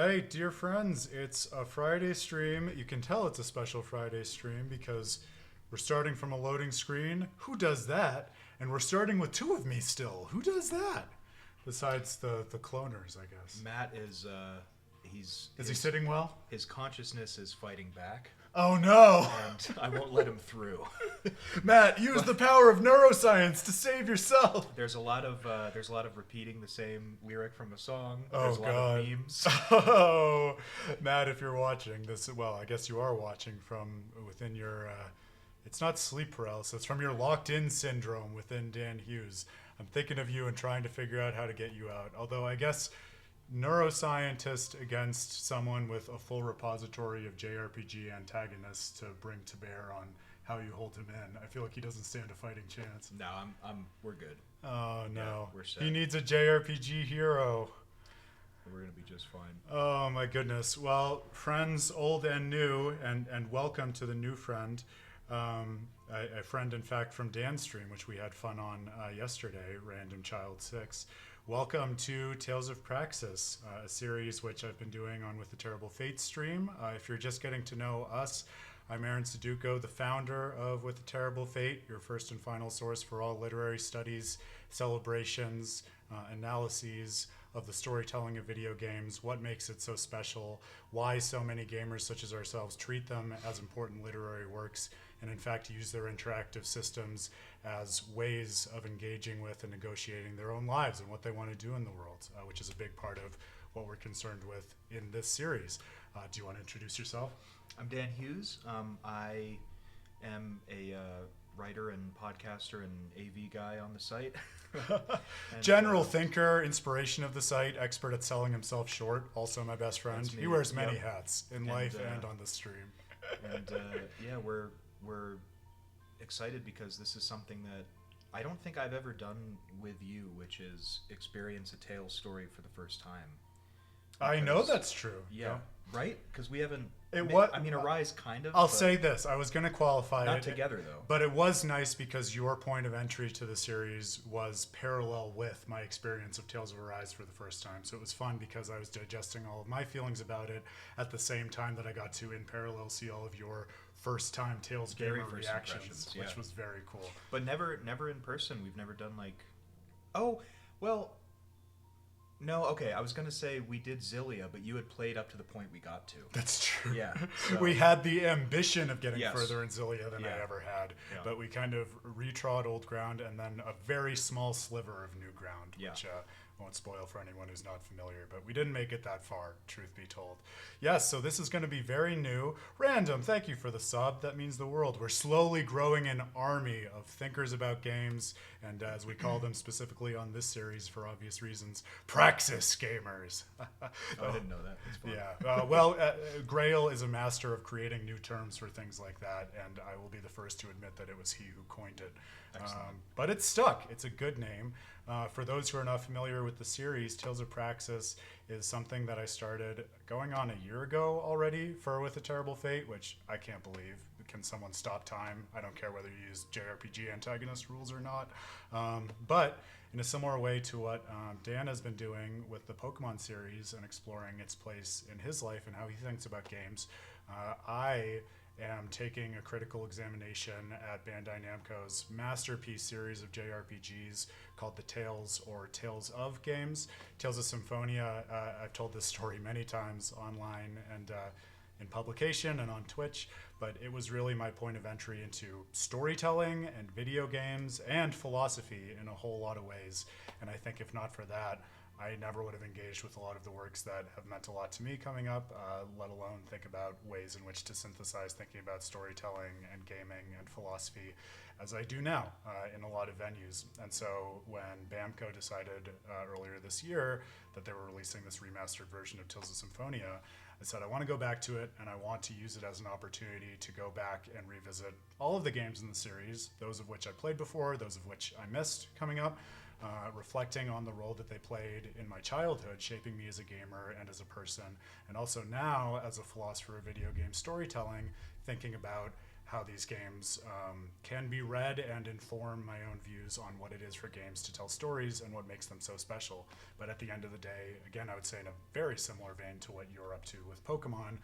right, dear friends, it's a Friday stream. You can tell it's a special Friday stream because we're starting from a loading screen. Who does that? And we're starting with two of me still. Who does that? Besides the cloners, I guess. Matt is, Is he sitting well? His consciousness is fighting back, Oh no! and I won't let him through. Matt, use the power of neuroscience to save yourself. There's a lot of repeating the same lyric from a song. Oh There's a lot God! of memes. Oh, Matt, if you're watching this, well, I guess you are watching from within your. It's not sleep paralysis. It's from your locked-in syndrome within Dan Hughes. I'm thinking of you and trying to figure out how to get you out. Although I guess neuroscientist against someone with a full repository of JRPG antagonists to bring to bear on how you hold him in. I feel like he doesn't stand a fighting chance. No, we're good. Oh no, Yeah, we're set. he needs a JRPG hero. We're gonna be just fine. Oh my goodness. Well, friends old and new, and welcome to the new friend. A friend, in fact, from Dan's stream, which we had fun on yesterday, Random Child 6. Welcome to Tales of Praxis, a series which I've been doing on With the Terrible Fate stream. If you're just getting to know us, I'm Aaron Suduko, the founder of With the Terrible Fate, your first and final source for all literary studies, celebrations, analyses of the storytelling of video games, what makes it so special, why so many gamers such as ourselves treat them as important literary works, and in fact use their interactive systems as ways of engaging with and negotiating their own lives and what they want to do in the world, which is a big part of what we're concerned with in this series. Do you want to introduce yourself? I'm Dan Hughes. I am a writer and podcaster and AV guy on the site. And, General thinker, inspiration of the site, expert at selling himself short, also my best friend. That's me. He wears many Yep. hats in life and on the stream. And yeah, we're excited because this is something that I don't think I've ever done with you, which is experience a tale story for the first time. I know that's true. Yeah, right? Because we haven't. I mean, Arise kind of. I'll say this. I was going to qualify not it. together, though. But it was nice because your point of entry to the series was parallel with my experience of Tales of Arise for the first time. So it was fun because I was digesting all of my feelings about it at the same time that I got to, in parallel, see all of your first-time Tales gamer first reactions, impressions, which yeah. was very cool. But never in person. We've never done like. Oh, well. No, okay. I was gonna say we did Zillia, but you had played up to the point we got to. That's true. Yeah, so- We had the ambition of getting Yes. further in Zillia than I Yeah. ever had, Yeah. but we kind of retrod old ground and then a very small sliver of new ground, Yeah. which won't spoil for anyone who's not familiar, but we didn't make it that far, truth be told. Yes, so this is going to be very new. Random, thank you for the sub. That means the world. We're slowly growing an army of thinkers about games, and as we call them specifically on this series for obvious reasons, Praxis gamers. Oh, I didn't know that. It's fun. Yeah, well, Grail is a master of creating new terms for things like that, and I will be the first to admit that it was he who coined it. But it's stuck. It's a good name. For those who are not familiar with the series, Tales of Praxis is something that I started going on a year ago already for With a Terrible Fate, which I can't believe. Can someone stop time? I don't care whether you use JRPG antagonist rules or not. But in a similar way to what Dan has been doing with the Pokemon series and exploring its place in his life and how he thinks about games, I am taking a critical examination at Bandai Namco's masterpiece series of JRPGs called the Tales or Tales of games. Tales of Symphonia, I've told this story many times online and in publication and on Twitch, but it was really my point of entry into storytelling and video games and philosophy in a whole lot of ways. And I think if not for that, I never would have engaged with a lot of the works that have meant a lot to me coming up, let alone think about ways in which to synthesize thinking about storytelling and gaming and philosophy as I do now in a lot of venues. And so when Bamco decided earlier this year that they were releasing this remastered version of Tales of Symphonia, I said I want to go back to it and I want to use it as an opportunity to go back and revisit all of the games in the series, those of which I played before, those of which I missed coming up, reflecting on the role that they played in my childhood, shaping me as a gamer and as a person, and also now as a philosopher of video game storytelling, thinking about how these games can be read and inform my own views on what it is for games to tell stories and what makes them so special. But at the end of the day, again, I would say in a very similar vein to what you're up to with Pokemon,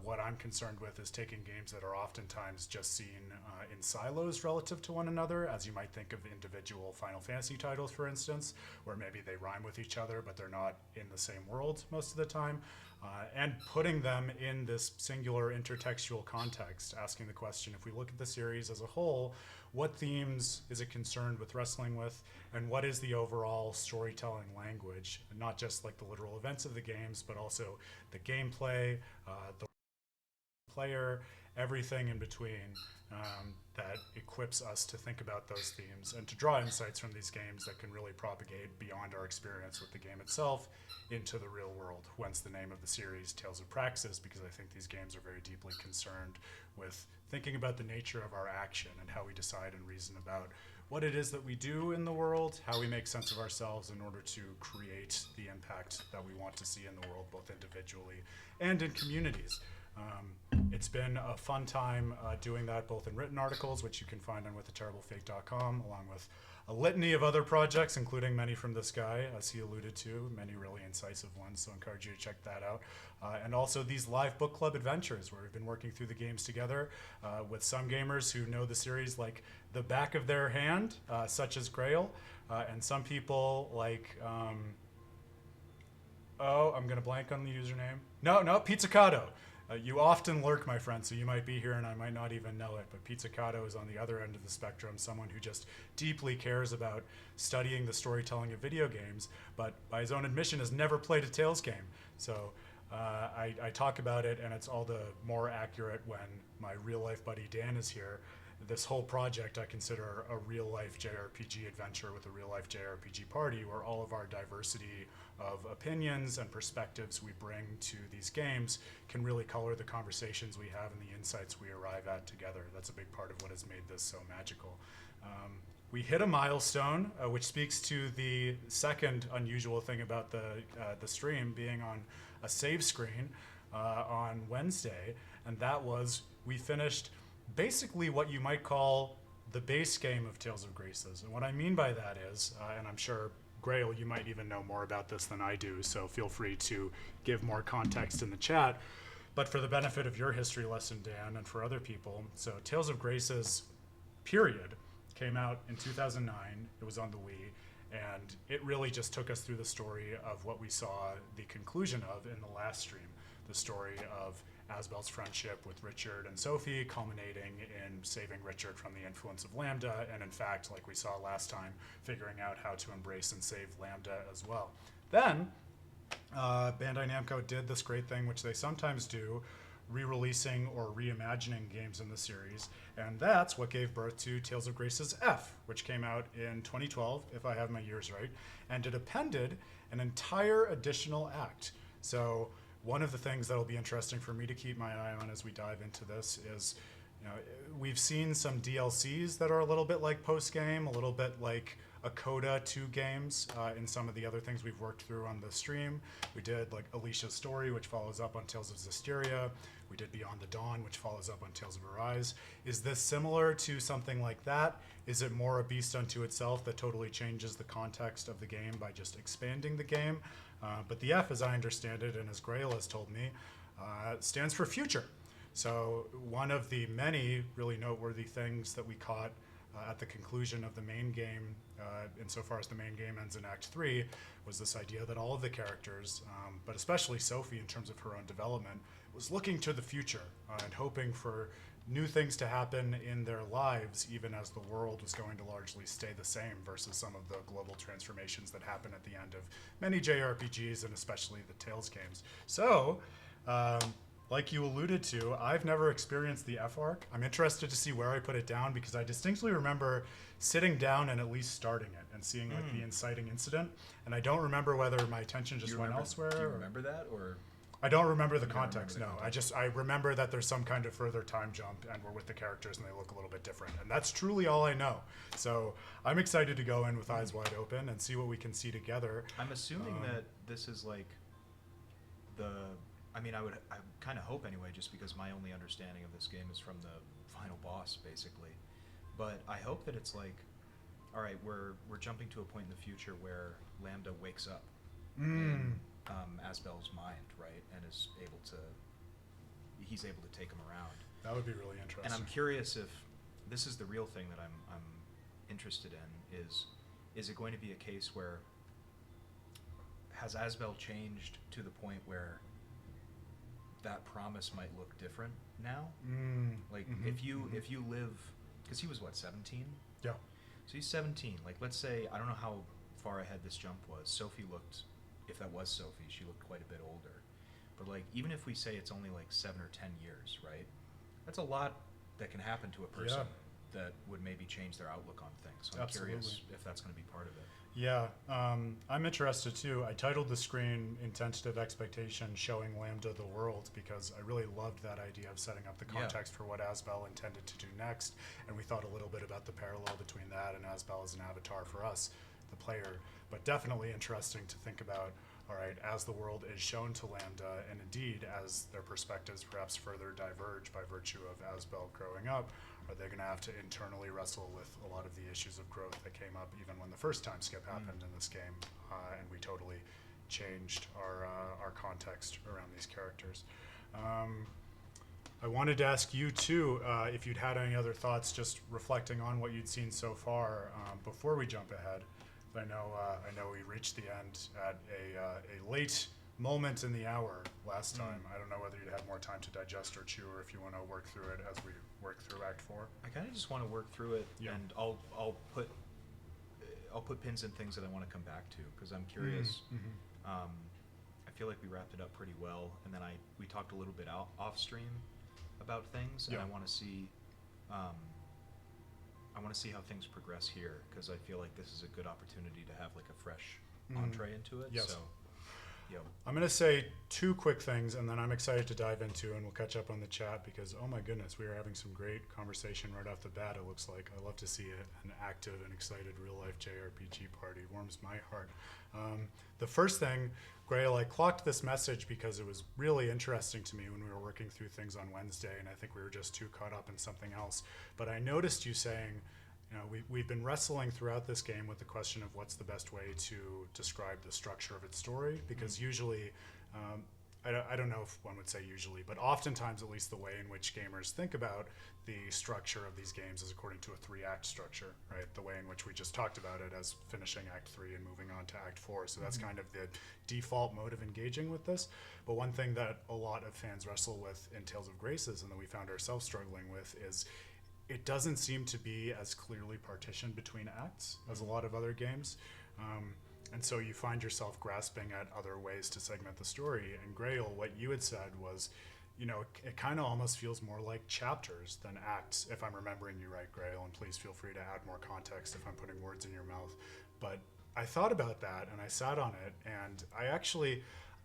what I'm concerned with is taking games that are oftentimes just seen in silos relative to one another, as you might think of individual Final Fantasy titles, for instance, where maybe they rhyme with each other, but they're not in the same world most of the time, and putting them in this singular intertextual context, asking the question, if we look at the series as a whole, what themes is it concerned with wrestling with, and what is the overall storytelling language, and not just like the literal events of the games, but also the gameplay, the player, everything in between, that equips us to think about those themes and to draw insights from these games that can really propagate beyond our experience with the game itself into the real world. Whence the name of the series, Tales of Praxis, because I think these games are very deeply concerned with thinking about the nature of our action and how we decide and reason about what it is that we do in the world, how we make sense of ourselves in order to create the impact that we want to see in the world, both individually and in communities. It's been a fun time doing that, both in written articles, which you can find on withatterriblefate.com, along with a litany of other projects, including many from this guy, as he alluded to, many really incisive ones, so I encourage you to check that out. And also these live book club adventures, where we've been working through the games together with some gamers who know the series like the back of their hand, such as Grail, and some people like... I'm going to blank on the username. No, Pizzicato. You often lurk, my friend, so you might be here and I might not even know it, but Pizzicato is on the other end of the spectrum, someone who just deeply cares about studying the storytelling of video games, but by his own admission has never played a Tales game. So I talk about it, and it's all the more accurate when my real-life buddy Dan is here. This whole project I consider a real-life JRPG adventure with a real-life JRPG party, where all of our diversity of opinions and perspectives we bring to these games can really color the conversations we have and the insights we arrive at together. That's a big part of what has made this so magical. We hit a milestone, which speaks to the second unusual thing about the stream being on a save screen on Wednesday, and that was we finished basically what you might call the base game of Tales of Graces. And what I mean by that is, and I'm sure Grail, you might even know more about this than I do, so feel free to give more context in the chat. But for the benefit of your history lesson, Dan, and for other people, so Tales of Graces, period, came out in 2009. It was on the Wii, and it really just took us through the story of what we saw the conclusion of in the last stream, the story of Asbel's friendship with Richard and Sophie, culminating in saving Richard from the influence of Lambda, and in fact, like we saw last time, figuring out how to embrace and save Lambda as well. Then, Bandai Namco did this great thing, which they sometimes do, re-releasing or reimagining games in the series, and that's what gave birth to Tales of Graces F, which came out in 2012, if I have my years right, and it appended an entire additional act. So one of the things that'll be interesting for me to keep my eye on as we dive into this is, we've seen some DLCs that are a little bit like post-game, a little bit like a coda to games in some of the other things we've worked through on the stream. We did like Alicia's Story, which follows up on Tales of Zestiria. We did Beyond the Dawn, which follows up on Tales of Arise. Is this similar to something like that? Is it more a beast unto itself that totally changes the context of the game by just expanding the game? But the F, as I understand it, and as Grail has told me, stands for future. So one of the many really noteworthy things that we caught at the conclusion of the main game, insofar as the main game ends in Act 3, was this idea that all of the characters, but especially Sophie in terms of her own development, was looking to the future and hoping for new things to happen in their lives, even as the world was going to largely stay the same versus some of the global transformations that happen at the end of many JRPGs and especially the Tales games. So, like you alluded to, I've never experienced the F arc. I'm interested to see where I put it down because I distinctly remember sitting down and at least starting it and seeing like the inciting incident. And I don't remember whether my attention just went elsewhere. Do you remember that, or? I don't remember the context, no. I remember that there's some kind of further time jump and we're with the characters and they look a little bit different. And that's truly all I know. So I'm excited to go in with eyes wide open and see what we can see together. I'm assuming that this is like the I mean, I kind of hope anyway, just because my only understanding of this game is from the final boss, basically. But I hope that it's like, all right, we're jumping to a point in the future where Lambda wakes up in Asbel's mind, right, and he's able to take him around. That would be really interesting. And I'm curious if this is the real thing that I'm interested in, is it going to be a case where has Asbel changed to the point where that promise might look different now? Like if you live, because he was what, 17? Yeah. So he's 17. Like, let's say, I don't know how far ahead this jump was. Sophie looked, if that was Sophie, she looked quite a bit older. But like, even if we say it's only like 7 or 10 years, right? That's a lot that can happen to a person that would maybe change their outlook on things. So I'm curious if that's going to be part of it. Yeah, I'm interested too. I titled the screen in tentative expectation, showing Lambda the world, because I really loved that idea of setting up the context for what Asbel intended to do next. And we thought a little bit about the parallel between that and Asbel as an avatar for us, the player. But definitely interesting to think about, all right, as the world is shown to Lambda, and indeed as their perspectives perhaps further diverge by virtue of Asbel growing up, are they going to have to internally wrestle with a lot of the issues of growth that came up even when the first time skip happened in this game, and we totally changed our context around these characters. I wanted to ask you too if you'd had any other thoughts, just reflecting on what you'd seen so far before we jump ahead. I know we reached the end at a late moment in the hour last time. I don't know whether you'd had more time to digest or chew, or if you want to work through it as we work through Act 4. I kind of just want to work through it, and I'll put pins in things that I want to come back to, because I'm curious. I feel like we wrapped it up pretty well, and then we talked a little bit off stream about things, and I want to see. I want to see how things progress here, because I feel like this is a good opportunity to have like a fresh entree into it. Yes. So, I'm going to say 2 quick things, and then I'm excited to dive into, and we'll catch up on the chat, because, oh my goodness, we are having some great conversation right off the bat, it looks like. I love to see an active and excited real-life JRPG party. Warms my heart. The first thing, Grail, I clocked this message because it was really interesting to me when we were working through things on Wednesday, and I think we were just too caught up in something else. But I noticed you saying, you know, we've been wrestling throughout this game with the question of what's the best way to describe the structure of its story, because usually, I don't know if one would say usually, but oftentimes at least the way in which gamers think about the structure of these games is according to a 3-act structure, right? The way in which we just talked about it as finishing Act 3 and moving on to Act 4. So that's kind of the default mode of engaging with this. But one thing that a lot of fans wrestle with in Tales of Graces, and that we found ourselves struggling with, is it doesn't seem to be as clearly partitioned between acts as a lot of other games. And so you find yourself grasping at other ways to segment the story. And Grail, what you had said was, you know, it kind of almost feels more like chapters than acts, if I'm remembering you right, Grail, and please feel free to add more context if I'm putting words in your mouth. But I thought about that, and I sat on it, and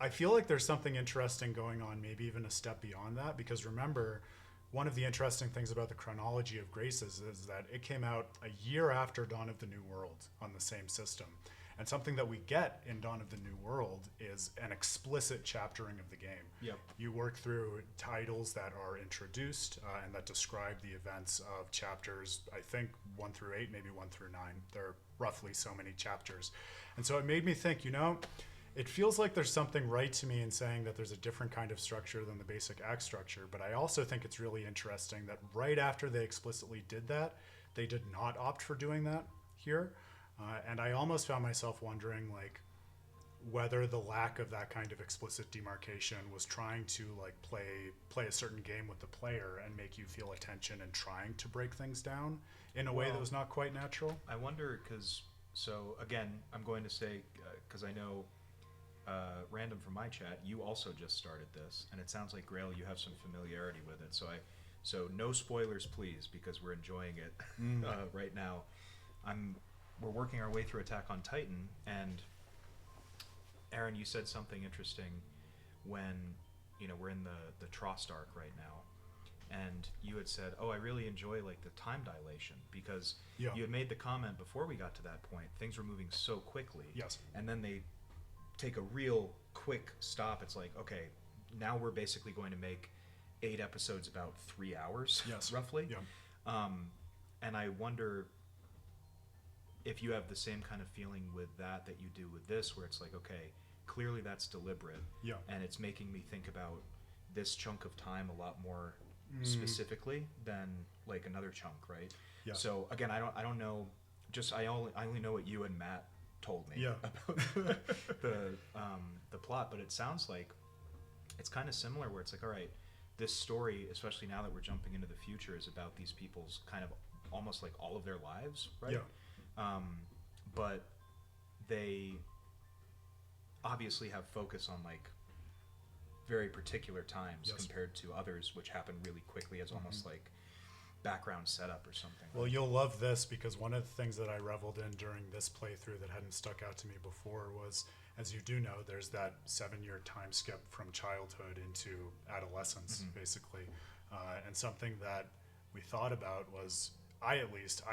I feel like there's something interesting going on, maybe even a step beyond that, because remember, one of the interesting things about the chronology of Graces is that it came out a year after Dawn of the New World on the same system. And something that we get in Dawn of the New World is an explicit chaptering of the game. Yep. You work through titles that are introduced and that describe the events of chapters, I think 1 through 8, maybe 1 through 9. There are roughly so many chapters. And so it made me think, you know, it feels like there's something right to me in saying that there's a different kind of structure than the basic act structure, but I also think it's really interesting that right after they explicitly did that, they did not opt for doing that here. And I almost found myself wondering, like, whether the lack of that kind of explicit demarcation was trying to like play a certain game with the player and make you feel a tension and trying to break things down in a way that was not quite natural. I wonder, so again, I'm going to say, because I know random from my chat, you also just started this, and it sounds like, Grail, you have some familiarity with it. So no spoilers, please, because we're enjoying it right now. We're working our way through Attack on Titan, and Aaron, you said something interesting when, you know, we're in the Trost arc right now, and you had said, oh, I really enjoy like the time dilation, because you had made the comment before we got to that point, things were moving so quickly. Yes. And then they take a real quick stop. It's like, okay, now we're basically going to make 8 episodes about 3 hours, Yes. roughly. Yeah. And I wonder if you have the same kind of feeling with that you do with this, where it's like, okay, clearly that's deliberate, Yeah. and it's making me think about this chunk of time a lot more specifically than like another chunk, right? Yeah. So again, I don't know. Just I only know what you and Matt told me Yeah. about the plot, but it sounds like it's kind of similar, where it's like, all right, this story, especially now that we're jumping into the future, is about these people's kind of almost like all of their lives, right? Yeah. But they obviously have focus on like very particular times Yes. compared to others, which happen really quickly as almost like background setup or something. Well, you'll love this, because one of the things that I reveled in during this playthrough that hadn't stuck out to me before was, as you do know, there's that 7-year time skip from childhood into adolescence, basically. And something that we thought about was, I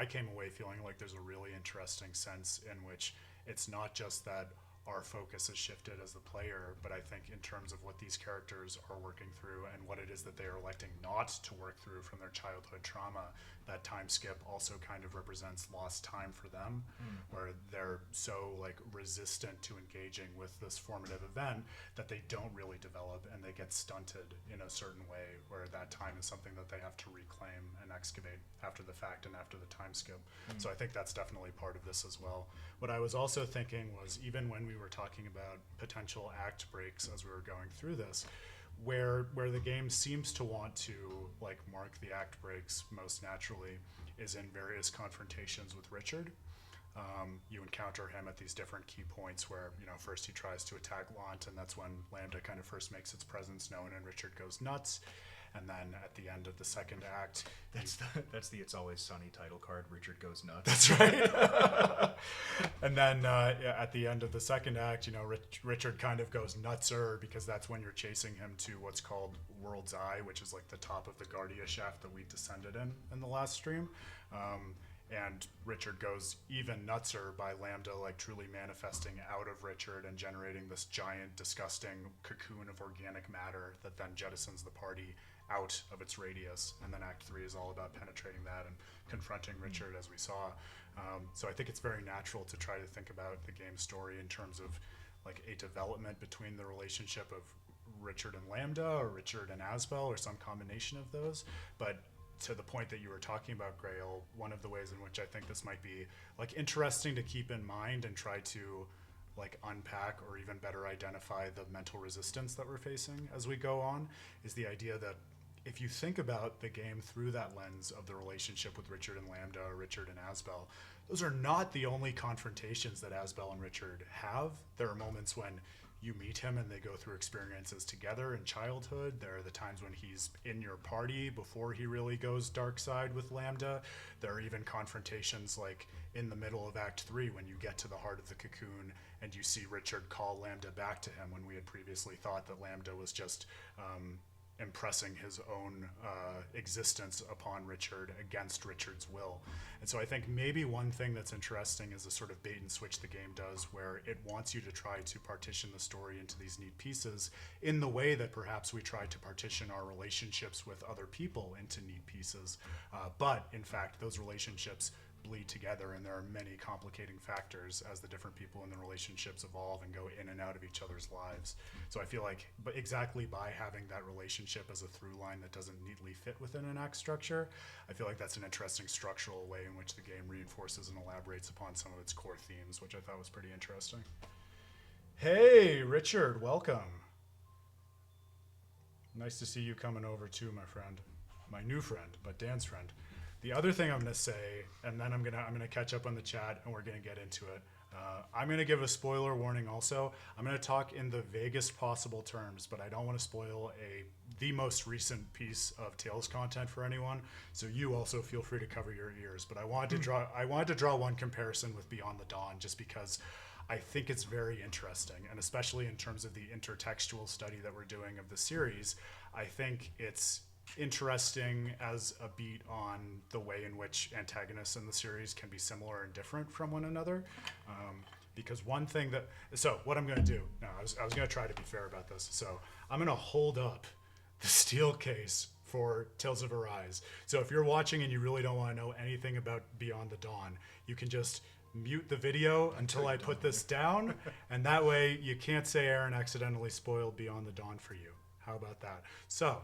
came away feeling like there's a really interesting sense in which it's not just that our focus has shifted as the player, but I think in terms of what these characters are working through and what it is that they are electing not to work through from their childhood trauma, that time skip also kind of represents lost time for them, where they're so like resistant to engaging with this formative event that they don't really develop, and they get stunted in a certain way, where that time is something that they have to reclaim and excavate after the fact and after the time skip. So I think that's definitely part of this as well. What I was also thinking was, even when we were talking about potential act breaks as we were going through this, where the game seems to want to like mark the act breaks most naturally is in various confrontations with Richard. You encounter him at these different key points where, first he tries to attack Lant, and that's when Lambda kind of first makes its presence known and Richard goes nuts. And then at the end of the second act, That's the It's Always Sunny title card. Richard goes nuts. that's right. And then at the end of the second act, Richard kind of goes nutser, because that's when you're chasing him to what's called World's Eye, which is like the top of the Guardia shaft that we descended in the last stream. And Richard goes even nutser by Lambda like truly manifesting out of Richard and generating this giant, disgusting cocoon of organic matter that then jettisons the party out of its radius. And then Act 3 is all about penetrating that and confronting Richard, as we saw. So I think it's very natural to try to think about the game's story in terms of like a development between the relationship of Richard and Lambda, or Richard and Asbel, or some combination of those. But to the point that you were talking about, Grail, one of the ways in which I think this might be like interesting to keep in mind and try to like unpack or even better identify the mental resistance that we're facing as we go on is the idea that if you think about the game through that lens of the relationship with Richard and Lambda, or Richard and Asbel, those are not the only confrontations that Asbel and Richard have. There are moments when you meet him and they go through experiences together in childhood. There are the times when he's in your party before he really goes dark side with Lambda. There are even confrontations like in the middle of Act 3 when you get to the heart of the cocoon and you see Richard call Lambda back to him, when we had previously thought that Lambda was just impressing his own existence upon Richard against Richard's will. And so I think maybe one thing that's interesting is a sort of bait and switch the game does, where it wants you to try to partition the story into these neat pieces in the way that perhaps we try to partition our relationships with other people into neat pieces. But in fact, those relationships bleed together, and there are many complicating factors as the different people in the relationships evolve and go in and out of each other's lives. So I feel like, but exactly by having that relationship as a through line that doesn't neatly fit within an act structure, I feel like that's an interesting structural way in which the game reinforces and elaborates upon some of its core themes, which I thought was pretty interesting. Hey, Richard, welcome. Nice to see you coming over too, my friend. My new friend, but Dan's friend. The other thing I'm going to say, and then I'm going to catch up on the chat and we're going to get into it. I'm going to give a spoiler warning also. I'm going to talk in the vaguest possible terms, but I don't want to spoil the most recent piece of Tales content for anyone. So you also feel free to cover your ears. But I wanted to draw one comparison with Beyond the Dawn, just because I think it's very interesting, and especially in terms of the intertextual study that we're doing of the series, I think it's interesting as a beat on the way in which antagonists in the series can be similar and different from one another. because one thing that, so what I'm going to do now, I was going to try to be fair about this. So I'm going to hold up the steel case for Tales of Arise. So if you're watching and you really don't want to know anything about Beyond the Dawn, you can just mute the video until I put this down, and that way you can't say Aaron accidentally spoiled Beyond the Dawn for you. How about that? So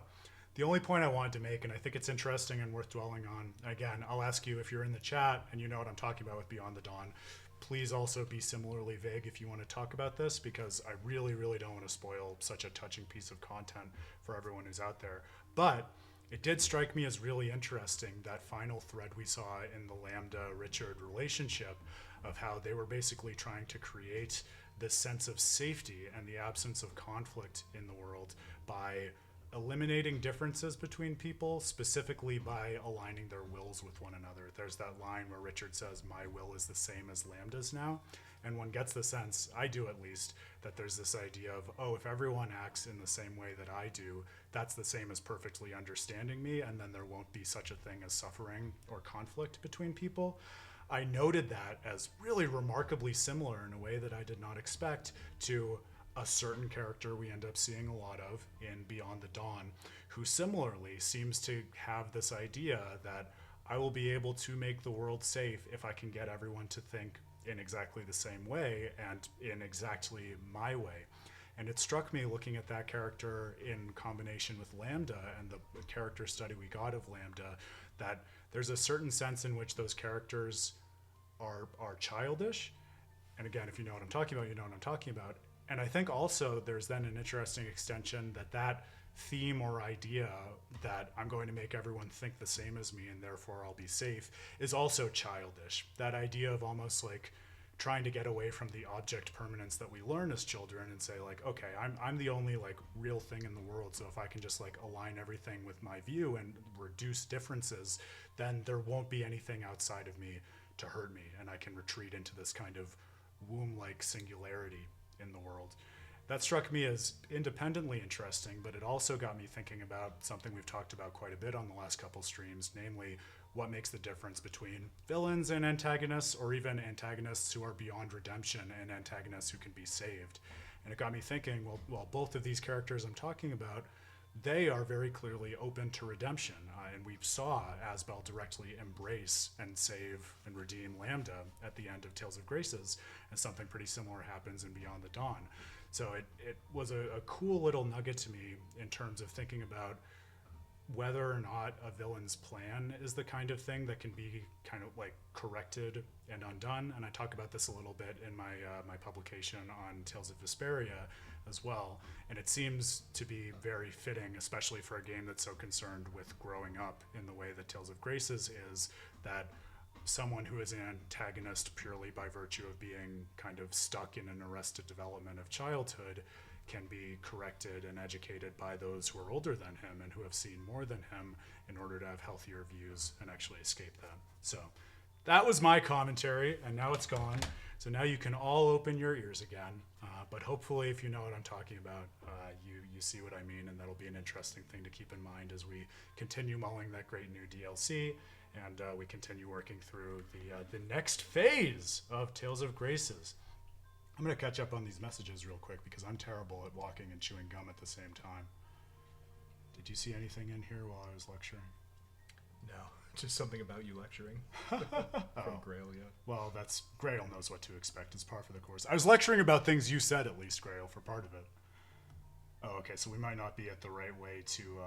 the only point I wanted to make, and I think it's interesting and worth dwelling on, again, I'll ask you if you're in the chat and you know what I'm talking about with Beyond the Dawn, please also be similarly vague if you want to talk about this, because I really, really don't want to spoil such a touching piece of content for everyone who's out there. But it did strike me as really interesting, that final thread we saw in the Lambda-Richard relationship, of how they were basically trying to create this sense of safety and the absence of conflict in the world by eliminating differences between people, specifically by aligning their wills with one another. There's that line where Richard says, "My will is the same as Lambda's now." And one gets the sense, I do at least, that there's this idea of, oh, if everyone acts in the same way that I do, that's the same as perfectly understanding me, and then there won't be such a thing as suffering or conflict between people. I noted that as really remarkably similar in a way that I did not expect to a certain character we end up seeing a lot of in Beyond the Dawn, who similarly seems to have this idea that I will be able to make the world safe if I can get everyone to think in exactly the same way and in exactly my way. And it struck me looking at that character in combination with Lambda and the character study we got of Lambda, that there's a certain sense in which those characters are childish. And again, if you know what I'm talking about, you know what I'm talking about. And I think also there's then an interesting extension that theme or idea that I'm going to make everyone think the same as me and therefore I'll be safe is also childish. That idea of almost like trying to get away from the object permanence that we learn as children and say like, okay, I'm the only like real thing in the world, so if I can just like align everything with my view and reduce differences, then there won't be anything outside of me to hurt me, and I can retreat into this kind of womb-like singularity in the world. That struck me as independently interesting, but it also got me thinking about something we've talked about quite a bit on the last couple streams, namely what makes the difference between villains and antagonists, or even antagonists who are beyond redemption and antagonists who can be saved. And it got me thinking, well, both of these characters I'm talking about, they are very clearly open to redemption. And we saw Asbel directly embrace and save and redeem Lambda at the end of Tales of Graces, and something pretty similar happens in Beyond the Dawn. So it was a cool little nugget to me in terms of thinking about whether or not a villain's plan is the kind of thing that can be kind of like corrected and undone. And I talk about this a little bit in my my publication on Tales of Vesperia as well. And it seems to be very fitting, especially for a game that's so concerned with growing up in the way that Tales of Graces is, that someone who is an antagonist purely by virtue of being kind of stuck in an arrested development of childhood can be corrected and educated by those who are older than him and who have seen more than him in order to have healthier views and actually escape them. So that was my commentary, and now it's gone. So now you can all open your ears again. But hopefully, if you know what I'm talking about, you see what I mean, and that'll be an interesting thing to keep in mind as we continue mulling that great new DLC, and we continue working through the next phase of Tales of Graces. I'm going to catch up on these messages real quick because I'm terrible at walking and chewing gum at the same time. Did you see anything in here while I was lecturing? No, just something about you lecturing from Grail, yeah. Well, that's Grail knows what to expect. It's par for the course. I was lecturing about things you said, at least, Grail, for part of it. Oh, okay, so we might not be at the right way to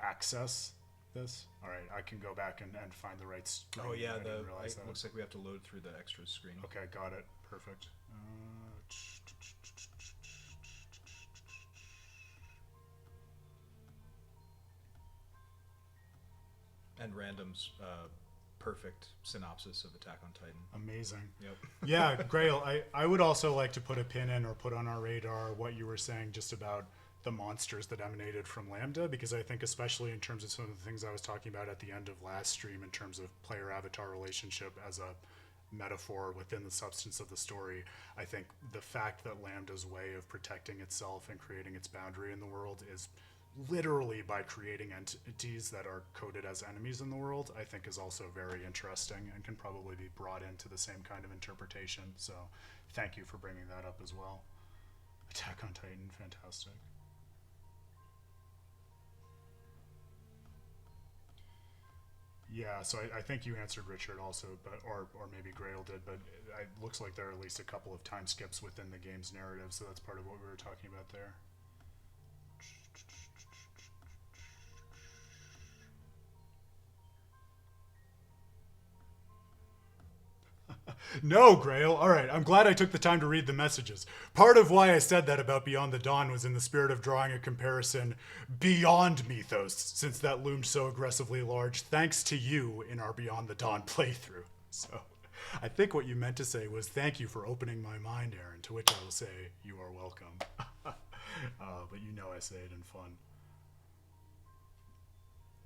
access this. All right, I can go back and find the right screen. Oh yeah, I didn't realize that. Looks like we have to load through the extra screen. Okay, got it. Perfect. And Random's perfect synopsis of Attack on Titan. Amazing. Yep. Yeah, Grail, I would also like to put a pin in or put on our radar what you were saying just about the monsters that emanated from Lambda, because I think especially in terms of some of the things I was talking about at the end of last stream in terms of player-avatar relationship as a metaphor within the substance of the story, I think the fact that Lambda's way of protecting itself and creating its boundary in the world is literally by creating entities that are coded as enemies in the world, I think is also very interesting and can probably be brought into the same kind of interpretation. So thank you for bringing that up as well. Attack on Titan, fantastic. Yeah, so I think you answered Richard also, but or maybe Grail did, but it looks like there are at least a couple of time skips within the game's narrative, so that's part of what we were talking about there. No, Grail. All right, I'm glad I took the time to read the messages. Part of why I said that about Beyond the Dawn was in the spirit of drawing a comparison beyond Mythos, since that loomed so aggressively large thanks to you in our Beyond the Dawn playthrough. So I think what you meant to say was thank you for opening my mind, Aaron, to which I will say you are welcome. But you know I say it in fun.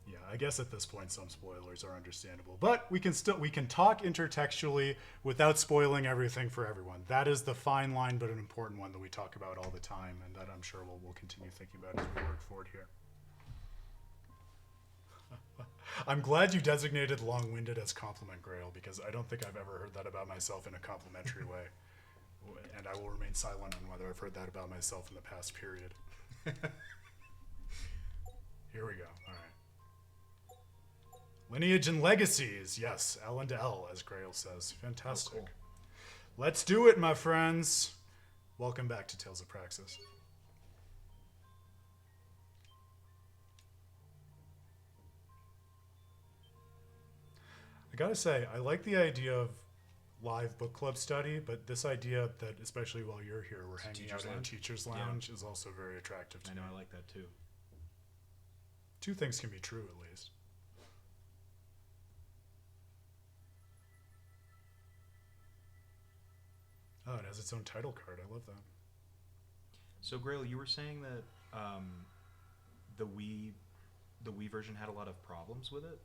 Yeah, I guess at this point some spoilers are understandable, but we can talk intertextually without spoiling everything for everyone. That is the fine line, but an important one that we talk about all the time, and that I'm sure we'll continue thinking about as we work forward here. I'm glad you designated long-winded as compliment, Grail, because I don't think I've ever heard that about myself in a complimentary way, and I will remain silent on whether I've heard that about myself in the past period. Here we go. All right. Lineage and Legacies. Yes, L and L, as Grail says. Fantastic. Oh, cool. Let's do it, my friends. Welcome back to Tales of Praxis. I gotta say, I like the idea of live book club study, but this idea that, especially while you're here, we're hanging out in a teacher's lounge is also very attractive to me. I know, I like that too. Two things can be true, at least. Oh, it has its own title card. I love that. So, Grail, you were saying that the Wii version had a lot of problems with it?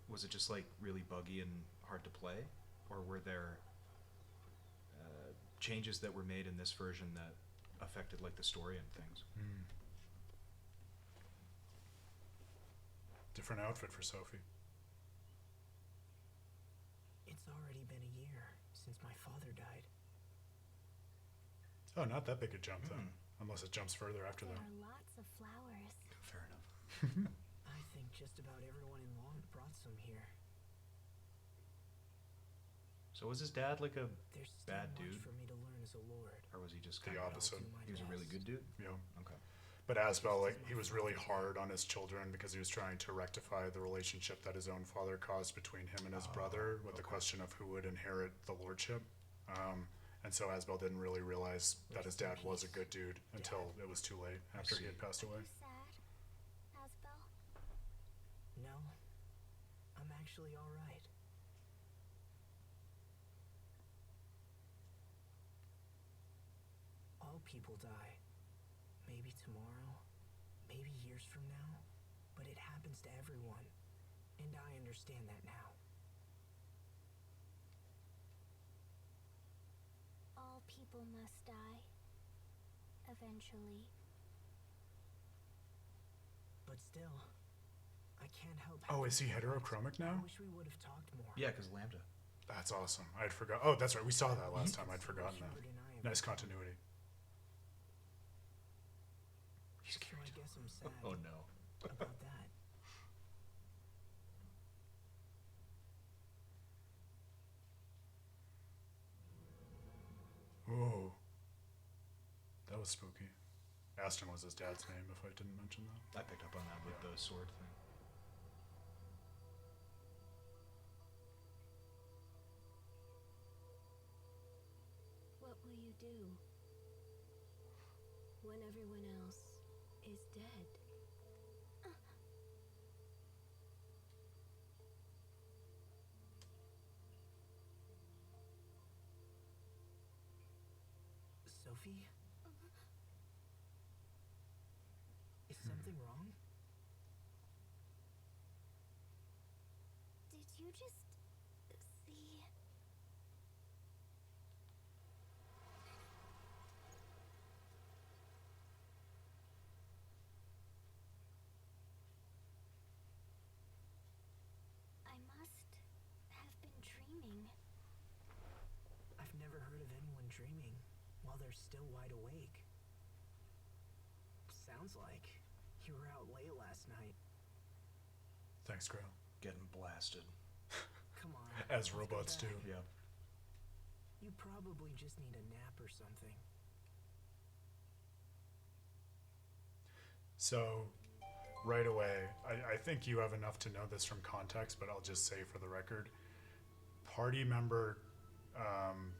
Was it just like really buggy and hard to play, or were there changes that were made in this version that affected like the story and things? Different outfit for Sophie. It's already been a year since my father died. Oh, not that big a jump then, unless it jumps further after that. There are lots of flowers. Fair enough. I think just about everyone in Long brought some here. So was his dad like a There's still bad much dude, for me to learn as a lord. or was he just The kind of opposite. He was a really good dude. Yeah. Okay. But Asbel, like, he was really hard on his children because he was trying to rectify the relationship that his own father caused between him and his brother with the question of who would inherit the lordship. And so Asbel didn't really realize that his dad was a good dude until it was too late after he had passed away. Sad, Asbel? No, I'm actually all right. All people die. Maybe tomorrow, maybe years from now, but it happens to everyone, and I understand that now. All people must die. Eventually. But still, I can't help. Oh, is he heterochromic now? I wish we would have talked more. Yeah, because Lambda. That's awesome. I'd forgot. Oh, that's right. We saw that last time. I'd forgotten that. Nice continuity. So I guess I'm sad Oh no. about that. Whoa. That was spooky. Aston was his dad's name, if I didn't mention that. I picked up on that with the sword thing. What will you do when everyone else is dead? Sophie? Is something wrong? Did you just see? dreaming while they're still wide awake. Sounds like you were out late last night. Thanks, Grail. Getting blasted. Come on. As let's go robots do. back. Yeah. You probably just need a nap or something. So, right away, I think you have enough to know this from context, but I'll just say for the record, party member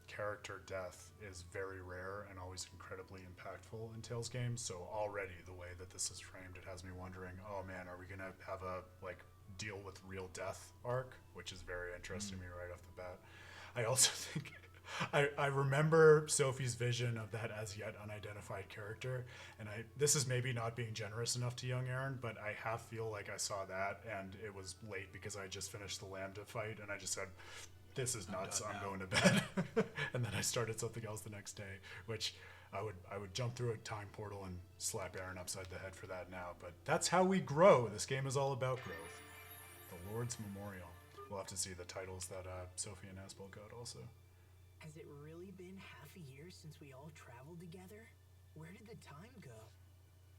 character death is very rare and always incredibly impactful in Tales games. So already the way that this is framed, it has me wondering, oh man, are we gonna have a like deal with real death arc, which is very interesting to me right off the bat. I also think I remember Sophie's vision of that as yet unidentified character, and this is maybe not being generous enough to young Aaron, but I feel like I saw that and it was late because I just finished the Lambda fight and I just said, this is nuts, I'm going to bed. And then I started something else the next day, which I would jump through a time portal and slap Aaron upside the head for that now, but that's how we grow. This game is all about growth. The Lord's Memorial. We'll have to see the titles that Sophie and Asbel got also. Has it really been half a year since we all traveled together? Where did the time go?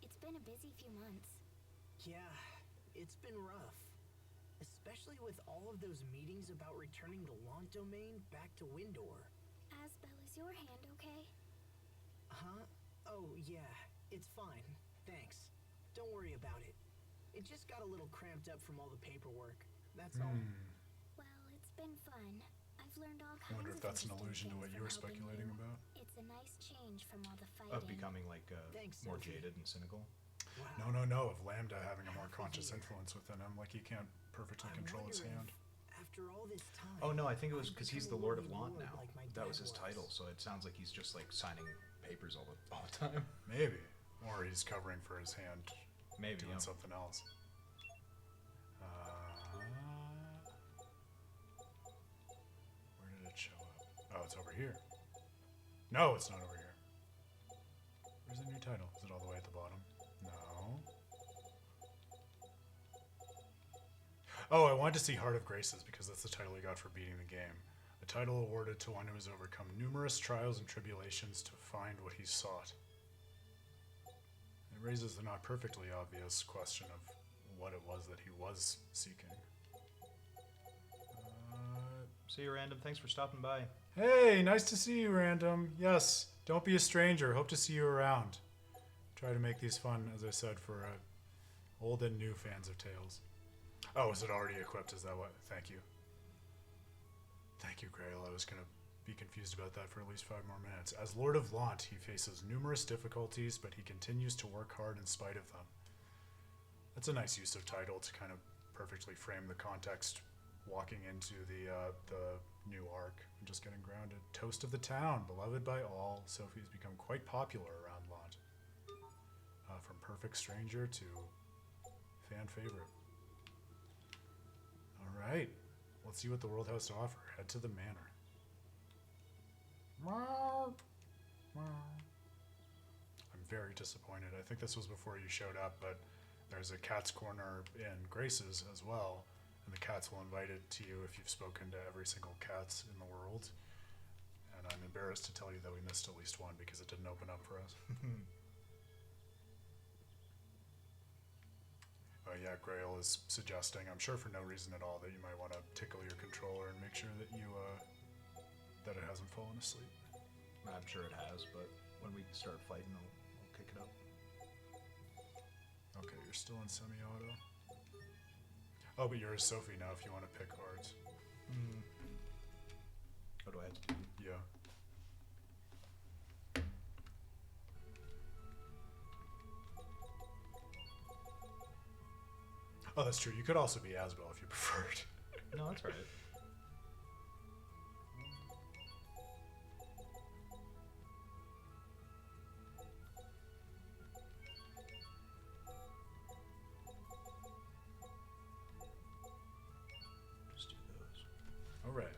It's been a busy few months. Yeah, it's been rough. Especially with all of those meetings about returning the Launch Domain back to Windor. Asbel, is your hand okay? Huh? Oh, yeah, it's fine. Thanks. Don't worry about it. It just got a little cramped up from all the paperwork. That's all. Well, it's been fun. I've learned all I kinds wonder if of that's an interesting allusion to what things you were from helping speculating you. about. It's a nice change from all the fighting. Of becoming like Thanks, more Sophie. jaded and cynical. Wow. No, of Lambda having a more Half a conscious year. influence within him, like he can't perfectly I control his wonder hand. if, after all this time. Oh no, I think it was I've because he's the become a Lord of lonely Launch lord now. like my That dad was his was. title, so it sounds like he's just like signing papers all the time. Maybe. Or he's covering for his hand, Maybe. doing Yeah. something else. Where did it show up? Oh, it's over here. No, it's not over here. Where's the new title? Is it all the way at the bottom? No. Oh, I wanted to see Heart of Graces because that's the title he got for beating the game. A title awarded to one who has overcome numerous trials and tribulations to find what he sought. It raises the not perfectly obvious question of what it was that he was seeking. See you, Random. Thanks for stopping by. Hey, nice to see you, Random. Yes, don't be a stranger. Hope to see you around. Try to make these fun, as I said, for old and new fans of Tales. Oh, is it already equipped? Is that what? Thank you. Thank you, Grail. I was going to be confused about that for at least 5 more minutes. As Lord of Launch, he faces numerous difficulties, but he continues to work hard in spite of them. That's a nice use of title to kind of perfectly frame the context walking into the new arc. I'm just getting grounded. Toast of the town, beloved by all, Sophie's become quite popular around Launch. From perfect stranger to fan favorite. All right, let's see what the world has to offer. Head to the manor. I'm very disappointed. I think this was before you showed up, but there's a cat's corner in Graces as well, and the cats will invite it to you if you've spoken to every single cats in the world. And I'm embarrassed to tell you that we missed at least one because it didn't open up for us. Oh yeah, Grail is suggesting, I'm sure for no reason at all, that you might want to tickle your controller and make sure that you that it hasn't fallen asleep. I'm sure it has, but when we start fighting, I'll kick it up. Okay, you're still in semi-auto. Oh, but you're a Sophie now if you want to pick cards. What do I have to do? Yeah. Oh, that's true. You could also be Asbel if you preferred. No, that's right. Just do those. All right.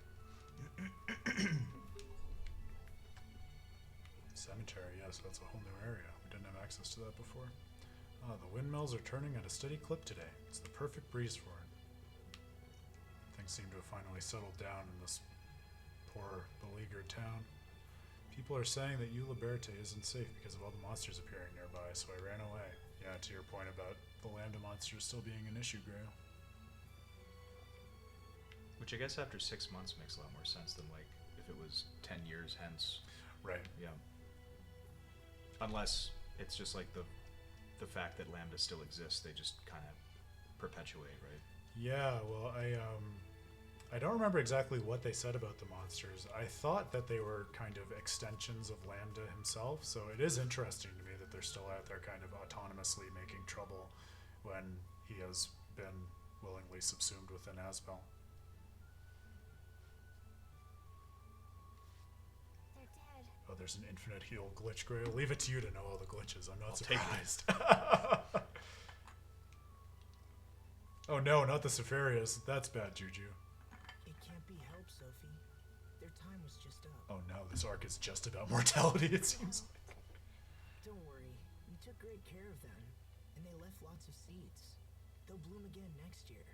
Cemetery, yes, that's a whole new area. We didn't have access to that before. The windmills are turning at a steady clip today. It's the perfect breeze for it. Things seem to have finally settled down in this poor, beleaguered town. People are saying that Liberte isn't safe because of all the monsters appearing nearby, so I ran away. Yeah, to your point about the Lambda monsters still being an issue, Grail. Which I guess after 6 months makes a lot more sense than like if it was 10 years hence. Right. Yeah. Unless it's just like the fact that Lambda still exists, they just kind of perpetuate, right? Yeah, well, I don't remember exactly what they said about the monsters. I thought that they were kind of extensions of Lambda himself, so it is interesting to me that they're still out there kind of autonomously making trouble when he has been willingly subsumed within Asbel. They're dead. Oh, there's an infinite heal glitch, Gray. I'll leave it to you to know all the glitches. I'm not I'll take surprised. Oh no, not the Safarias. That's bad juju. It can't be helped, Sophie. Their time was just up. Oh no, this arc is just about mortality, it seems like. Don't worry. We took great care of them, and they left lots of seeds. They'll bloom again next year.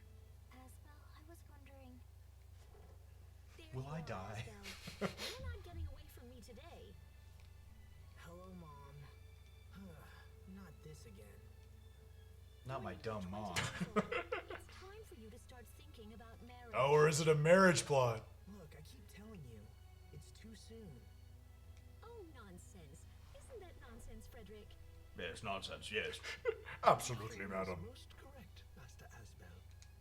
Asbel, I was wondering. Will I die? You're not getting away from me today. Hello, Mom. Not this again. Not my dumb mom. It's time for you to start thinking about marriage. Oh, or is it a marriage plot? Look, I keep telling you, it's too soon. Oh, nonsense. Isn't that nonsense, Frederick? Yes, nonsense, yes. Absolutely, madam. Most correct, Master Asbel.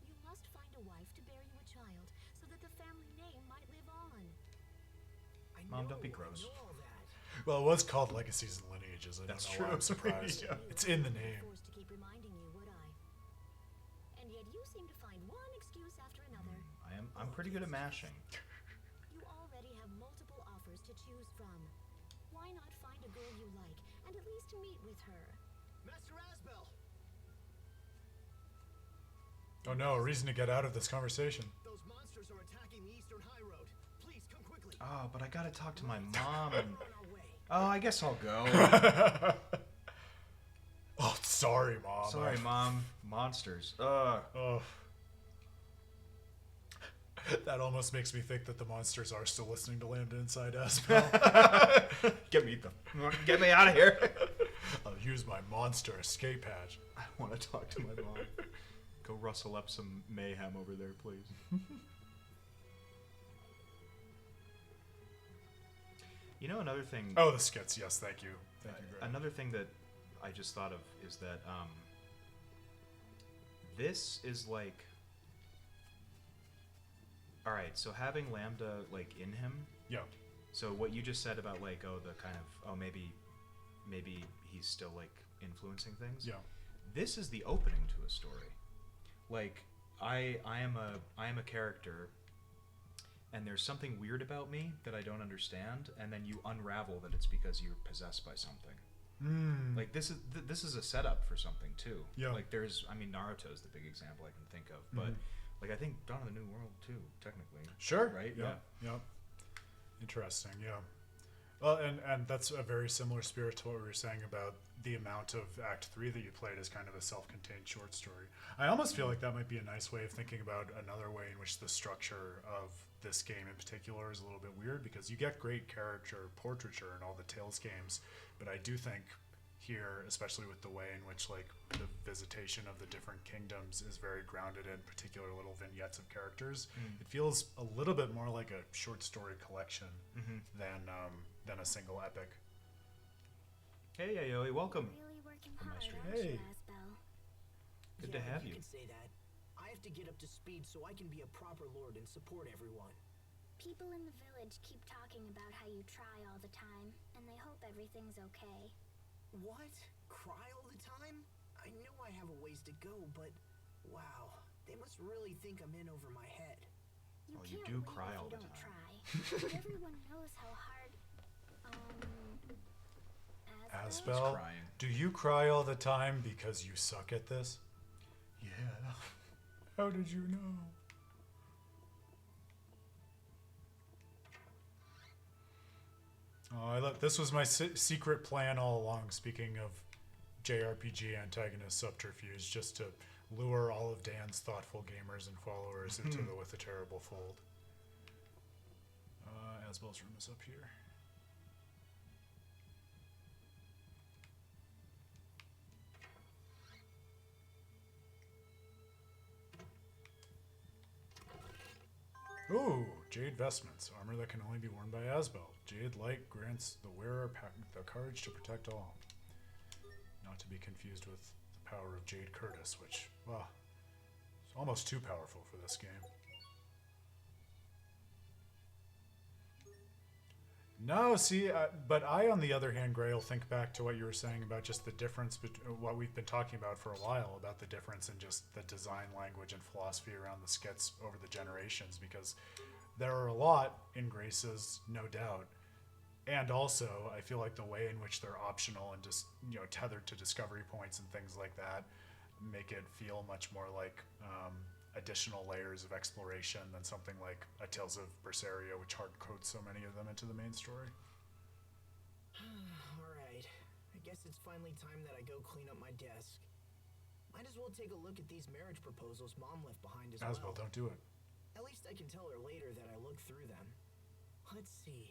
You must find a wife to bear you a child so that the family name might live on. Mom, don't be gross. I know all that. Well, it was called Legacies and Lineages. I That's don't know why I'm true. surprised. Yeah. It's in the name. Forced to keep reminding you, would I? And yet you seem to find one excuse after another. I'm pretty good at mashing. You already have multiple offers to choose from. Why not find a girl you like and at least meet with her? Master Asbel! Oh no, a reason to get out of this conversation. Those monsters are attacking the Eastern High Road. Please, come quickly. Oh, but I gotta talk to my mom and... We're on our way. Oh, I guess I'll go. Oh, sorry, Mom. Sorry, Mom. Monsters. Oh. That almost makes me think that the monsters are still listening to Lambda inside Asbel. Get me out of here. I'll use my monster escape hatch. I want to talk to my mom. Go rustle up some mayhem over there, please. You know, another thing... Oh, the skits. Yes, thank you. Thank you, Greg. Another thing that I just thought of is that this is like... Alright, so having Lambda, like, in him... Yeah. So what you just said about, like, oh, the kind of... Oh, maybe he's still, like, influencing things? Yeah. This is the opening to a story. Like, I am a character... and there's something weird about me that I don't understand, and then you unravel that it's because you're possessed by something. Like this is a setup for something too. Yeah. Like there's, I mean, Naruto's the big example I can think of, but like I think Dawn of the New World too, technically. Sure. Right? Yeah. Yeah. Interesting. Yeah. Well, and that's a very similar spirit to what we were saying about the amount of Act 3 that you played as kind of a self-contained short story. I almost feel like that might be a nice way of thinking about another way in which the structure of this game in particular is a little bit weird, because you get great character portraiture in all the Tales games, but I do think here, especially with the way in which like the visitation of the different kingdoms is very grounded in particular little vignettes of characters, it feels a little bit more like a short story collection than a single epic. Hey, Yayoi, welcome. Really working On my hard, stream. aren't Hey. you, Asbel? Good to have you. You can say that. I have to get up to speed so I can be a proper lord and support everyone. People in the village keep talking about how you try all the time, and they hope everything's okay. What? Cry all the time? I know I have a ways to go, but wow, they must really think I'm in over my head. You Oh, you can't do win cry if all you the don't time. try. Everyone knows how hard. Asbel, He's crying. do you cry all the time because you suck at this? Yeah. How did you know? Oh, I love this. Was my secret plan all along. Speaking of JRPG antagonist subterfuge, just to lure all of Dan's thoughtful gamers and followers into the With a Terrible fold. Asbel's room is up here. Ooh, Jade Vestments. Armor that can only be worn by Asbel. Jade Light grants the wearer the courage to protect all. Not to be confused with the power of Jade Curtis, which, well, it's almost too powerful for this game. No, see, but I, on the other hand, Grail, think back to what you were saying about just the difference between what we've been talking about for a while, about the difference in just the design language and philosophy around the skits over the generations, because there are a lot in Graces, no doubt, and also I feel like the way in which they're optional and just, you know, tethered to discovery points and things like that make it feel much more like additional layers of exploration than something like a Tales of Berseria, which hard-codes so many of them into the main story. Alright, I guess it's finally time that I go clean up my desk. Might as well take a look at these marriage proposals Mom left behind as Asbel, well. don't do it. At least I can tell her later that I looked through them. Let's see.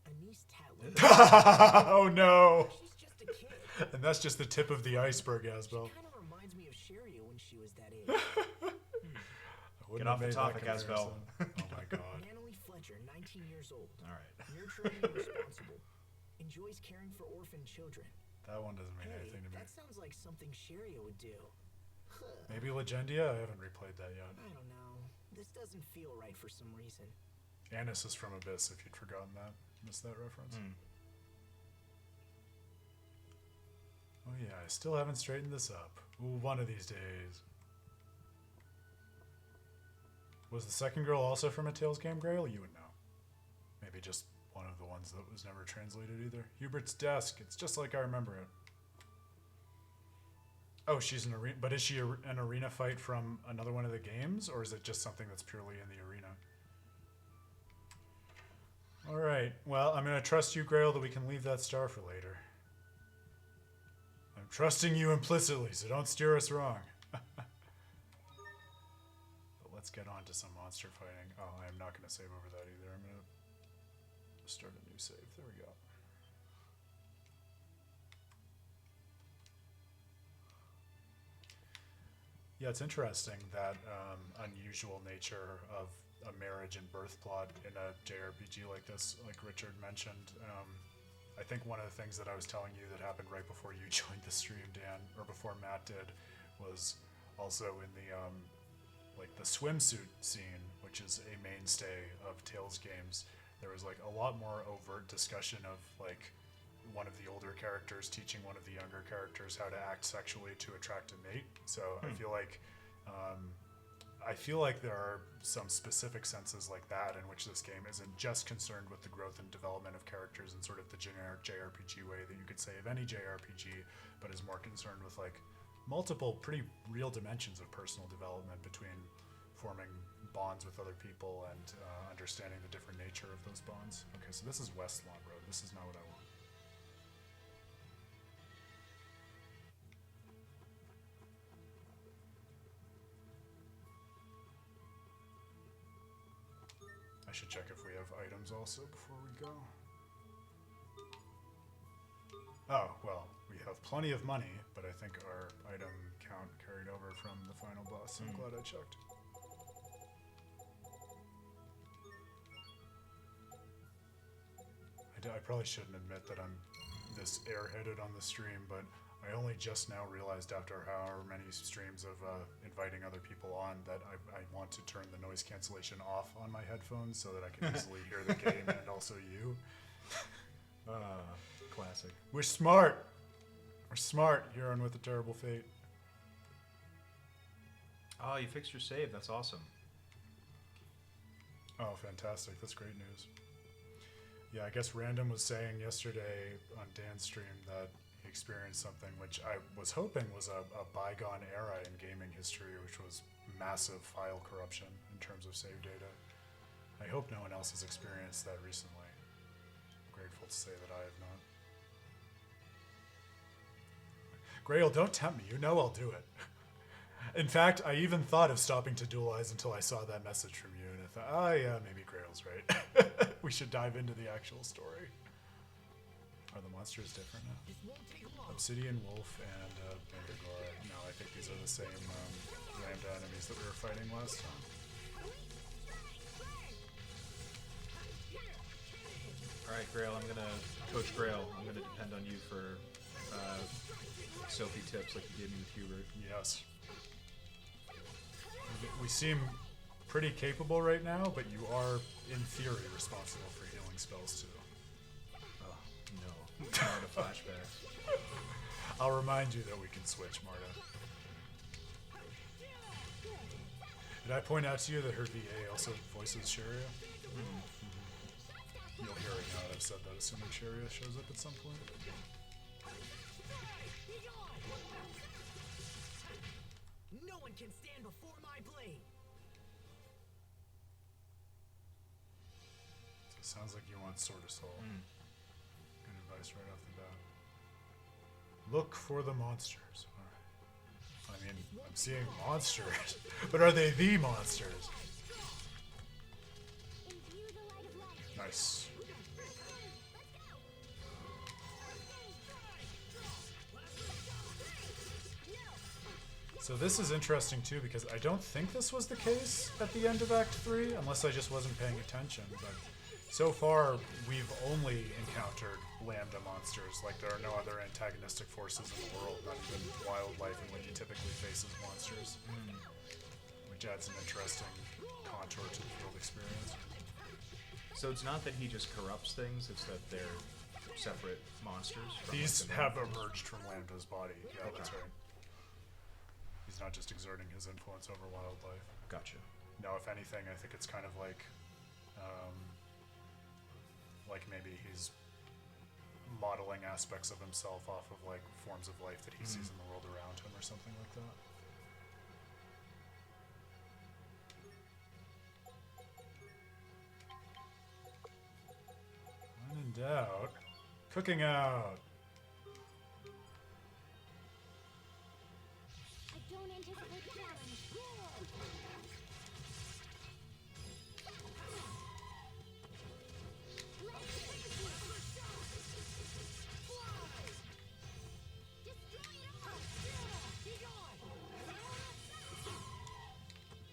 Anise Tatler. Oh no! She's just a kid. And that's just the tip of the iceberg, Asbel. She kind of reminds me of Sharia when she was that age. Get off the topic, Asbel. Oh my god. Annalie Fletcher, 19 years old. Alright. Nurturing and responsible. Enjoys caring for orphan children. That one doesn't mean Hey, anything to me. that sounds like something Sharia would do. Maybe Legendia? I haven't replayed that yet. I don't know. This doesn't feel right for some reason. Annis is from Abyss, if you'd forgotten that. Missed that reference? Oh yeah, I still haven't straightened this up. Ooh, one of these days. Was the second girl also from a Tales game, Grail? You would know. Maybe just one of the ones that was never translated either. Hubert's desk. It's just like I remember it. Oh, she's an arena. But is she an arena fight from another one of the games, or is it just something that's purely in the arena? All right. Well, I'm gonna trust you, Grail, that we can leave that star for later. I'm trusting you implicitly, so don't steer us wrong. Let's get on to some monster fighting. Oh, I am not going to save over that either. I'm going to start a new save. There we go. Yeah, it's interesting that unusual nature of a marriage and birth plot in a JRPG like this, like Richard mentioned. I think one of the things that I was telling you that happened right before you joined the stream, Dan, or before Matt did, was also in the like the swimsuit scene, which is a mainstay of Tales games. There was like a lot more overt discussion of like one of the older characters teaching one of the younger characters how to act sexually to attract a mate. So I feel like there are some specific senses like that in which this game isn't just concerned with the growth and development of characters in sort of the generic JRPG way that you could say of any JRPG, but is more concerned with like multiple pretty real dimensions of personal development between forming bonds with other people and understanding the different nature of those bonds. Okay, so this is West Lawn Road. This is not what I want. I should check if we have items also before we go. Oh, well, we have plenty of money, but I think our item count carried over from the final boss. I'm glad I checked. I probably shouldn't admit that I'm this airheaded on the stream, but I only just now realized after however many streams of inviting other people on that I want to turn the noise cancellation off on my headphones so that I can easily hear the game and also you. Classic. We're smart. We're smart here on With a Terrible Fate. Oh, you fixed your save. That's awesome. Oh, fantastic. That's great news. Yeah, I guess Random was saying yesterday on Dan's stream that he experienced something which I was hoping was a bygone era in gaming history, which was massive file corruption in terms of save data. I hope no one else has experienced that recently. I'm grateful to say that I have not. Grail, don't tempt me. You know I'll do it. In fact, I even thought of stopping to duelize until I saw that message from you, and I thought, oh yeah, maybe Grail's right. We should dive into the actual story. Are the monsters different now? Obsidian Wolf and Bendergora. No, I think these are the same Lambda enemies that we were fighting last time. Alright, Grail, I'm gonna... Coach Grail, I'm gonna depend on you for Sophie tips like you gave me with Hubert. Yes. We seem pretty capable right now, but you are, in theory, responsible for healing spells too. Oh, no. Marta flashbacks. I'll remind you that we can switch, Marta. Did I point out to you that her VA also voices Sharia? You'll hear it now that I've said that, assuming Sharia shows up at some point. No one can stand before my blade. So it sounds like you want Sword Assault. Good advice right off the bat. Look for the monsters. Alright. I mean, I'm seeing monsters, but are they the monsters? Imbue the light of life. Nice. So this is interesting too, because I don't think this was the case at the end of Act 3, unless I just wasn't paying attention, but so far we've only encountered Lambda monsters, like there are no other antagonistic forces in the world, not even wildlife in which you typically face as monsters, which adds an interesting contour to the field experience. So it's not that he just corrupts things, it's that they're separate monsters? From These like, the have main things? emerged from Lambda's body, yeah, that's Okay. right. He's not just exerting his influence over wildlife. Gotcha. No, if anything, I think it's kind of like maybe he's modeling aspects of himself off of like forms of life that he sees in the world around him or something like that. When in doubt, cooking out. I don't anticipate the challenge.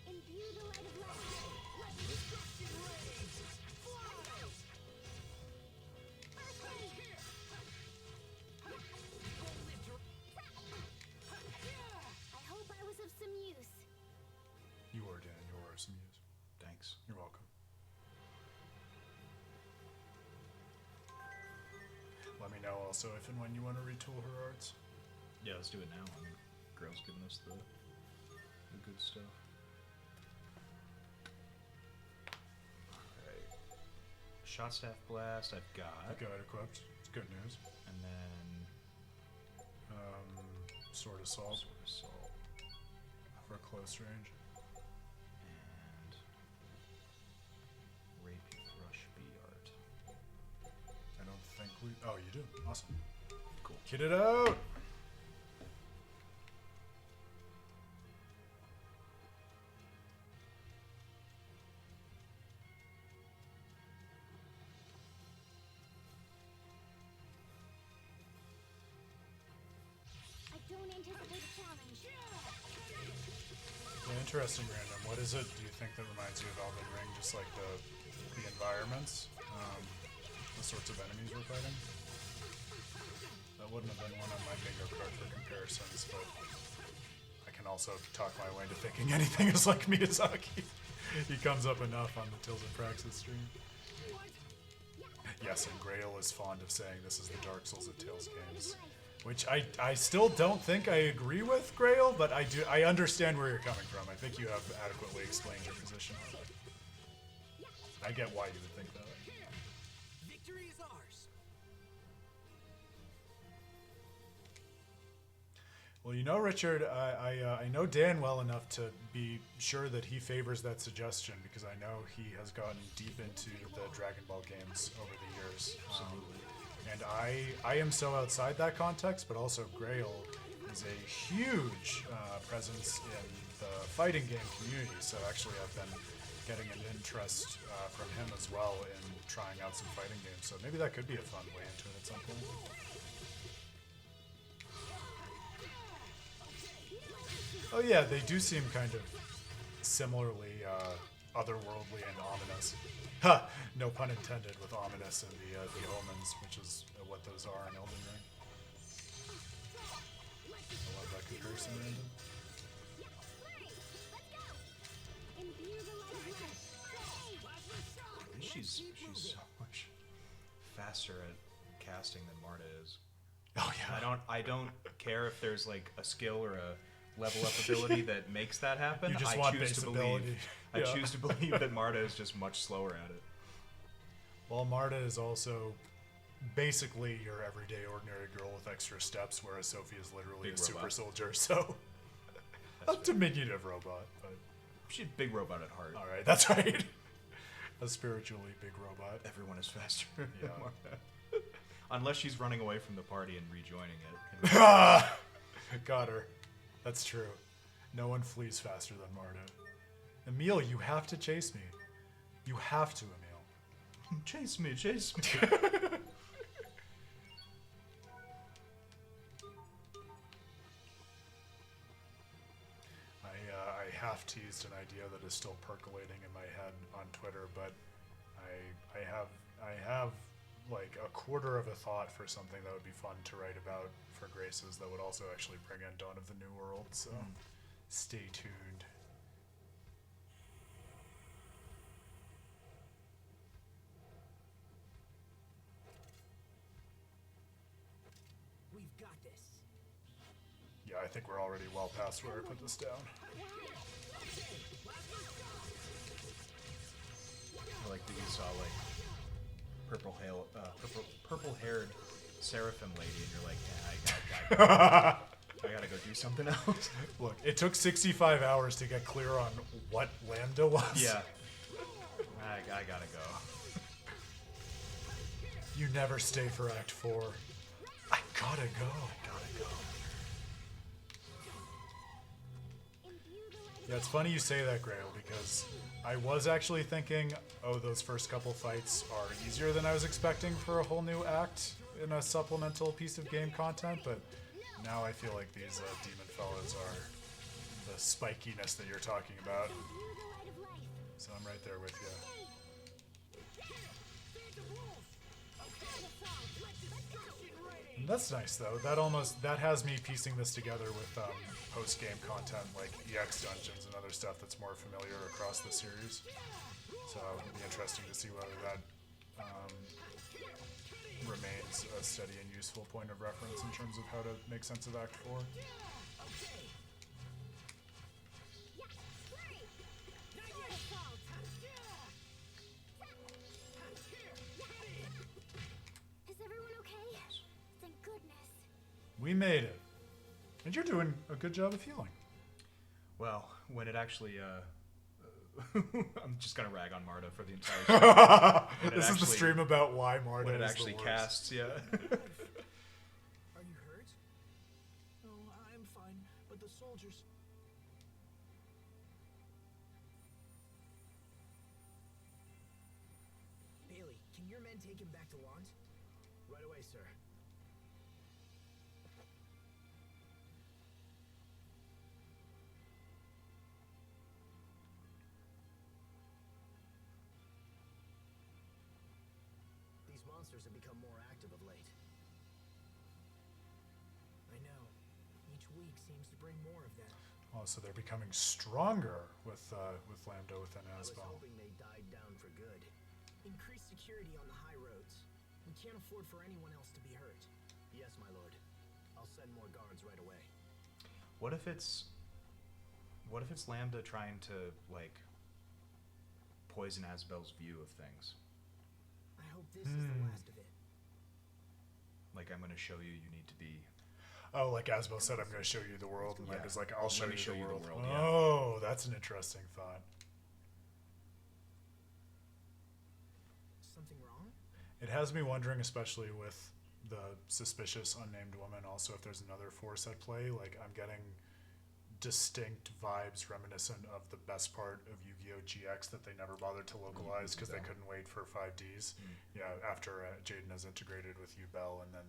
Imbue the light of life. I hope I was of some use. You were, Dan. You were some use. Thanks. You're welcome. Let me know also if and when you want to retool her arts. Yeah, let's do it now. I mean, Grail's giving us the good stuff. Alright. Shot Staff Blast, I've got. Got it equipped. It's good news. And then Sword Assault Sword Assault. for close range. And Rape Rush B art. I don't think we. Oh, you do. Awesome. Cool. Kid it out. I don't anticipate a challenge. Yeah, interesting, Random. What is it? Do you think that reminds you of Elden Ring? Just like the environments, the sorts of enemies we're fighting. That wouldn't have been one on my bingo card for comparisons, but I can also talk my way into thinking anything is like Miyazaki. He comes up enough on the Tales of Praxis stream. Yes, and Grail is fond of saying this is the Dark Souls of Tales games, which I still don't think I agree with, Grail, but I understand where you're coming from. I think you have adequately explained your position on it. I get why you would think that. Victory is ours. Well, you know, Richard, I know Dan well enough to be sure that he favors that suggestion because I know he has gotten deep into the Dragon Ball games over the years. And I am so outside that context, but also Grail is a huge presence in the fighting game community. So actually, I've been getting an interest from him as well in trying out some fighting games. So maybe that could be a fun way into it at some point. Oh yeah, they do seem kind of similarly otherworldly and ominous. Ha! No pun intended with ominous and the omens, which is what those are in Elden Ring. I love that comparison, Random. She's so much faster at casting than Marta is. Oh yeah. I don't care if there's like a skill or a level up ability that makes that happen. You just I want choose base to ability. believe. Yeah. I choose to believe that Marta is just much slower at it. Well, Marta is also basically your everyday ordinary girl with extra steps, whereas Sophie is literally Big a super robot. soldier, so a diminutive robot. But She's a big robot at heart. all right, that's right. A spiritually big robot. Everyone is faster than Yeah. Marta. Unless she's running away from the party and rejoining it. Got her. That's true. No one flees faster than Marta. Emil, you have to chase me. You have to, Emil. Chase me, chase me. I half teased an idea that is still percolating in my head on Twitter, but I have like a quarter of a thought for something that would be fun to write about for Graces that would also actually bring in Dawn of the New World. So stay tuned. We've got this. Yeah, I think we're already well past where I put this down. I like that you saw like purple-haired seraphim lady, and you're like, yeah, I gotta go do something else. Look, it took 65 hours to get clear on what Lambda was. Yeah, I gotta go. You never stay for Act 4. I gotta go. Yeah, it's funny you say that, Grail, because I was actually thinking, oh, those first couple fights are easier than I was expecting for a whole new act in a supplemental piece of game content, but now I feel like these demon fellas are the spikiness that you're talking about. So I'm right there with you. And that's nice, though. That has me piecing this together with post-game content like EX dungeons and other stuff that's more familiar across the series. So it'll be interesting to see whether that remains a steady and useful point of reference in terms of how to make sense of Act 4. Is everyone okay? Thank goodness. We made it. And you're doing a good job of healing. Well, when it actually, I'm just gonna rag on Marta for the entire show. This is the stream about why Marta when it is actually the worst. casts, yeah. Are you hurt? No, I'm fine, but the soldiers... Bailey, can your men take him back to Wand? Right away, sir. These monsters have become more active of late. I know. Each week seems to bring more of them. Oh, so they're becoming stronger with Lambda within I was Asbel. hoping they died down for good. Increase security on the high roads. We can't afford for anyone else to be hurt. Yes, my lord. I'll send more guards right away. What if it's Lambda trying to like poison Asbel's view of things? I hope this is the last of it. Like, I'm gonna show you need to be. Oh, like Asbel said, I'm going to show you the world, and Yeah. Lambda's like, I'll show Let me you show the you the world. world, yeah. Oh, that's an interesting thought. Something wrong? It has me wondering, especially with the suspicious unnamed woman, also if there's another force at play. Like, I'm getting distinct vibes reminiscent of the best part of Yu-Gi-Oh! GX that they never bothered to localize because they couldn't wait for 5Ds. Yeah, after Jaden has integrated with Ubel, and then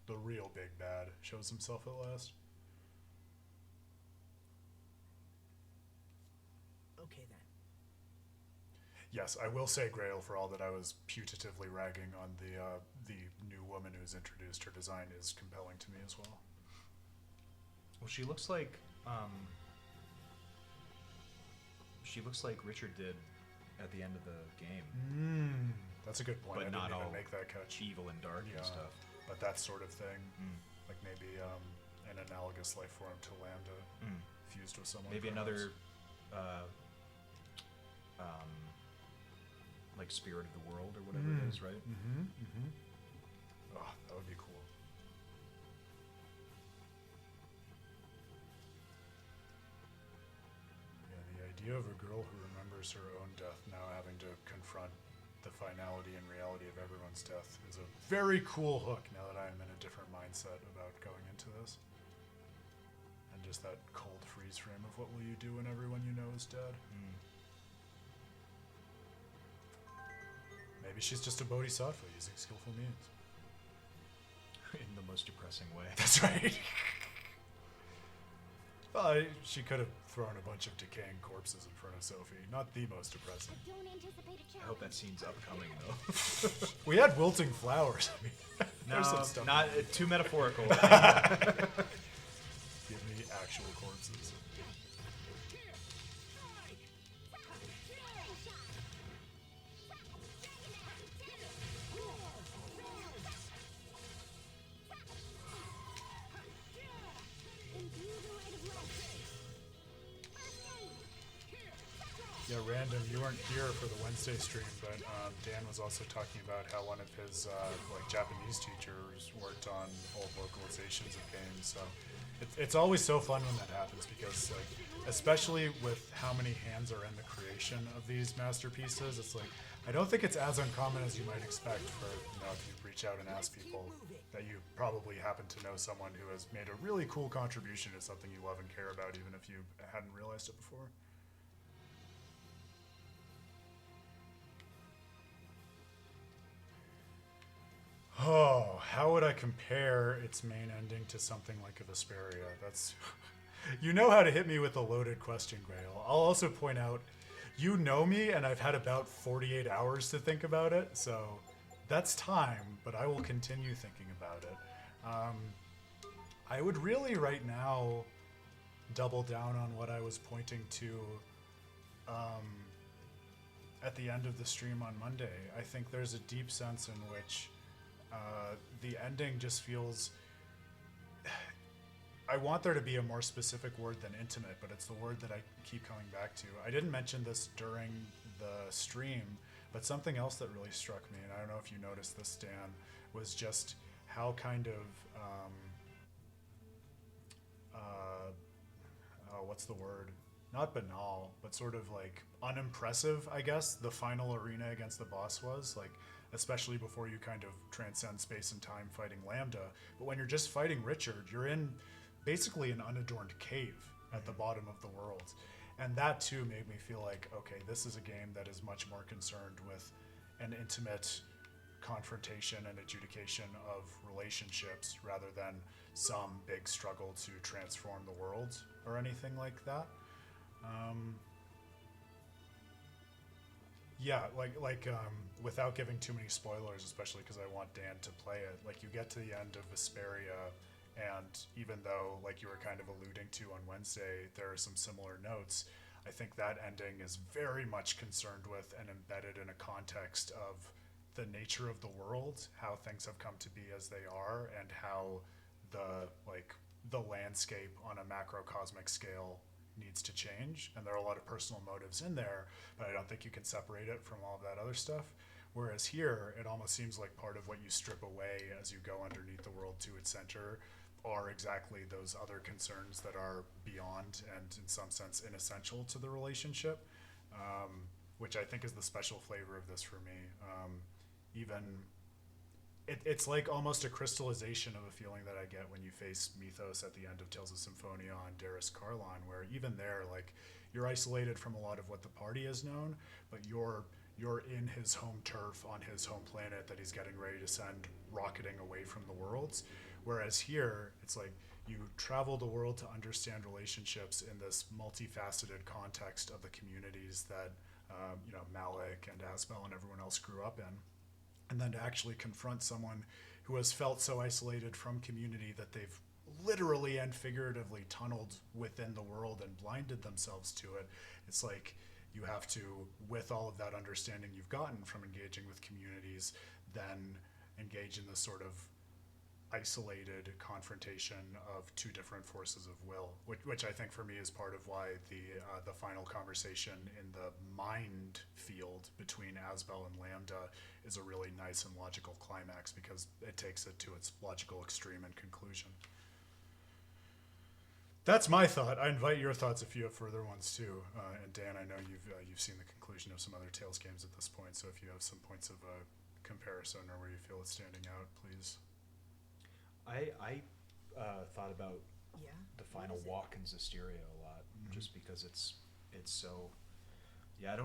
the real big bad shows himself at last. Okay then. yes, I will say Grail, for all that I was putatively ragging on the new woman who's introduced. Her design is compelling to me as well. Well, she looks like Richard did at the end of the game. That's a good point. But I not didn't even all make that catch. evil and dark and stuff. But that sort of thing, like maybe an analogous life form to Lambda fused with someone. Maybe perhaps. another like spirit of the world or whatever it is, right? Oh, that would be cool. Yeah, the idea of a girl who remembers her own death now having to confront the finality and reality of everyone's death is a very cool hook now that I am in a different mindset about going into this. And just that cold freeze frame of what will you do when everyone you know is dead. Maybe she's just a bodhisattva using skillful means. In the most depressing way. That's right. Well, she could have thrown a bunch of decaying corpses in front of Sophie. Not the most depressing. I don't anticipate a challenge. I hope that scene's upcoming though. We had wilting flowers. I mean, No, there's some stuff. not too metaphorical. Give me actual corpses. Yeah, Random, you weren't here for the Wednesday stream, but Dan was also talking about how one of his like Japanese teachers worked on old localizations of games. So it's always so fun when that happens because, like, especially with how many hands are in the creation of these masterpieces, it's like I don't think it's as uncommon as you might expect for, you know, if you reach out and ask people that you probably happen to know someone who has made a really cool contribution to something you love and care about, even if you hadn't realized it before. Oh, how would I compare its main ending to something like a Vesperia? That's... You know how to hit me with a loaded question, Grail. I'll also point out, you know me, and I've had about 48 hours to think about it, so that's time, but I will continue thinking about it. I would really, right now, double down on what I was pointing to at the end of the stream on Monday. I think there's a deep sense in which the ending just feels... I want there to be a more specific word than intimate, but it's the word that I keep coming back to. I didn't mention this during the stream, but something else that really struck me, and I don't know if you noticed this, Dan, was just how kind of, what's the word? Not banal, but sort of like unimpressive, I guess, the final arena against the boss was. Like, especially before you kind of transcend space and time fighting Lambda. But when you're just fighting Richard, you're in basically an unadorned cave at the bottom of the world. And that too made me feel like, okay, this is a game that is much more concerned with an intimate confrontation and adjudication of relationships rather than some big struggle to transform the world or anything like that. Yeah, without giving too many spoilers, especially because I want Dan to play it, like you get to the end of Vesperia, and even though, like you were kind of alluding to on Wednesday, there are some similar notes, I think that ending is very much concerned with and embedded in a context of the nature of the world, how things have come to be as they are, and how the landscape on a macrocosmic scale needs to change. And there are a lot of personal motives in there, but I don't think you can separate it from all of that other stuff. Whereas here, it almost seems like part of what you strip away as you go underneath the world to its center are exactly those other concerns that are beyond and in some sense inessential to the relationship, which I think is the special flavor of this for me. It's like almost a crystallization of a feeling that I get when you face Mythos at the end of Tales of Symphonia on Darius Carlon, where even there, like, you're isolated from a lot of what the party has known, but you're in his home turf on his home planet that he's getting ready to send rocketing away from the worlds. Whereas here, it's like you travel the world to understand relationships in this multifaceted context of the communities that Malik and Asbel and everyone else grew up in. And then to actually confront someone who has felt so isolated from community that they've literally and figuratively tunneled within the world and blinded themselves to it. It's like you have to, with all of that understanding you've gotten from engaging with communities, then engage in this sort of isolated confrontation of two different forces of will, which I think for me is part of why the final conversation in the mind field between Asbel and Lambda is a really nice and logical climax, because it takes it to its logical extreme and conclusion. That's my thought. I invite your thoughts if you have further ones too. And Dan, I know you've seen the conclusion of some other Tales games at this point, so if you have some points of comparison or where you feel it's standing out, please. I thought about Yeah? the final What is it? walk in Zestiria a lot, just because it's so. Yeah,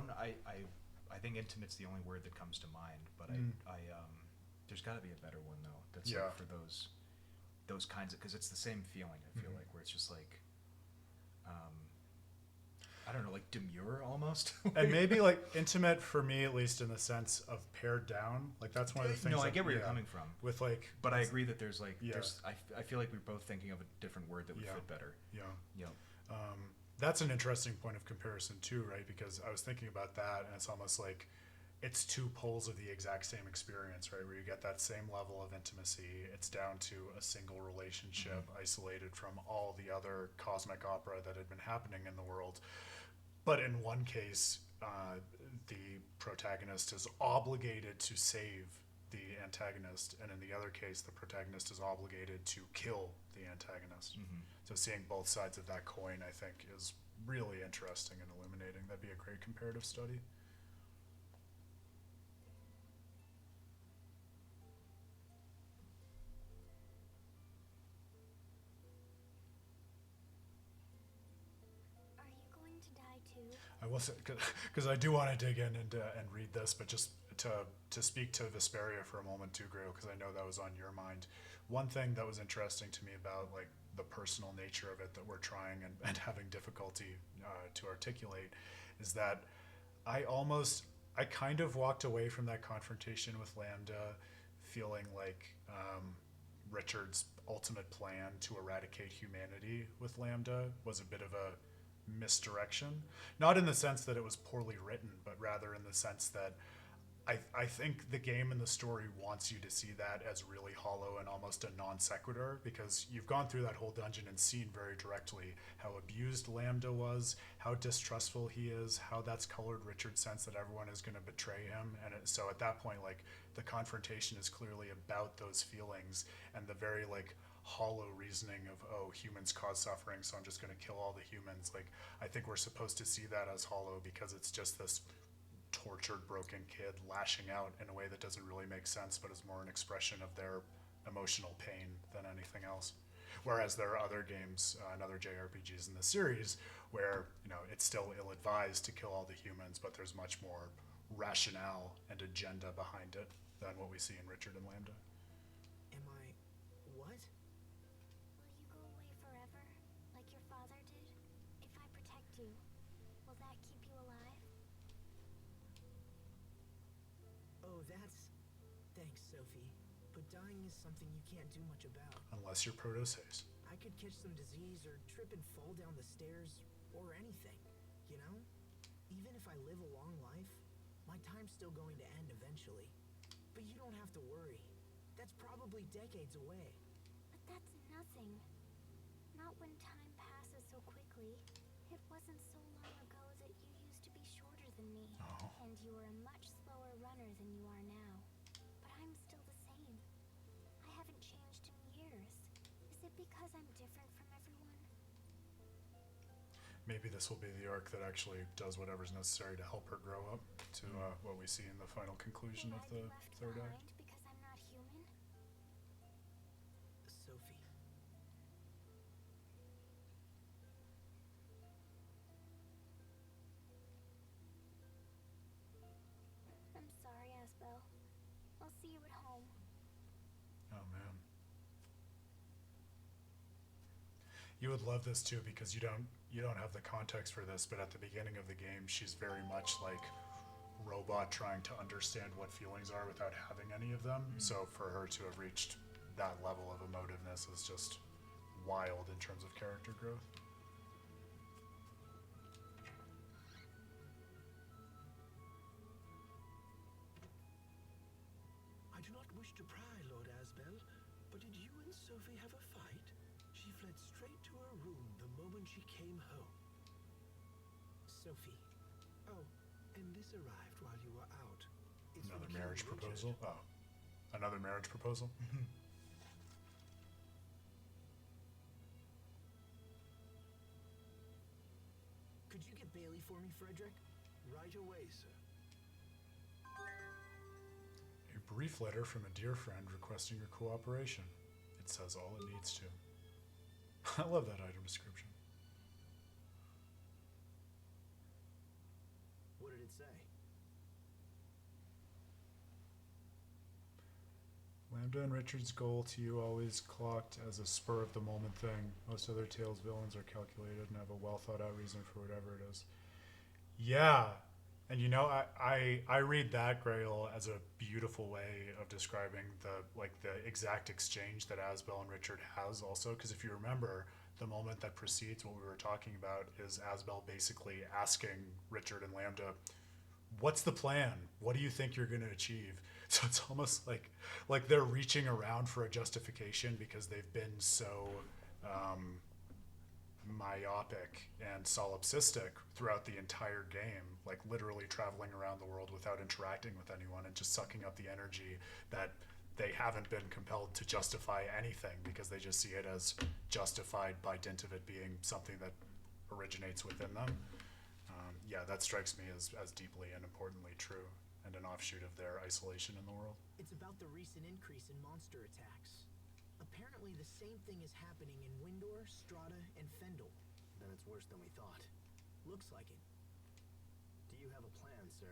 I think intimate's the only word that comes to mind, but I there's got to be a better one though. That's Yeah. like for those kinds of, because it's the same feeling. I feel like where it's just like. I don't know, like demure almost. And maybe like intimate for me, at least in the sense of pared down. Like that's one of the things. No, I that- get where you're yeah, coming from. With like, But I agree that there's like, Yeah. I feel like we're both thinking of a different word that would Yeah. fit better. yeah. Yep. That's an interesting point of comparison too, right? Because I was thinking about that, and it's almost like it's two poles of the exact same experience, right? Where you get that same level of intimacy. It's down to a single relationship, isolated from all the other cosmic opera that had been happening in the world. But in one case, the protagonist is obligated to save the antagonist, and in the other case, the protagonist is obligated to kill the antagonist. So seeing both sides of that coin, I think, is really interesting and illuminating. That'd be a great comparative study. Are you going to die too? I will say, because I do want to dig in and read this, but just to speak to Vesperia for a moment too, Grail, because I know that was on your mind. One thing that was interesting to me about like the personal nature of it that we're trying and having difficulty to articulate is that I kind of walked away from that confrontation with Lambda feeling like Richard's ultimate plan to eradicate humanity with Lambda was a bit of a misdirection. Not in the sense that it was poorly written, but rather in the sense that I think the game and the story wants you to see that as really hollow and almost a non sequitur, because you've gone through that whole dungeon and seen very directly how abused Lambda was, how distrustful he is, how that's colored Richard's sense that everyone is going to betray him. And so at that point, like, the confrontation is clearly about those feelings, and the very like hollow reasoning of, oh, humans cause suffering, so I'm just going to kill all the humans. Like, I think we're supposed to see that as hollow because it's just this tortured, broken kid lashing out in a way that doesn't really make sense, but is more an expression of their emotional pain than anything else. Whereas there are other games and other JRPGs in the series where, it's still ill-advised to kill all the humans, but there's much more rationale and agenda behind it than what we see in Richard and Lambda. Am I... what? Will you go away forever, like your father did? If I protect you, will that keep you alive? Oh, that's... Thanks, Sophie. But dying is something you can't do much about. Unless you're Protosace. I could catch some disease or trip and fall down the stairs, or anything, you know? Even if I live a long life, my time's still going to end eventually. But you don't have to worry. That's probably decades away. But that's nothing. Not when time passes so quickly. It wasn't so long ago that you used to be shorter than me. Oh. And you were a much slower runner than you are now. But I'm still the same. I haven't changed in years. Is it because I'm different from everyone? Maybe this will be the arc that actually does whatever's necessary to help her grow up to what we see in the final conclusion Will of I be the left third behind act. because I'm not human? Sophie. I'm sorry, Asbel. I'll see you at home. Oh man. You would love this too because you don't have the context for this, but at the beginning of the game, she's very much like robot trying to understand what feelings are without having any of them. So for her to have reached that level of emotiveness is just wild in terms of character growth. I do not wish to pry, Lord Asbel, but did you and Sophie have a fight? She fled straight to her room the moment she came home. Sophie. Oh, and this arrived while you were out. It's from Another King marriage Richard. proposal? Oh. Another marriage proposal? Could you get Bailey for me, Frederick? Right away, sir. A brief letter from a dear friend requesting your cooperation. It says all it needs to. I love that item description. What did it say? Lambda and Richard's goal to you always clocked as a spur of the moment thing. Most other Tales villains are calculated and have a well thought out reason for whatever it is. Yeah. And you know, I read that, Grail, as a beautiful way of describing the exact exchange that Asbel and Richard has also, because if you remember, the moment that precedes what we were talking about is Asbel basically asking Richard and Lambda, what's the plan? What do you think you're going to achieve? So it's almost like they're reaching around for a justification because they've been so myopic and solipsistic throughout the entire game, like literally traveling around the world without interacting with anyone and just sucking up the energy that they haven't been compelled to justify anything because they just see it as justified by dint of it being something that originates within them. Yeah, that strikes me as deeply and importantly true, and an offshoot of their isolation in the world. It's about the recent increase in monster attacks. Apparently the same thing is happening in Windor, Strata, and Fendel. Then it's worse than we thought. Looks like it. Do you have a plan, sir?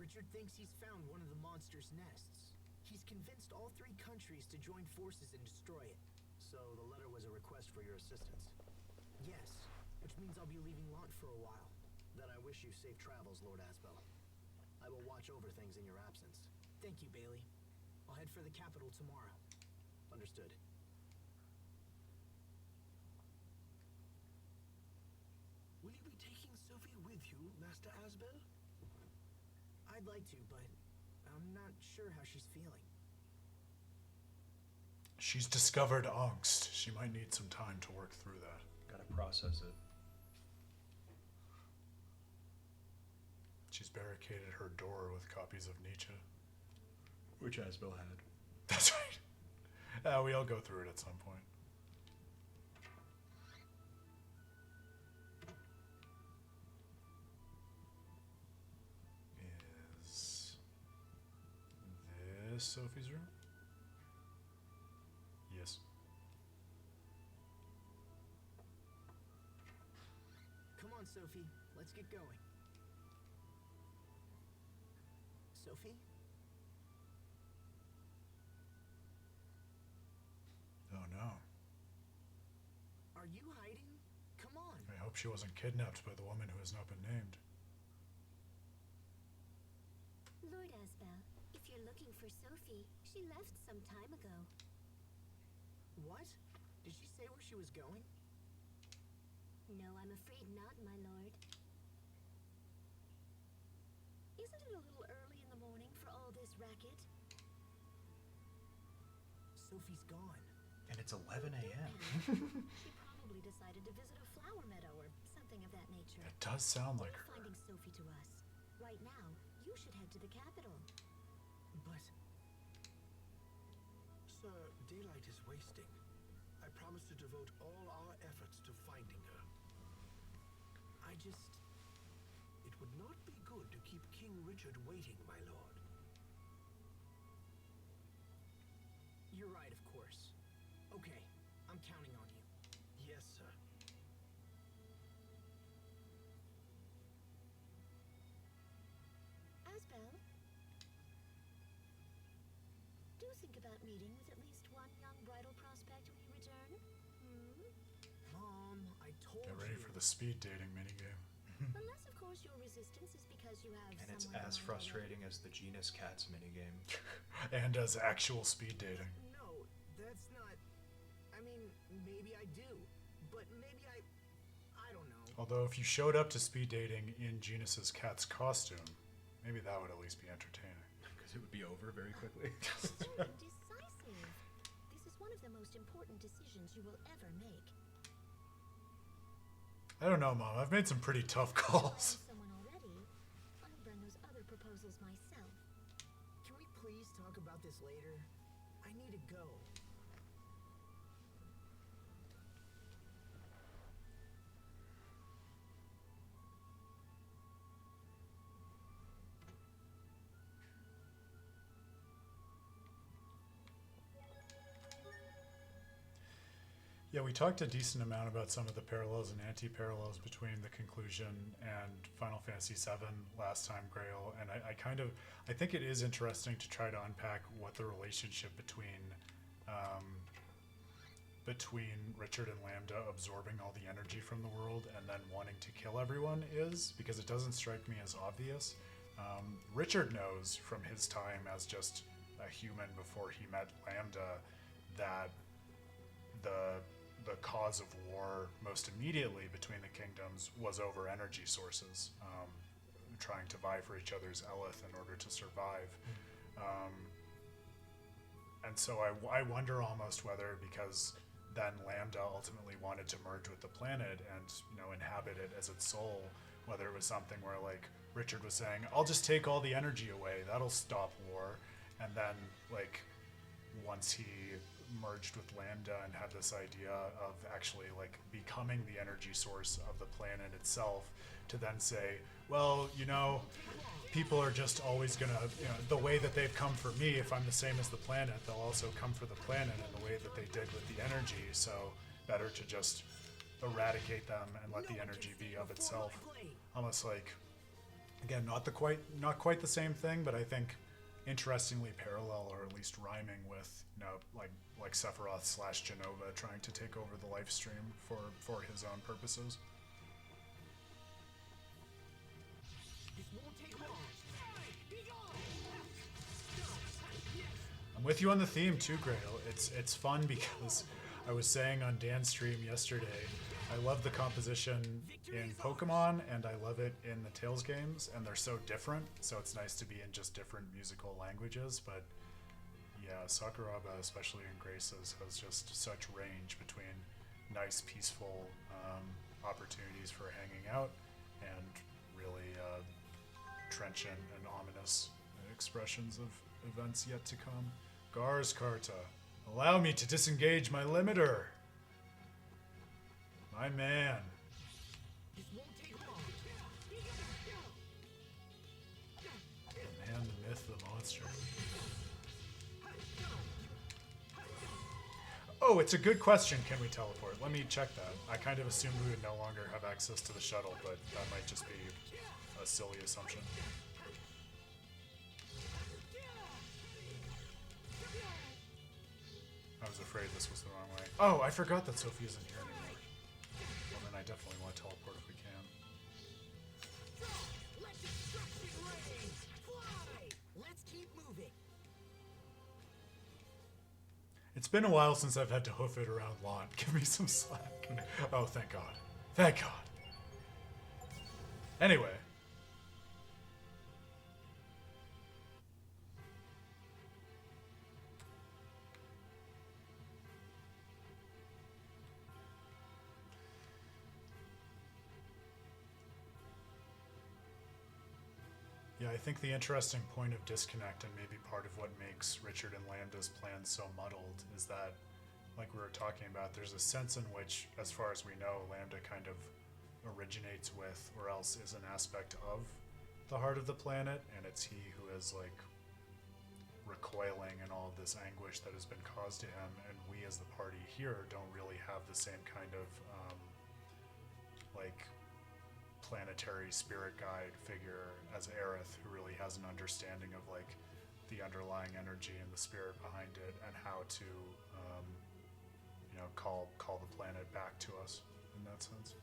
Richard thinks he's found one of the monster's nests. He's convinced all 3 countries to join forces and destroy it. So the letter was a request for your assistance. Yes, which means I'll be leaving Lont for a while. Then I wish you safe travels, Lord Asbel. I will watch over things in your absence. Thank you, Bailey. I'll head for the capital tomorrow. Understood. Will you be taking Sophie with you, Master Asbel? I'd like to, but I'm not sure how she's feeling. She's discovered angst. She might need some time to work through that. Gotta process it. She's barricaded her door with copies of Nietzsche. Which Asbel had. That's right. We all go through it at some point. Is this Sophie's room? Yes. Come on, Sophie. Let's get going. Sophie? Oh no. Are you hiding? Come on. I hope she wasn't kidnapped by the woman who has not been named. Lord Asbel, if you're looking for Sophie, she left some time ago. What? Did she say where she was going? No, I'm afraid not, my lord. Isn't it a little early in the morning for all this racket? Sophie's gone. And it's 11 a.m. She probably decided to visit a flower meadow or something of that nature. It does sound like Leave her. finding Sophie to us. Right now, you should head to the capital. But Sir, daylight is wasting. I promise to devote all our efforts to finding her. It would not be good to keep King Richard waiting, my lord. you're right, of course. Okay, I'm counting on you. Yes, sir. Asbel, do think about meeting with at least one young bridal prospect when you return. Hmm? Mom! told Get ready you. for the speed dating minigame. Unless, of course, your resistance is because you have And it's someone as in mind frustrating as the genus cats minigame. And as actual speed dating. No, that's not. I mean, maybe I do, but maybe I don't know. Although if you showed up to speed dating in Genus's cat's costume, maybe that would at least be entertaining. Because it would be over very quickly. already. Decisive. This is one of the most important decisions you will ever make. I don't know, Mom. I've made some pretty tough calls. Someone already. I'll burn those other proposals myself. Can we please talk about this later? I need to go. Yeah, we talked a decent amount about some of the parallels and anti-parallels between the conclusion and Final Fantasy VII last time, Grail, and I think it is interesting to try to unpack what the relationship between Richard and Lambda absorbing all the energy from the world and then wanting to kill everyone is, because it doesn't strike me as obvious. Richard knows from his time as just a human before he met Lambda that the cause of war most immediately between the kingdoms was over energy sources, trying to vie for each other's eleth in order to survive. And so I wonder almost whether, because then Lambda ultimately wanted to merge with the planet and, you know, inhabit it as its soul, whether it was something where, like, Richard was saying, I'll just take all the energy away, that'll stop war, and then, like, once he merged with Lambda and had this idea of actually, like, becoming the energy source of the planet itself, to then say, well, you know, people are just always gonna, you know, the way that they've come for me, if I'm the same as the planet, they'll also come for the planet in the way that they did with the energy, so better to just eradicate them and let the energy be of itself. Almost like, again, not quite the same thing, but I think interestingly parallel, or at least rhyming with, you know, like Sephiroth / Genova trying to take over the life stream for his own purposes. This won't take long. I'm with you on the theme too, Grail. It's fun because I was saying on Dan's stream yesterday, I love the composition in Pokemon and I love it in the Tales games, and they're so different, so it's nice to be in just different musical languages. But yeah, Sakuraba, especially in Graces, has just such range between nice, peaceful opportunities for hanging out and really trenchant and ominous expressions of events yet to come. Gars Karta, allow me to disengage my limiter. My man. This won't take long. The man, the myth, the monster. Oh, it's a good question. Can we teleport? Let me check that. I kind of assumed we would no longer have access to the shuttle, but that might just be a silly assumption. I was afraid this was the wrong way. Oh, I forgot that Sophie isn't here anymore. Well, then I definitely want to teleport if we can. Let destruction reign. Fly. Let's keep moving. It's been a while since I've had to hoof it around lawn. Give me some slack. Oh, thank God. Thank God. Anyway. Yeah, I think the interesting point of disconnect, and maybe part of what makes Richard and Lambda's plans so muddled, is that, like we were talking about, there's a sense in which, as far as we know, Lambda kind of originates with, or else is an aspect of, the heart of the planet, and it's he who is, like, recoiling in all of this anguish that has been caused to him, and we as the party here don't really have the same kind of, like, planetary spirit guide figure as Aerith, who really has an understanding of, like, the underlying energy and the spirit behind it, and how to, you know, call the planet back to us. in that sense.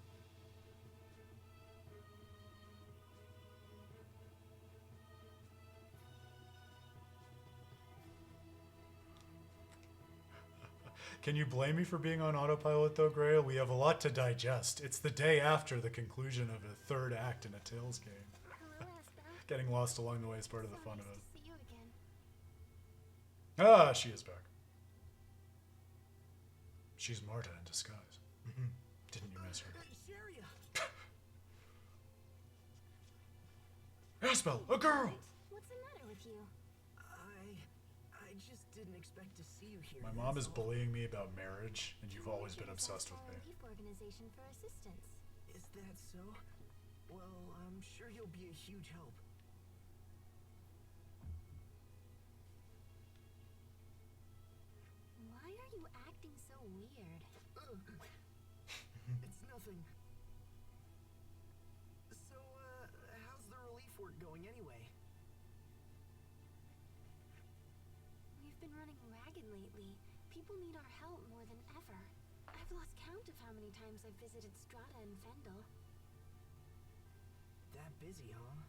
Can you blame me for being on autopilot, though, Grail? We have a lot to digest. It's the day after the conclusion of a third act in a Tales game. Hello, Asbel. Getting lost along the way is part of the fun of Nice it. to see you again. Ah, she is back. She's Marta in disguise. Didn't you miss her? Vesperia! Asbel, a girl! What's the matter with you? I just didn't expect to see you here. My mom is that's all. bullying me about marriage, and you've Tell me always that been you obsessed with asked our me. relief organization for assistance. Is that so? Well, I'm sure you'll be a huge help. Why are you acting so weird? It's nothing. So, how's the relief work going anyway? We've been running ragged lately. People need our help more than ever. I've lost count of how many times I've visited Strata and Vendel. That busy, huh?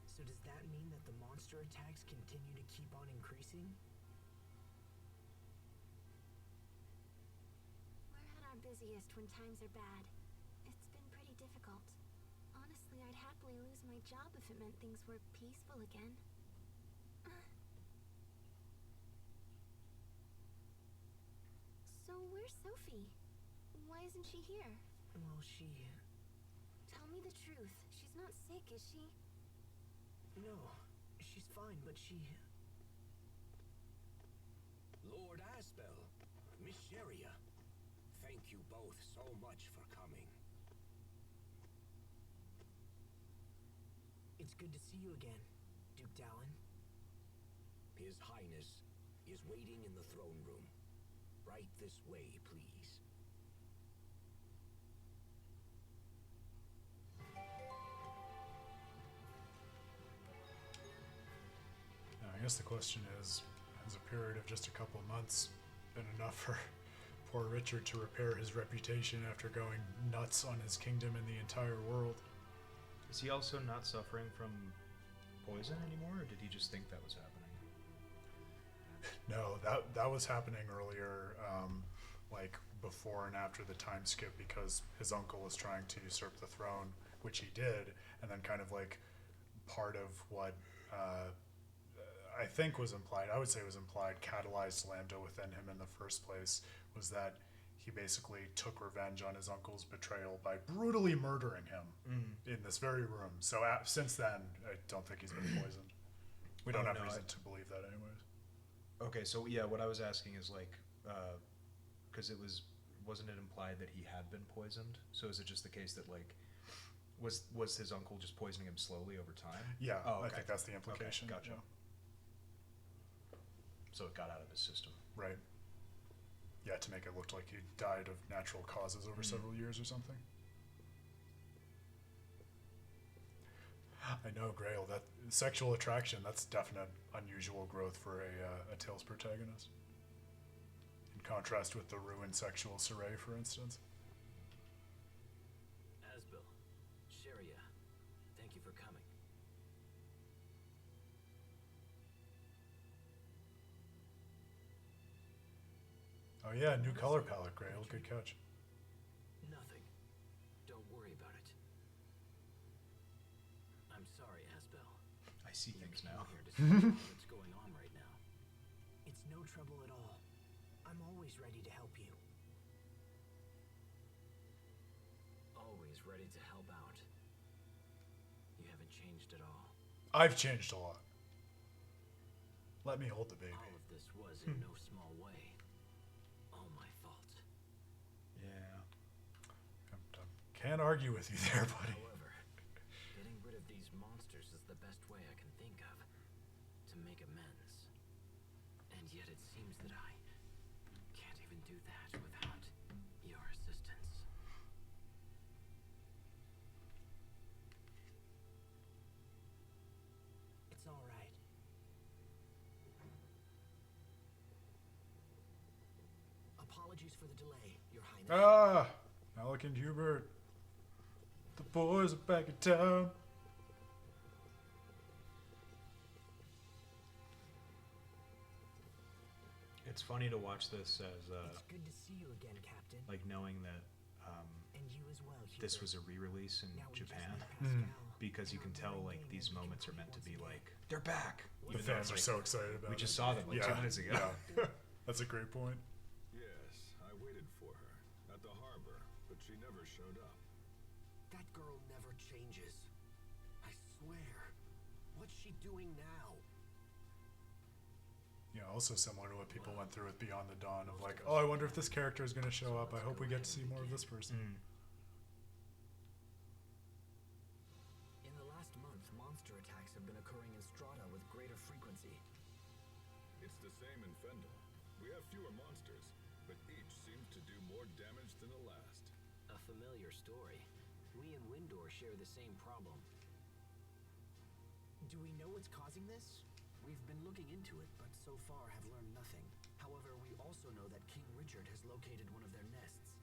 So does that mean that the monster attacks continue to keep on increasing? We're at our busiest when times are bad. It's been pretty difficult. Honestly, I'd happily lose my job if it meant things were peaceful again. So where's Sophie? Why isn't she here? Well, she... Tell me the truth. She's not sick, is she? No, she's fine, but she... Lord Asbel, Miss Sheria, thank you both so much for coming. It's good to see you again, Duke Dallin. His Highness is waiting in the throne room. Right this way, please. Now, I guess the question is, has a period of just a couple of months been enough for poor Richard to repair his reputation after going nuts on his kingdom and the entire world? Is he also not suffering from poison anymore, or did he just think that was happening? No, that was happening earlier, like before and after the time skip, because his uncle was trying to usurp the throne, which he did, and then kind of like part of what I think was implied, I would say was implied, catalyzed Lambda within him in the first place, was that he basically took revenge on his uncle's betrayal by brutally murdering him in this very room. So since then, I don't think he's been poisoned. We don't have reason to believe that anyways. Okay, so yeah, what I was asking is like, because wasn't it implied that he had been poisoned? So is it just the case that like, was his uncle just poisoning him slowly over time? Yeah, Oh, okay. I think that's the implication. Okay, gotcha. Yeah. So it got out of his system. Right. Yeah, to make it look like he died of natural causes over several years or something. I know, Grail, that sexual attraction, that's definite unusual growth for a Tales protagonist. In contrast with the ruined sexual Saray, for instance. Asbel, Sheria, thank you for coming. Oh yeah, new color palette, Grail. Good catch. Nothing. Don't worry about it. I'm sorry, Asbel. I see things now. Here to see what's going on right now. It's no trouble at all. I'm always ready to help you. Always ready to help out. You haven't changed at all. I've changed a lot. Let me hold the baby. All of this was in no small way all my fault. Yeah. Can't argue with you there, buddy. However, getting rid of these monsters is the best way I can think of to make amends. And yet it seems that I can't even do that without your assistance. It's all right. Apologies for the delay, Your Highness. Ah! Alec and Hubert. The boys are back in town. It's funny to watch this as It's good to see you again, Captain. like knowing that And you as well, Hubert. this was a re-release in Now we just Japan need Pascal, because you and can our tell very like name these will be moments are complete meant to once be again. like they're back. The Even though fans it's are like, so excited about we it. just saw them like 2 minutes ago. Yeah. That's a great point. Yes, I waited for her at the harbor, but she never showed up. That girl never changes. I swear. What's she doing now? Yeah, also similar to what people went through with Beyond the Dawn of like, oh, I wonder if this character is going to show up. I hope we get to see more of this person. In the last month, monster attacks have been occurring in Strata with greater frequency. It's the same in Fendel. We have fewer monsters, but each seems to do more damage than the last. A familiar story. We and Windor share the same problem. Do we know what's causing this? We've been looking into it, but so far have learned nothing. However, we also know that King Richard has located one of their nests.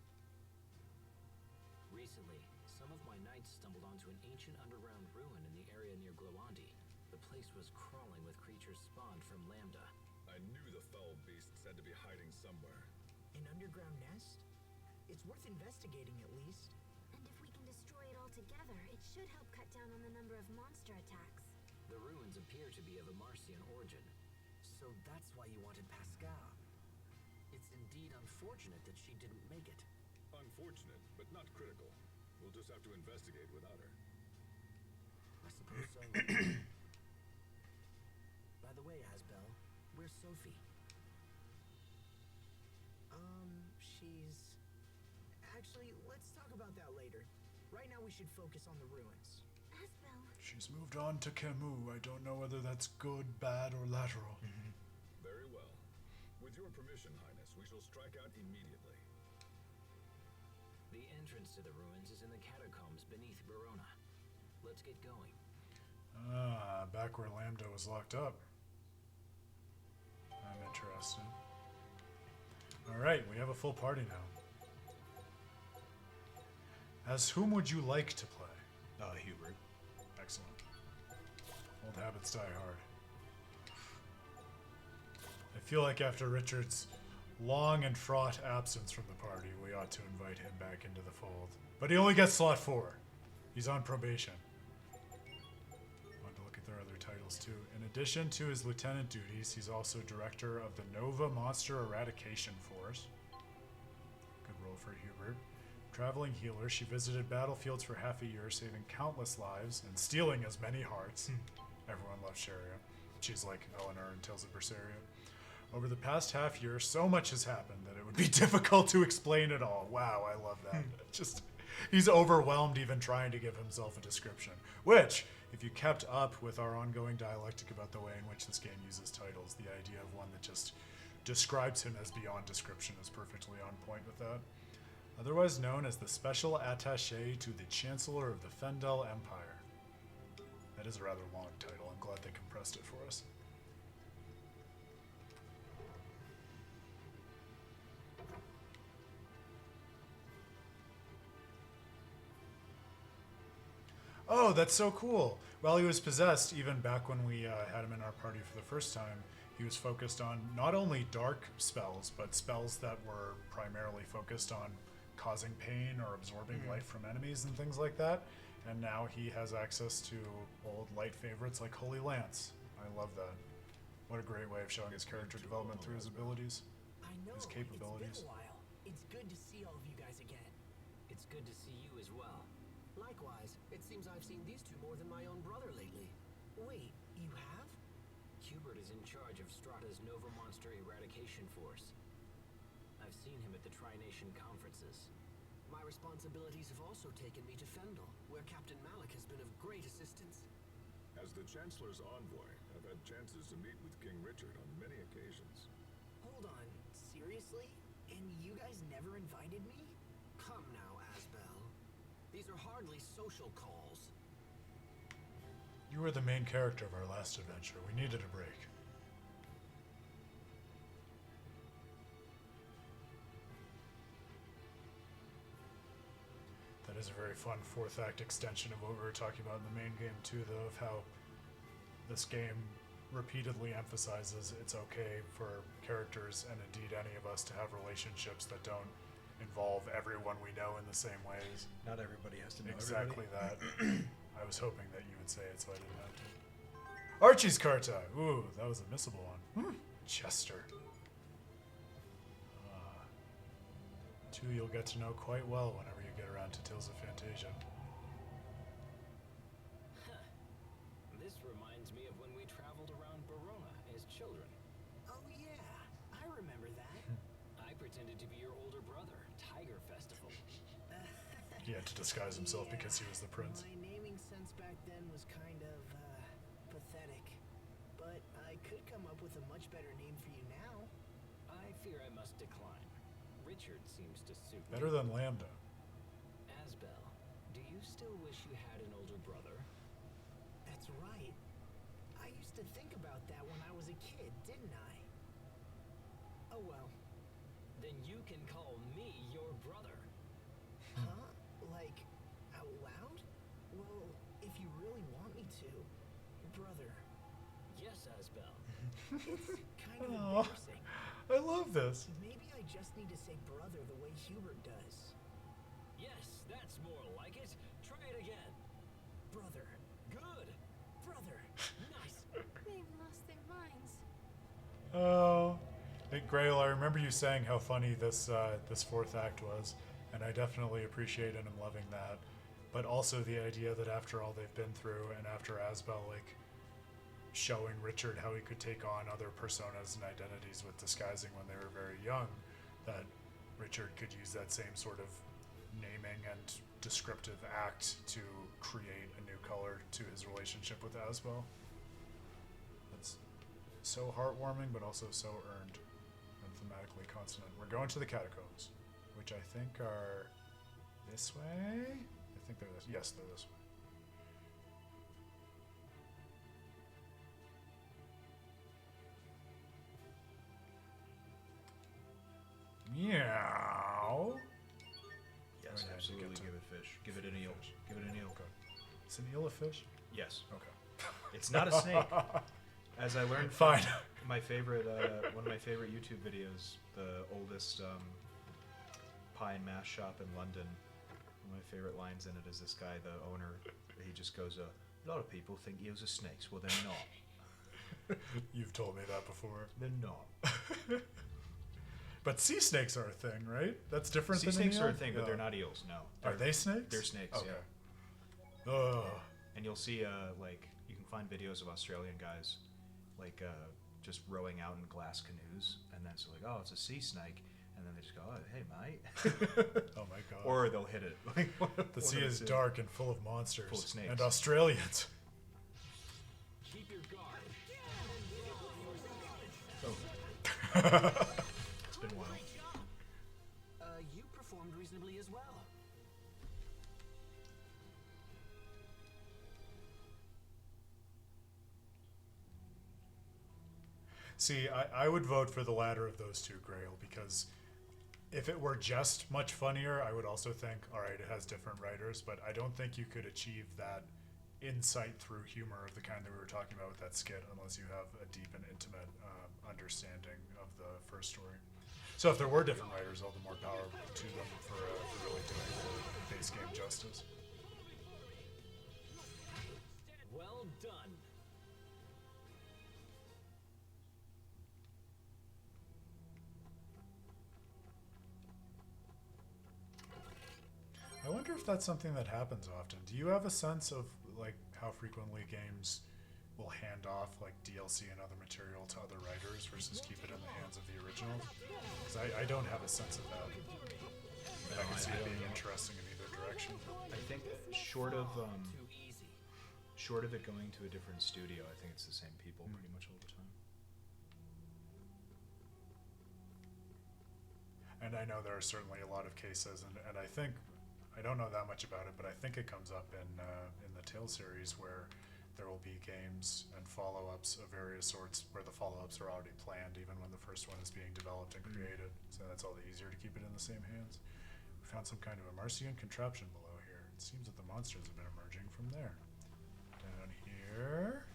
Recently, some of my knights stumbled onto an ancient underground ruin in the area near Glowandi. The place was crawling with creatures spawned from Lambda. I knew the foul beasts had to be hiding somewhere. An underground nest? It's worth investigating at least. And if we can destroy it all together, it should help cut down on the number of monster attacks. The ruins appear to be of a Marcian origin. So that's why you wanted Pascal. It's indeed unfortunate that she didn't make it. Unfortunate, but not critical. We'll just have to investigate without her. I suppose so. By the way, Asbel, where's Sophie? She's... Actually, let's talk about that later. Right now we should focus on the ruins. Asbel, She's moved on to Camus. I don't know whether that's good, bad, or lateral. Very well. With your permission, Highness, we shall strike out immediately. The entrance to the ruins is in the catacombs beneath Verona. Let's get going. Ah, back where Lambda was locked up. I'm interested. Alright, we have a full party now. As whom would you like to play? Hubert. Excellent. Old habits die hard. I feel like after Richard's long and fraught absence from the party, we ought to invite him back into the fold. But he only gets slot 4. He's on probation. Want to look at their other titles too. In addition to his lieutenant duties, he's also director of the Nova Monster Eradication Force. Good role for Hubert. Traveling healer, she visited battlefields for half a year, saving countless lives and stealing as many hearts. Everyone loves Sharia. She's like Eleanor in Tales of Berseria. Over the past half year, so much has happened that it would be difficult to explain it all. Wow, I love that. Just, he's overwhelmed even trying to give himself a description. Which, if you kept up with our ongoing dialectic about the way in which this game uses titles, the idea of one that just describes him as beyond description is perfectly on point with that. Otherwise known as the Special Attaché to the Chancellor of the Fendel Empire. That is a rather long title. I'm glad they compressed it for us. Oh, that's so cool. While he was possessed, even back when we had him in our party for the first time, he was focused on not only dark spells, but spells that were primarily focused on causing pain or absorbing life from enemies and things like that. And now he has access to old light favorites like Holy Lance. I love that. What a great way of showing his character development through his abilities. I know, His capabilities. it's been a while. It's good to see all of you guys again. It's good to see you as well. Likewise, it seems I've seen these two more than my own brother lately. Wait, you have? Hubert is in charge of Strata's Nova Monster Eradication Force. I've seen him at the Tri-Nation conferences. My responsibilities have also taken me to Fendel, where Captain Malik has been of great assistance. As the Chancellor's envoy, I've had chances to meet with King Richard on many occasions. Hold on, seriously? And you guys never invited me? Come now, Asbel. These are hardly social calls. You were the main character of our last adventure. We needed a break. is a very fun fourth act extension of what we were talking about in the main game too, though, of how this game repeatedly emphasizes it's okay for characters, and indeed any of us, to have relationships that don't involve everyone we know in the same ways. Not everybody has to know Exactly everybody. that. I was hoping that you would say it so I didn't have to. Archie's Carta! Ooh, that was a missable one. Chester. Two you'll get to know quite well whenever you get around to Tales of Fantasia. This reminds me of when we traveled around Verona as children. Oh yeah, I remember that. I pretended to be your older brother, Tiger Festival. He had to disguise himself because he was the prince. My naming sense back then was kind of, pathetic. But I could come up with a much better name for you now. I fear I must decline. Richard seems to suit me. Better than Lambda. Asbel, do you still wish you had an older brother? That's right. I used to think about that when I was a kid, didn't I? Oh well. Then you can call me your brother. Huh? Like, out loud? Well, if you really want me to. Brother. Yes, Asbel. It's kind of Aw. embarrassing. I love this. Maybe I just need to say brother the way Hubert does. Yes, that's more like it. Try it again. Brother. Good. Brother. Nice. They've lost their minds. Oh. Hey, Grail, I remember you saying how funny this fourth act was, and I definitely appreciate and am loving that. But also the idea that after all they've been through, and after Asbel, like, showing Richard how he could take on other personas and identities with disguising when they were very young, that Richard could use that same sort of naming and descriptive act to create a new color to his relationship with Asbel. That's so heartwarming, but also so earned and thematically consonant. We're going to the catacombs, which I think are this way? I think they're this. Yes, they're this way. Meow. Yes, Oh, yeah, absolutely. you get to- Give it fish. Give it an eel. Give it an eel. Okay. Is an eel a fish? Yes. Okay. It's not a snake. As I learned Fine. from my favorite, one of my favorite YouTube videos, the oldest pie and mash shop in London. One of my favorite lines in it is this guy, the owner, he just goes, a lot of people think eels are snakes. Well, they're not. You've told me that before. They're not. But sea snakes are a thing, right? That's different Sea than snakes an are eel? a thing, but Yeah. they're not eels, no. Are they snakes? They're snakes, Okay. yeah. Ugh. And you'll see, like, you can find videos of Australian guys, like, just rowing out in glass canoes, and then it's like, oh, it's a sea snake, and then they just go, oh, hey, mate. Oh my god. Or they'll hit it. Like, the one sea of is two. dark and full of monsters. Full of snakes. And Australians. Keep your guard. It's been a while. You performed reasonably as well. See, I would vote for the latter of those two, Grail, because if it were just much funnier, I would also think, all right, it has different writers, but I don't think you could achieve that insight through humor of the kind that we were talking about with that skit unless you have a deep and intimate understanding of the first story. So if there were different writers, all the more power to them for really doing the base game justice. Well done. I wonder if that's something that happens often. Do you have a sense of like how frequently games will hand off like DLC and other material to other writers versus keep it in the hands of the original? Because I don't have a sense of that. And I can see it being interesting in either direction. I think short of Too easy. it going to a different studio, I think it's the same people pretty much all the time. And I know there are certainly a lot of cases, and I think, I don't know that much about it, but I think it comes up in the Tales series where there will be games and follow-ups of various sorts where the follow-ups are already planned even when the first one is being developed and created. So that's all the easier to keep it in the same hands. We found some kind of a Marcian contraption below here. It seems that the monsters have been emerging from there. Down here.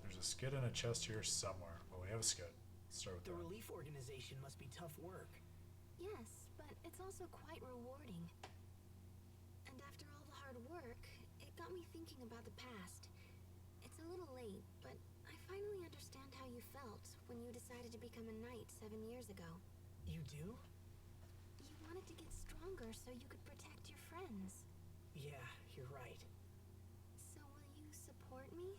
There's a skid and a chest here somewhere. Well, we have a skid. Let's start with The that. relief organization must be tough work. Yes, but it's also quite rewarding. And after all the hard work, it got me thinking about the past. It's a little late, but I finally understand how you felt when you decided to become a knight 7 years ago. You do? You wanted to get stronger so you could protect your friends. Yeah, you're right. So will you support me?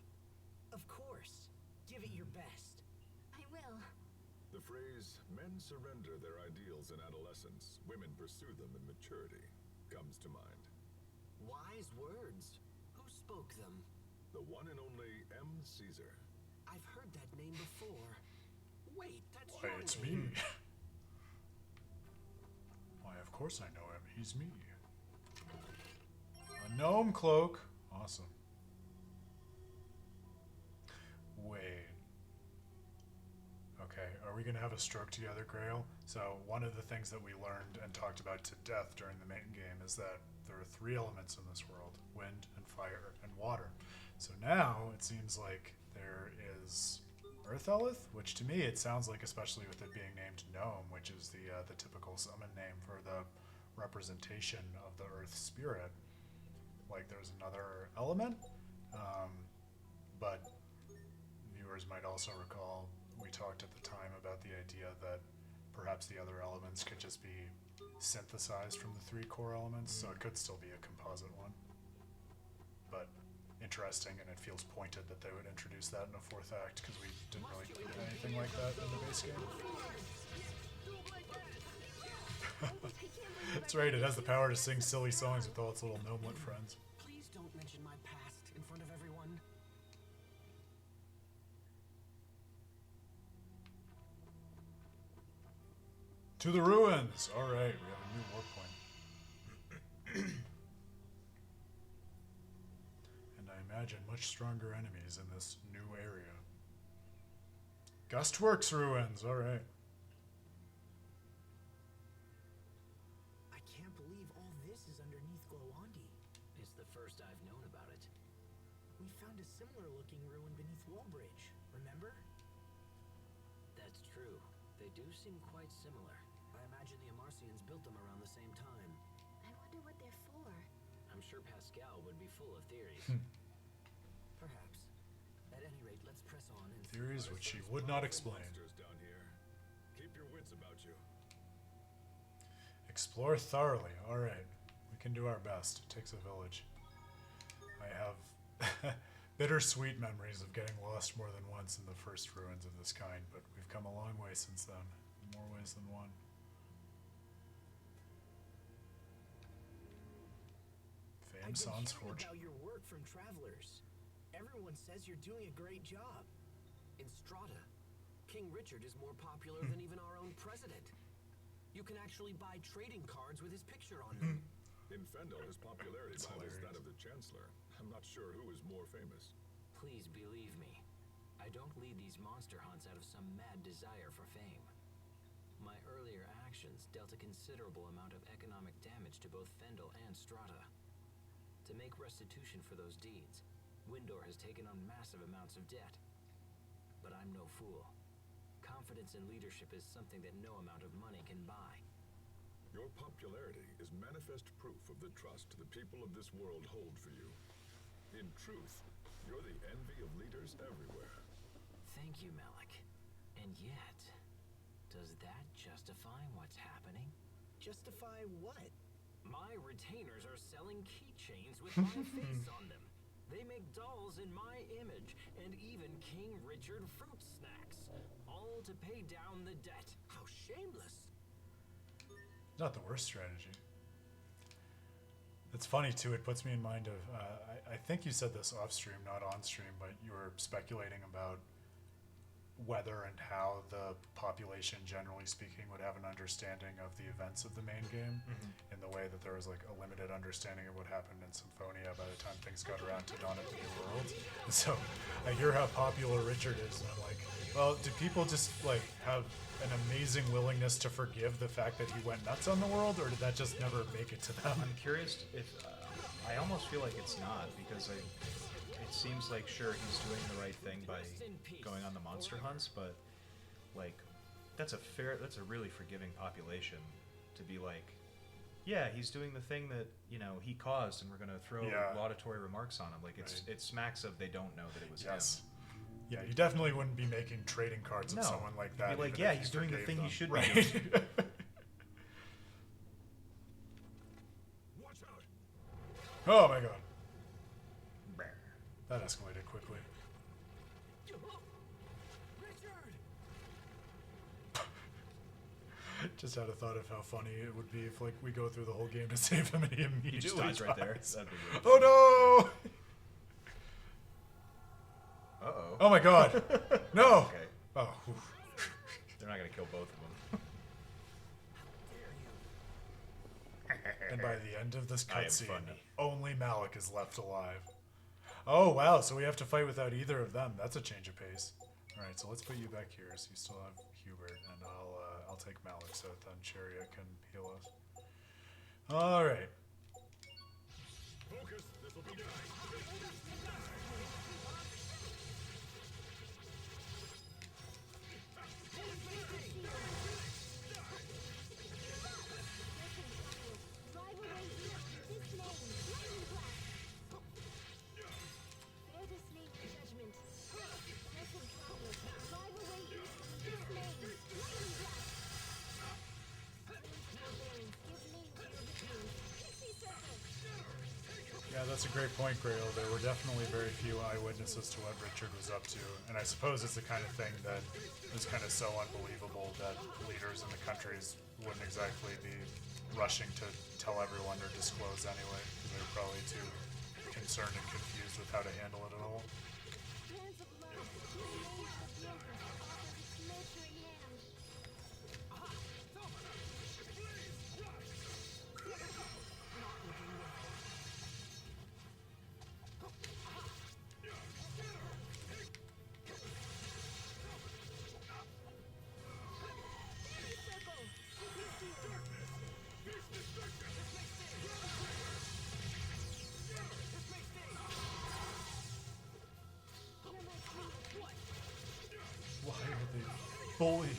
Of course. Give it your best. I will. The phrase, men surrender their ideals in adolescence, women pursue them in maturity, comes to mind. Wise words. Who spoke them? The one and only M. Caesar. I've heard that name before. Wait, that's Why, your it's name. me. Why, of course I know him. He's me. A gnome cloak. Awesome. Wait. Okay, are we going to have a stroke together, Grail? So, one of the things that we learned and talked about to death during the main game is that there are 3 elements in this world: wind and fire and water. So now it seems like there is Earthelith, which to me it sounds like, especially with it being named Gnome, which is the typical summon name for the representation of the Earth spirit. Like there's another element, but viewers might also recall we talked at the time about the idea that perhaps the other elements could just be synthesized from the 3 core elements, so it could still be a composite one. But interesting, and it feels pointed that they would introduce that in a 4th act, because we didn't really do anything like that in the base game. That's right, it has the power to sing silly songs with all its little gnomelet friends. Please don't mention my past in front of everyone. To the ruins! Alright, we have a new warp point. And I imagine much stronger enemies in this new area. Gustworks ruins, alright. I can't believe all this is underneath Glowandi. It's the first I've known about it. We found a similar looking ruin beneath Wallbridge, remember? That's true. They do seem quite similar. I imagine the Amarcians built them around the same time. I wonder what they're for. I'm sure Pascal would be full of theories. Perhaps. At any rate, let's press on and Theories which she would not explain. Monsters down here. Keep your wits about you. Explore thoroughly, alright. We can do our best. It takes a village. I have bittersweet memories of getting lost more than once in the first ruins of this kind, but we've come a long way since then. More ways than one. Fame I've been sans hearing fortune. about your work from travelers. Everyone says you're doing a great job. In Strata, King Richard is more popular than even our own president. You can actually buy trading cards with his picture on them. In Fendel, his popularity That's rivals hilarious. that of the Chancellor. I'm not sure who is more famous. Please believe me. I don't lead these monster hunts out of some mad desire for fame. My earlier actions dealt a considerable amount of economic damage to both Fendel and Strata. To make restitution for those deeds, Windor has taken on massive amounts of debt. But I'm no fool. Confidence in leadership is something that no amount of money can buy. Your popularity is manifest proof of the trust the people of this world hold for you. In truth, you're the envy of leaders everywhere. Thank you, Malik. And yet, does that justify what's happening? Justify what? My retainers are selling keychains with my face on them. They make dolls in my image, and even King Richard fruit snacks, all to pay down the debt. How shameless. Not the worst strategy. It's funny too, it puts me in mind of, I think you said this off stream, not on stream, but you were speculating about whether and how the population, generally speaking, would have an understanding of the events of the main game, in the way that there was like a limited understanding of what happened in Symphonia by the time things got around to Dawn of the New World. And so I hear how popular Richard is, and I'm like, well, do people just like have an amazing willingness to forgive the fact that he went nuts on the world, or did that just never make it to them? I'm curious if I almost feel like it's not, because it seems like, sure, he's doing the right thing by going on the monster hunts, but like that's a really forgiving population to be like, yeah, he's doing the thing that, you know, he caused, and we're gonna throw laudatory remarks on him. Like it smacks of they don't know that it was him. Yeah, you definitely wouldn't be making trading cards with someone like that. Be like, even yeah, if he's you doing the forgave thing them. he should right. be doing. Watch out! Oh my god. That escalated quickly. Just had a thought of how funny it would be if like we go through the whole game to save him and he immediately He just dies right there. dies. That'd be really Oh no! Uh-oh. Oh my god! No! Okay. Oh. Whew. They're not gonna kill both of them. And by the end of this I am cutscene, funny. only Malik is left alive. Oh wow! So we have to fight without either of them. That's a change of pace. All right, so let's put you back here. So you still have Hubert, and I'll take Malik, so then Chariot can heal us. All right. Focus, this'll be Yeah, that's a great point, Grail. There were definitely very few eyewitnesses to what Richard was up to, and I suppose it's the kind of thing that is kind of so unbelievable that leaders in the countries wouldn't exactly be rushing to tell everyone or disclose anyway, because they were probably too concerned and confused with how to handle it at all. Why are they bullying me?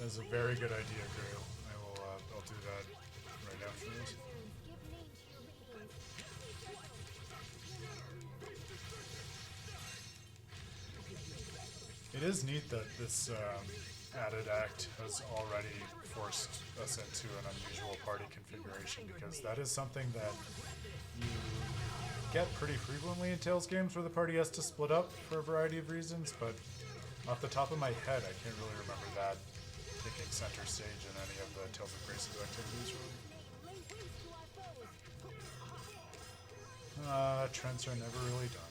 That's a very good idea, Grail. I'll do that right after this. It is neat that this added act has already forced us into an unusual party configuration, because that is something that you get pretty frequently in Tales games where the party has to split up for a variety of reasons, but off the top of my head, I can't really remember that taking center stage in any of the Tales of Graces activities, really. Trends are never really done.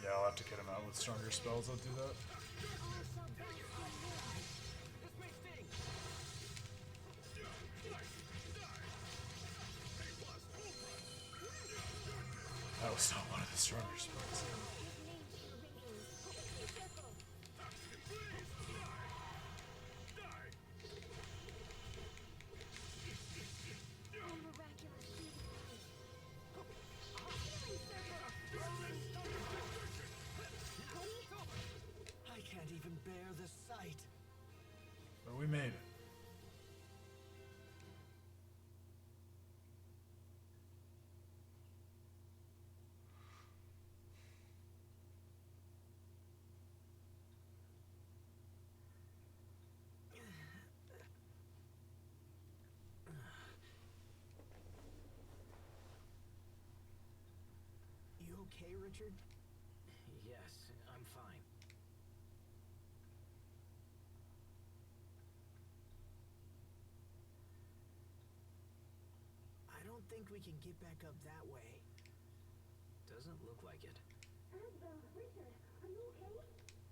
Yeah, I'll have to get him out with stronger spells, I'll do that. That was not one of the stronger spells. I can't even bear the sight. But we made it. Richard? Yes, I'm fine. I don't think we can get back up that way. Doesn't look like it. Asbel, Richard, are you okay?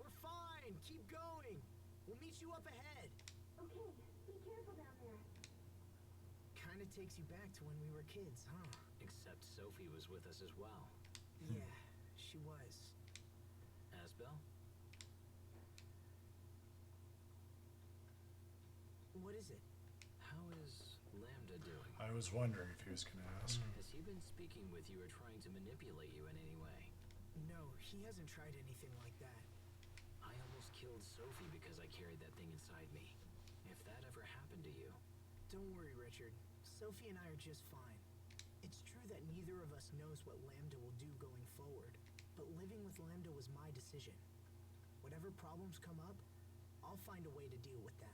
We're fine! Keep going! We'll meet you up ahead! Okay, be careful down there. Kinda takes you back to when we were kids, huh? Except Sophie was with us as well. Yeah, she was. Asbel? What is it? How is Lambda doing? I was wondering if he was going to ask. Has he been speaking with you or trying to manipulate you in any way? No, he hasn't tried anything like that. I almost killed Sophie because I carried that thing inside me. If that ever happened to you... Don't worry, Richard. Sophie and I are just fine. It's true that neither of us knows what Lambda will do going forward, but living with Lambda was my decision. Whatever problems come up, I'll find a way to deal with them.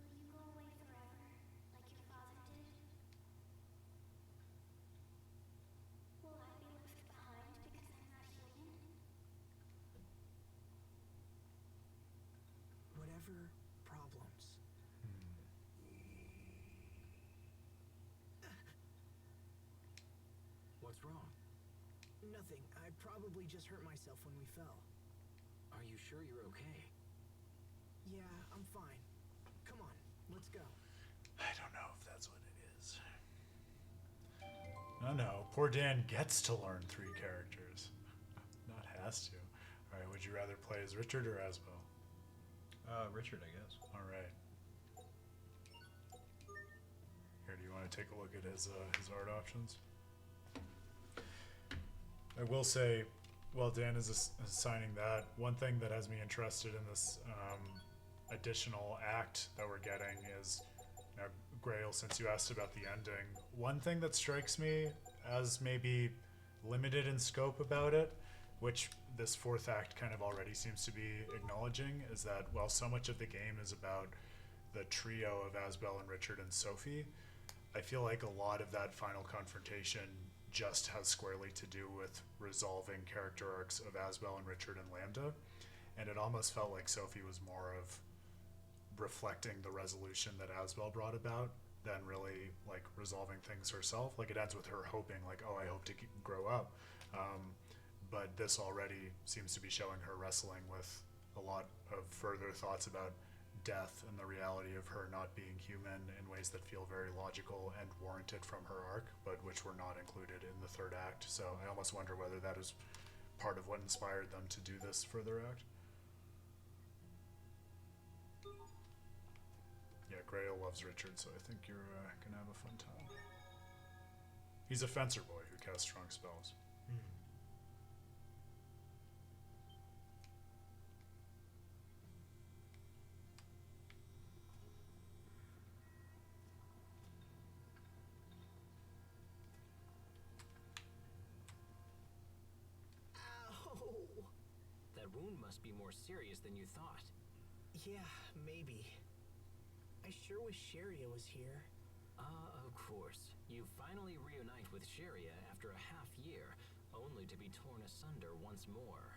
Will you go away forever, like your father did? Will I be left behind because I'm not human? Whatever problems. What's wrong? Nothing. I probably just hurt myself when we fell. Are you sure you're okay? Yeah, I'm fine. Come on, let's go. I don't know if that's what it is. No. Poor Dan gets to learn 3 characters. Not has to. Alright, would you rather play as Richard or Asbel? Richard, I guess. Alright. Here, do you want to take a look at his art options? I will say, while Dan is assigning that, one thing that has me interested in this additional act that we're getting is, now, Grail, since you asked about the ending, one thing that strikes me as maybe limited in scope about it, which this 4th act kind of already seems to be acknowledging, is that while so much of the game is about the trio of Asbel and Richard and Sophie, I feel like a lot of that final confrontation just has squarely to do with resolving character arcs of Asbel and Richard and Lambda, and it almost felt like Sophie was more of reflecting the resolution that Asbel brought about than really like resolving things herself. Like it ends with her hoping, like, oh, I hope to grow up, but this already seems to be showing her wrestling with a lot of further thoughts about death and the reality of her not being human in ways that feel very logical and warranted from her arc, but which were not included in the 3rd act. So I almost wonder whether that is part of what inspired them to do this further act. Yeah, Grail loves Richard, so I think you're gonna have a fun time. He's a fencer boy who casts strong spells. That wound must be more serious than you thought. Yeah, maybe. I sure wish Sharia was here. Of course. You finally reunite with Sharia after a half year, only to be torn asunder once more.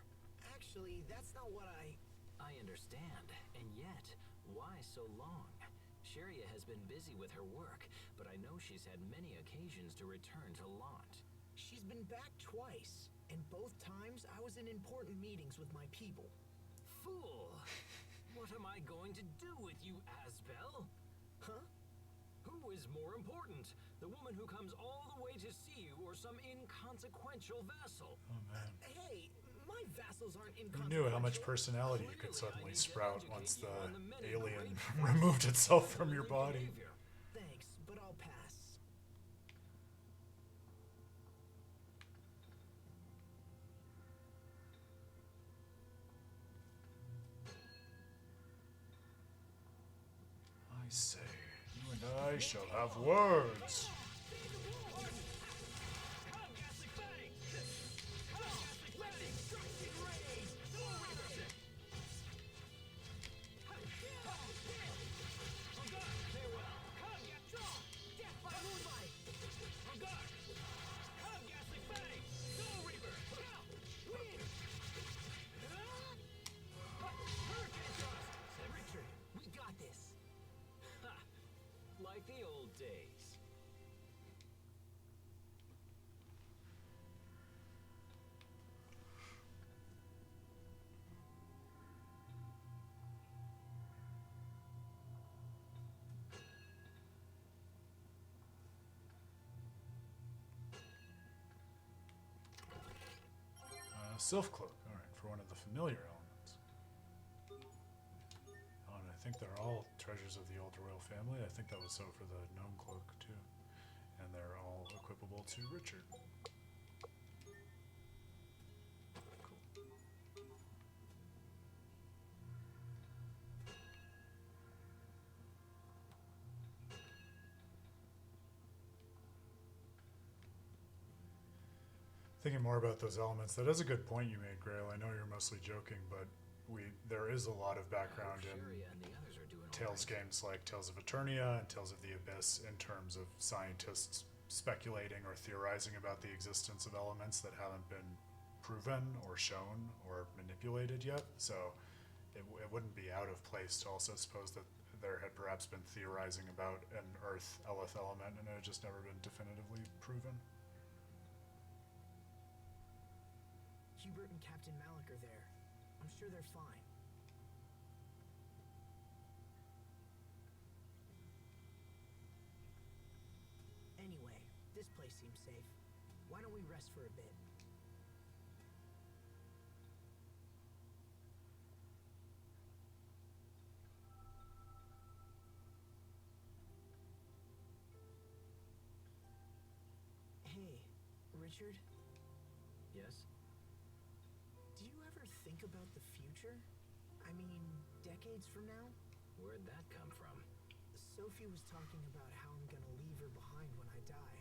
Actually, that's not what I understand, and yet, why so long? Sharia has been busy with her work, but I know she's had many occasions to return to Lant. She's been back twice, and both times I was in important meetings with my people. Fool! What am I going to do with you, Asbel? Huh? Who is more important? The woman who comes all the way to see you, or some inconsequential vassal? Oh man. Hey, my vassals aren't Who inconsequential. knew how much personality you could suddenly Clearly, I need to sprout educate once you the on the many alien great facets removed itself from your of body? behavior. Thanks, but I'll pass. I say, you and I shall have words. like the old days. Sylph Cloak, alright, for one of the familiar elements. Oh, and I think they're all treasures of the old royal family. I think that was so for the Gnome Cloak, too. And they're all equipable to Richard. Cool. Thinking more about those elements, that is a good point you made, Grail. I know you're mostly joking, but there is a lot of background in Berseria and the others are doing all Tales right. games like Tales of Eternia and Tales of the Abyss in terms of scientists speculating or theorizing about the existence of elements that haven't been proven or shown or manipulated yet. So it wouldn't be out of place to also suppose that there had perhaps been theorizing about an Earth Eleth element and it had just never been definitively proven. Hubert and Captain Malik are there. I'm sure they're fine. Anyway, this place seems safe. Why don't we rest for a bit? Hey, Richard? Yes? Do you ever think about the future? I mean, decades from now? Where'd that come from? Sophie was talking about how I'm gonna leave her behind when I die.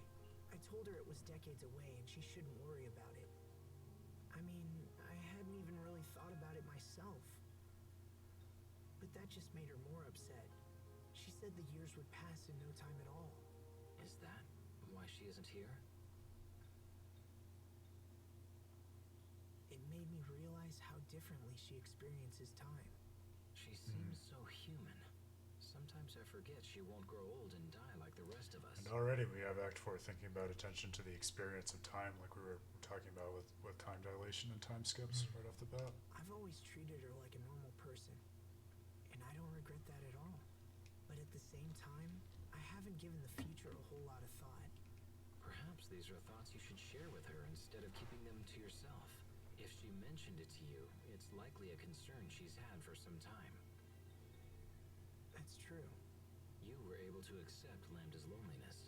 I told her it was decades away and she shouldn't worry about it. I mean, I hadn't even really thought about it myself. But that just made her more upset. She said the years would pass in no time at all. Is that why she isn't here? It made me realize how differently she experiences time. She seems so human. Sometimes I forget she won't grow old and die like the rest of us. And already we have Act 4 thinking about attention to the experience of time, like we were talking about with time dilation and time skips right off the bat. I've always treated her like a normal person, and I don't regret that at all. But at the same time, I haven't given the future a whole lot of thought. Perhaps these are thoughts you should share with her instead of keeping them to yourself. If she mentioned it to you, it's likely a concern she's had for some time. That's true. You were able to accept Lambda's loneliness.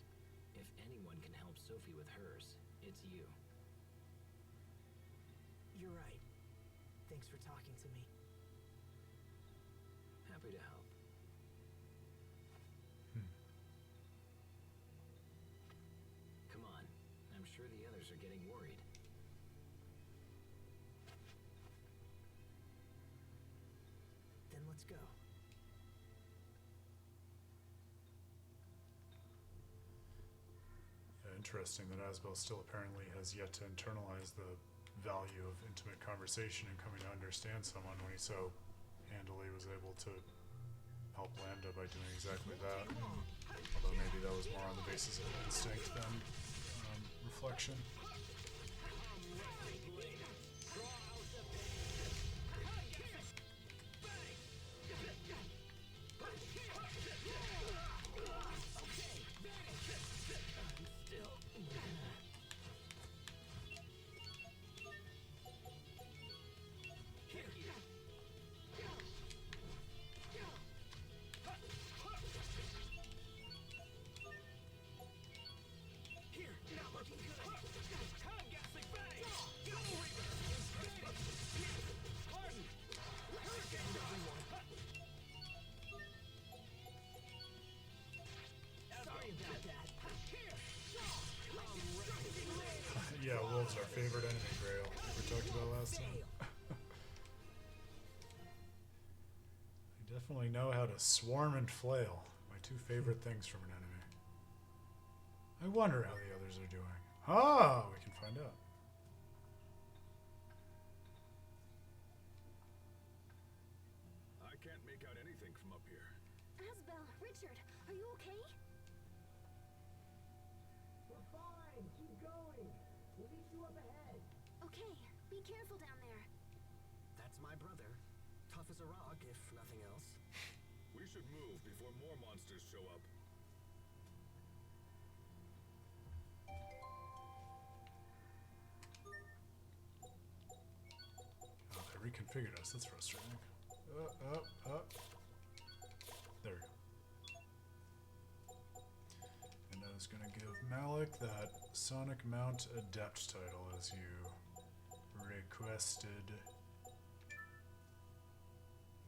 If anyone can help Sophie with hers, it's you. You're right. Thanks for talking to me. Happy to help. Come on. I'm sure the others are getting worried. Then let's go. Interesting that Asbel still apparently has yet to internalize the value of intimate conversation and coming to understand someone when he so handily was able to help Lambda by doing exactly that. Although maybe that was more on the basis of instinct than reflection. Yeah, wolves are our favorite enemy, Grail. We talked about last time. I definitely know how to swarm and flail. My two favorite things from an enemy. I wonder how the others are doing. Ah, we can find out. I can't make out anything from up here. Asbel, Richard, are you okay? ahead! Keep going! We'll meet you up ahead! Okay, be careful down there. That's my brother. Tough as a rock, if nothing else. We should move before more monsters show up. Oh, they reconfigured us. That's frustrating. There we go. And I was going to give Malik that Sonic Mount Adept title as you requested.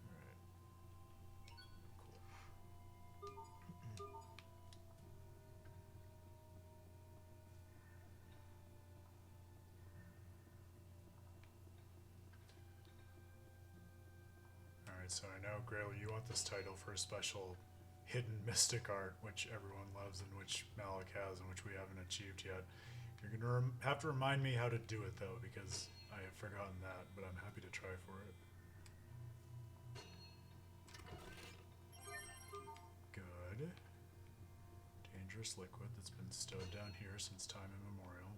Alright. Cool. Alright, so I know, Grail, you want this title for a special hidden mystic art, which everyone loves and which Malik has and which we haven't achieved yet. You're going to have to remind me how to do it, though, because I have forgotten that, but I'm happy to try for it. Good. Dangerous liquid that's been stowed down here since time immemorial.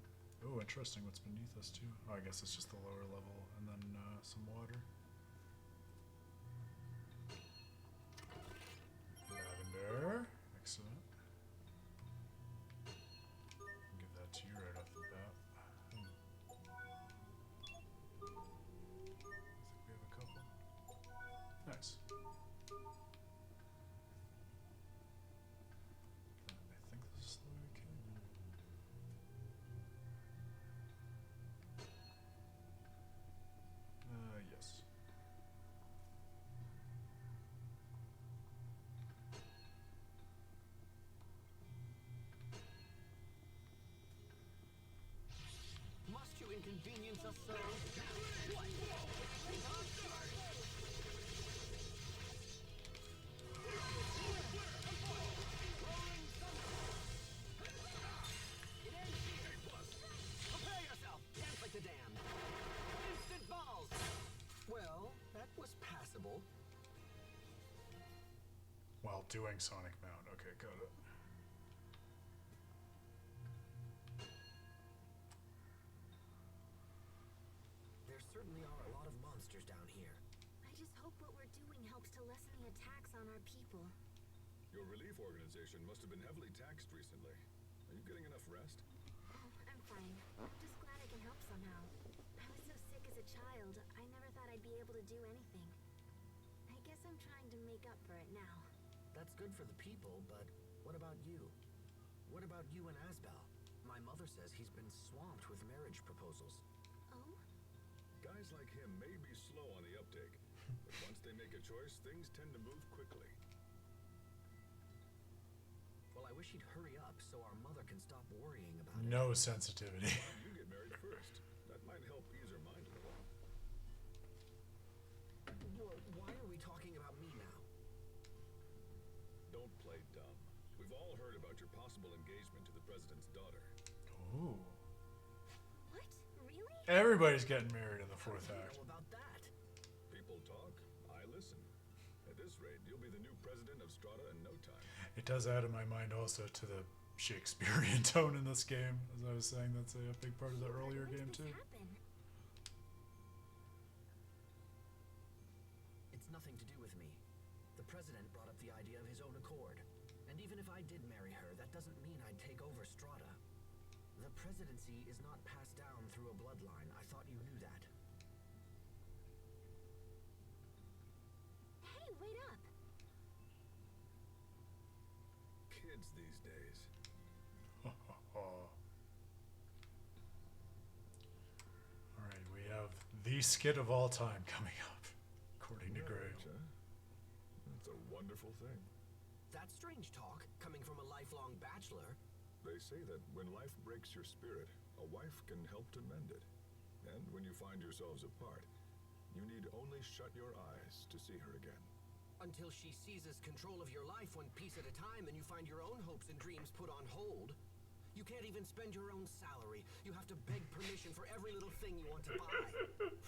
Oh, interesting. What's beneath us, too? Oh, I guess it's just the lower level, and then some water. Lavender. Excellent. Give that to you right off the bat. I think we have a couple. Nice. I think this is the way we came. Yes. Must you inconvenience us so? Prepare yourself! Dance like the damned! Instant balls! Well, that was passable. While doing Sonic Mount. Okay, got it. There certainly are a lot of monsters down here. I just hope what we're doing helps to lessen the attacks on our people. Your relief organization must have been heavily taxed recently. Are you getting enough rest? Oh, I'm fine. I'm just glad I can help somehow. I was so sick as a child, I never thought I'd be able to do anything. I guess I'm trying to make up for it now. That's good for the people, but what about you? What about you and Asbel? My mother says he's been swamped with marriage proposals. Oh? Guys like him may be slow on the uptake, but once they make a choice, things tend to move quickly. Well, I wish he'd hurry up so our mother can stop worrying about it. No sensitivity. You get married first. That might help ease her mind a little. Well, why are we talking about me now? Don't play dumb. We've all heard about your possible engagement to the president's daughter. Ooh. What? Really? Everybody's getting married in the fourth How do you act. know about that? People talk, I listen. At this rate, you'll be the new president of Strata in no time. It does add in my mind also to the Shakespearean tone in this game. As I was saying, that's a big part of the earlier When game did too. this happen? It's nothing to do with me. The president brought up the idea of his own accord. And even if I did marry her, that doesn't mean I'd take over Strata. The presidency is not passed down through a bloodline. I thought you knew that. Hey, wait up! Kids these days. Alright, we have the skit of all time coming up, according to Gray. Marriage, huh? That's a wonderful thing. That's strange talk, coming from a lifelong bachelor. They say that when life breaks your spirit, a wife can help to mend it. And when you find yourselves apart, you need only shut your eyes to see her again. Until she seizes control of your life one piece at a time and you find your own hopes and dreams put on hold. You can't even spend your own salary. You have to beg permission for every little thing you want to buy.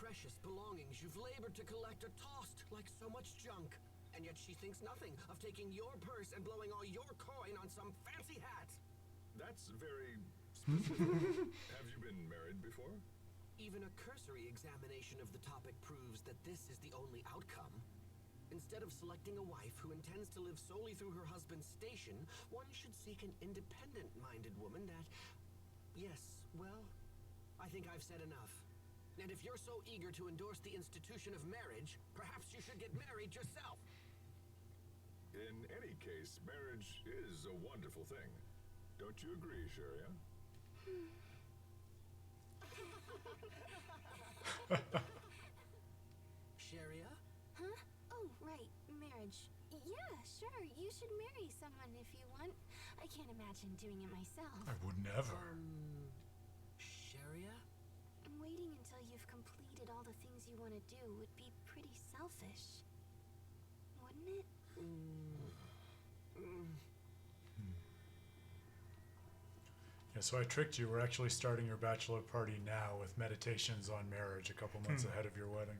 Precious belongings you've labored to collect are tossed like so much junk. And yet she thinks nothing of taking your purse and blowing all your coin on some fancy hat. That's very Have you been married before? Even a cursory examination of the topic proves that this is the only outcome. Instead of selecting a wife who intends to live solely through her husband's station, one should seek an independent-minded woman that... Yes, well, I think I've said enough. And if you're so eager to endorse the institution of marriage, perhaps you should get married yourself. In any case, marriage is a wonderful thing. Don't you agree, Sheria? Sheria? Huh? Oh, right. Marriage. Yeah, sure. You should marry someone if you want. I can't imagine doing it myself. I would never. Sheria? Waiting until you've completed all the things you want to do would be pretty selfish. Wouldn't it? Yeah, so I tricked you. We're actually starting your bachelor party now with meditations on marriage a couple months ahead of your wedding.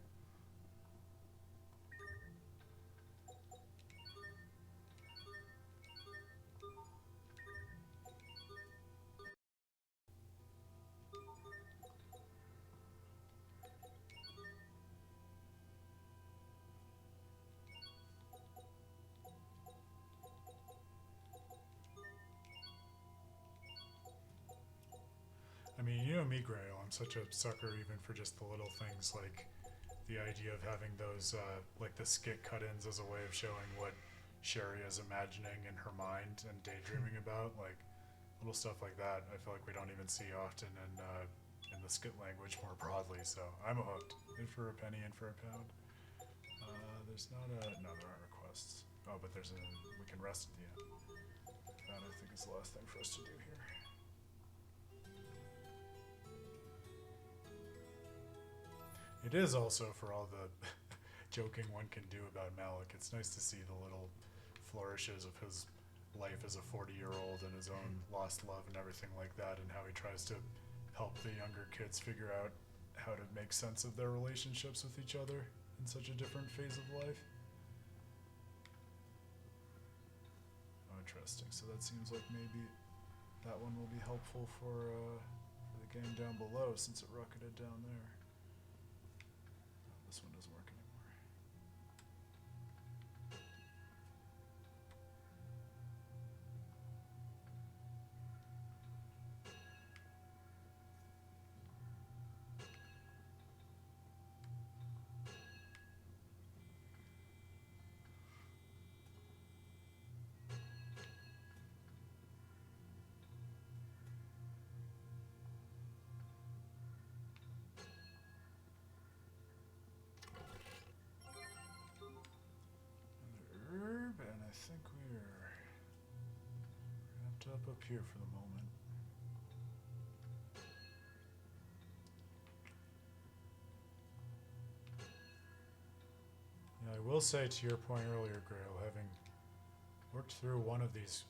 I mean, you know me, Grail. I'm such a sucker even for just the little things like the idea of having those, like the skit cut-ins as a way of showing what Sherry is imagining in her mind and daydreaming about. Like little stuff like that. I feel like we don't even see often in the skit language more broadly. So I'm hooked. In for a penny, in for a pound. There's not a no, there aren't requests. Oh, but there's a we can rest at the end. That I think is the last thing for us to do here. It is also for all the joking one can do about Malik. It's nice to see the little flourishes of his life as a 40-year-old and his own lost love and everything like that, and how he tries to help the younger kids figure out how to make sense of their relationships with each other in such a different phase of life. Oh, interesting. So that seems like maybe that one will be helpful for the game down below since it rocketed down there. This one doesn't work anymore. And I think we're wrapped up here for the moment. Yeah, I will say to your point earlier, Grail, having worked through one of these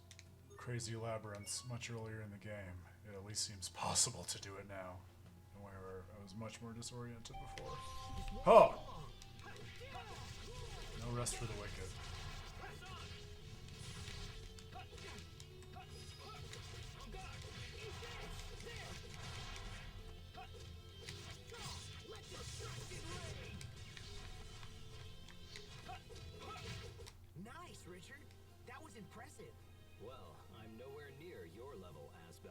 crazy labyrinths much earlier in the game, it at least seems possible to do it now, where I was much more disoriented before. Oh! No rest for the wicked. Nice, Richard. That was impressive. Well, I'm nowhere near your level, Asbel.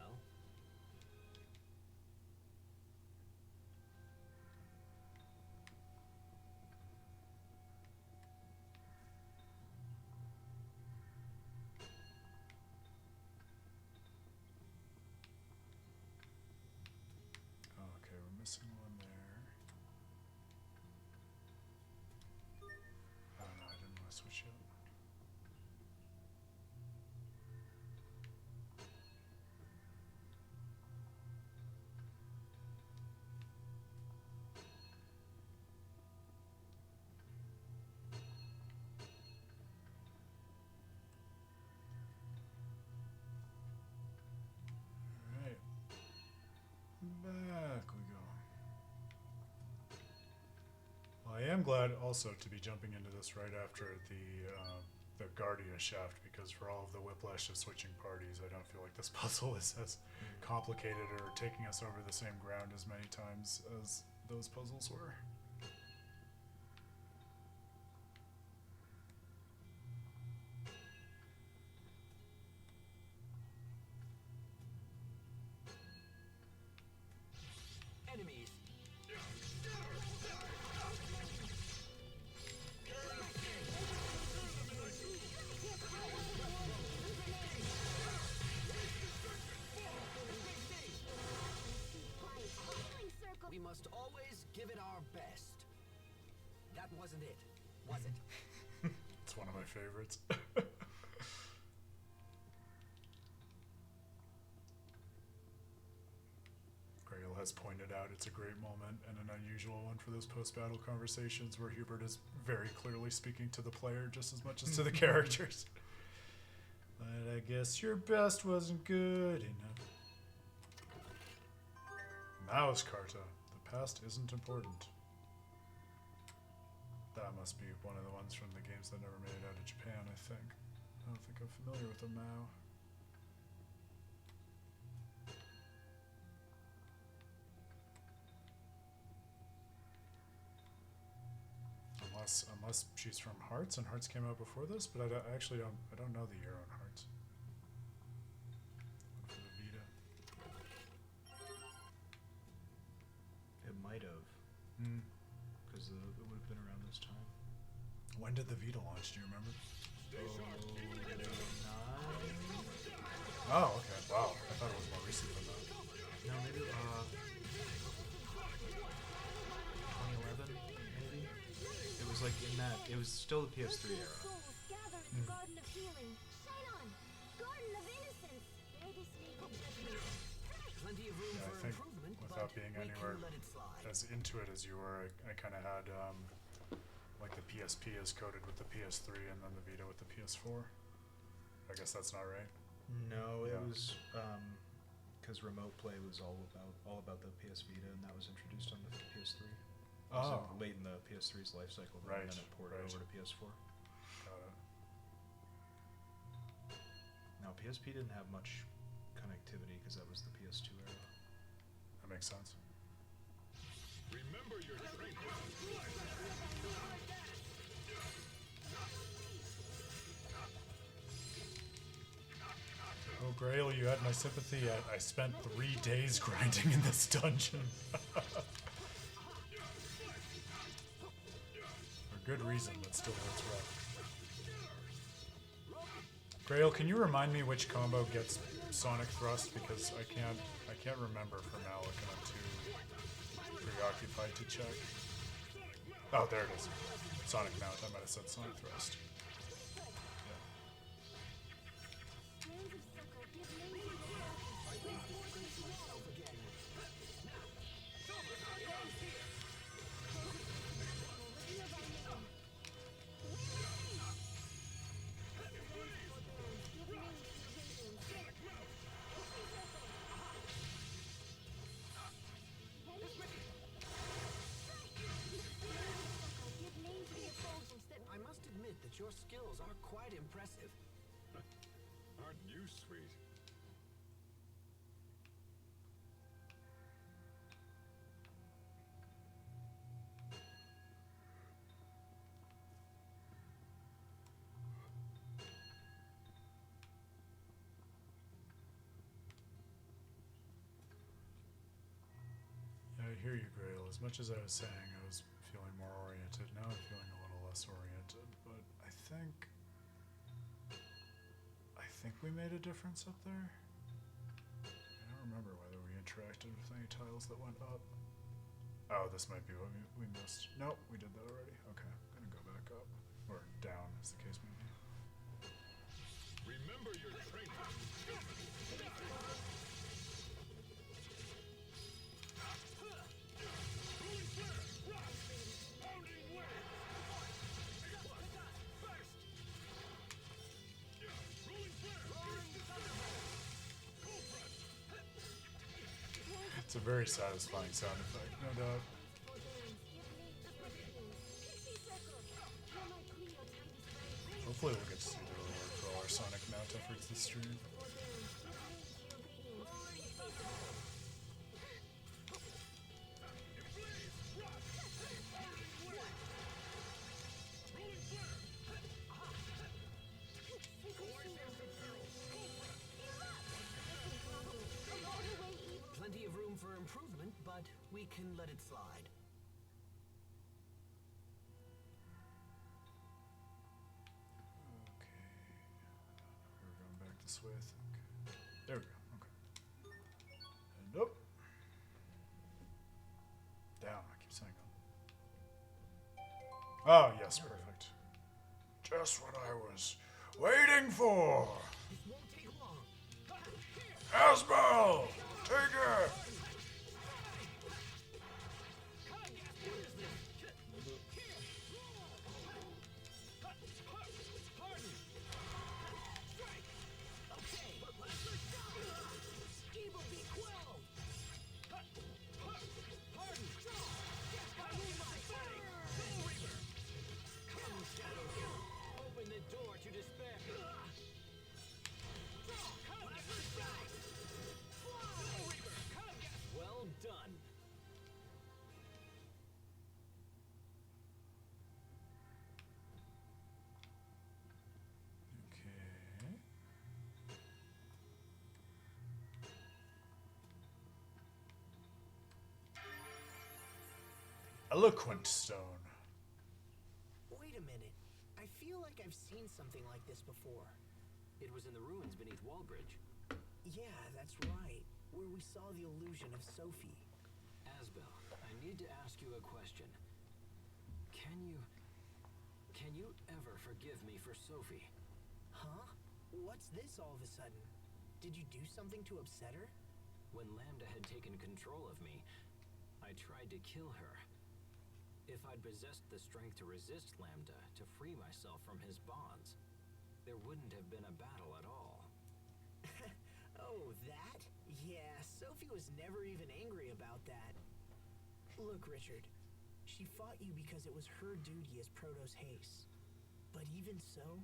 Okay, we're missing one there. Oh no, I didn't want to switch it. Alright. Back we go. Well, I am glad also to be jumping into this right after the the Guardia shaft, because for all of the whiplash of switching parties, I don't feel like this puzzle is as complicated or taking us over the same ground as many times as those puzzles were. Enemies. We must always give it our best. That wasn't it, was it? It's one of my favorites. Grail has pointed out it's a great moment and an unusual one for those post-battle conversations where Hubert is very clearly speaking to the player just as much as to the characters. But I guess your best wasn't good enough. Mouse Carta. The past isn't important. That must be one of the ones from the games that never made it out of Japan, I think. I don't think I'm familiar with the Mao. Unless she's from Hearts, and Hearts came out before this, but I don't know the year on Hearts. One for the Vita. It might have, because it would have been around this time. When did the Vita launch? Do you remember? Oh, okay. Wow. I thought it was more recent than that. No, maybe 2011, maybe? It was like in that, it was still the PS3 era. Gather at the Garden of Healing. Shine on! Garden of Innocence! Bear this name in judgment. Plenty of room Yeah, I for think improvement, without but being we anywhere can let it slide. as into it as you were, I kind of had like the PSP is coded with the PS3 and then the Vita with the PS4. I guess that's not right. No, Yeah. it was because remote play was all about the PS Vita, and that was introduced on the PS3. It was Oh. late in the PS3's life cycle, Right, and then it ported right. over to PS4. Got it. Now PSP didn't have much connectivity because that was the PS2 era. That makes sense. Remember your training. Oh, Grail, you had my sympathy. I spent 3 days grinding in this dungeon. For good reason, but still it's rough. Grail, can you remind me which combo gets Sonic Thrust? Because I can't remember for now, and I'm too preoccupied to check. Oh, there it is. Sonic Mount. I might have said Sonic Thrust. Yeah. I must admit that your skills are quite impressive. Aren't you sweet? Yeah, I hear you, Grail. As much as I was saying I was feeling more oriented, now I'm feeling a little less oriented. But I think we made a difference up there. I don't remember whether we interacted with any tiles that went up. Oh, this might be what we missed. Nope, we did that already. Okay, I'm gonna go back up. Or down, as the case may be. Remember your training. It's a very satisfying sound effect, no doubt. Hopefully we'll get to see the reward for all our Sonic mount efforts this stream. Plenty of room for improvement, but we can let it slide. Okay. We're going back this way, I think. There we go. Okay. And up. Down. I keep saying up. Oh, yes, perfect. Just what I was waiting for. This won't take long. Asbel! Take it! Open the door to despair. Well done. Okay. Eloquent stone. Wait a minute. I feel like I've seen something like this before. It was in the ruins beneath Wallbridge. Yeah, that's right. Where we saw the illusion of Sophie. Asbel, I need to ask you a question. Can you ever forgive me for Sophie? Huh? What's this all of a sudden? Did you do something to upset her? When Lambda had taken control of me, I tried to kill her. If I'd possessed the strength to resist Lambda, to free myself from his bonds, there wouldn't have been a battle at all. Oh, that? Yeah, Sophie was never even angry about that. Look, Richard, she fought you because it was her duty as Protoss Haste. But even so,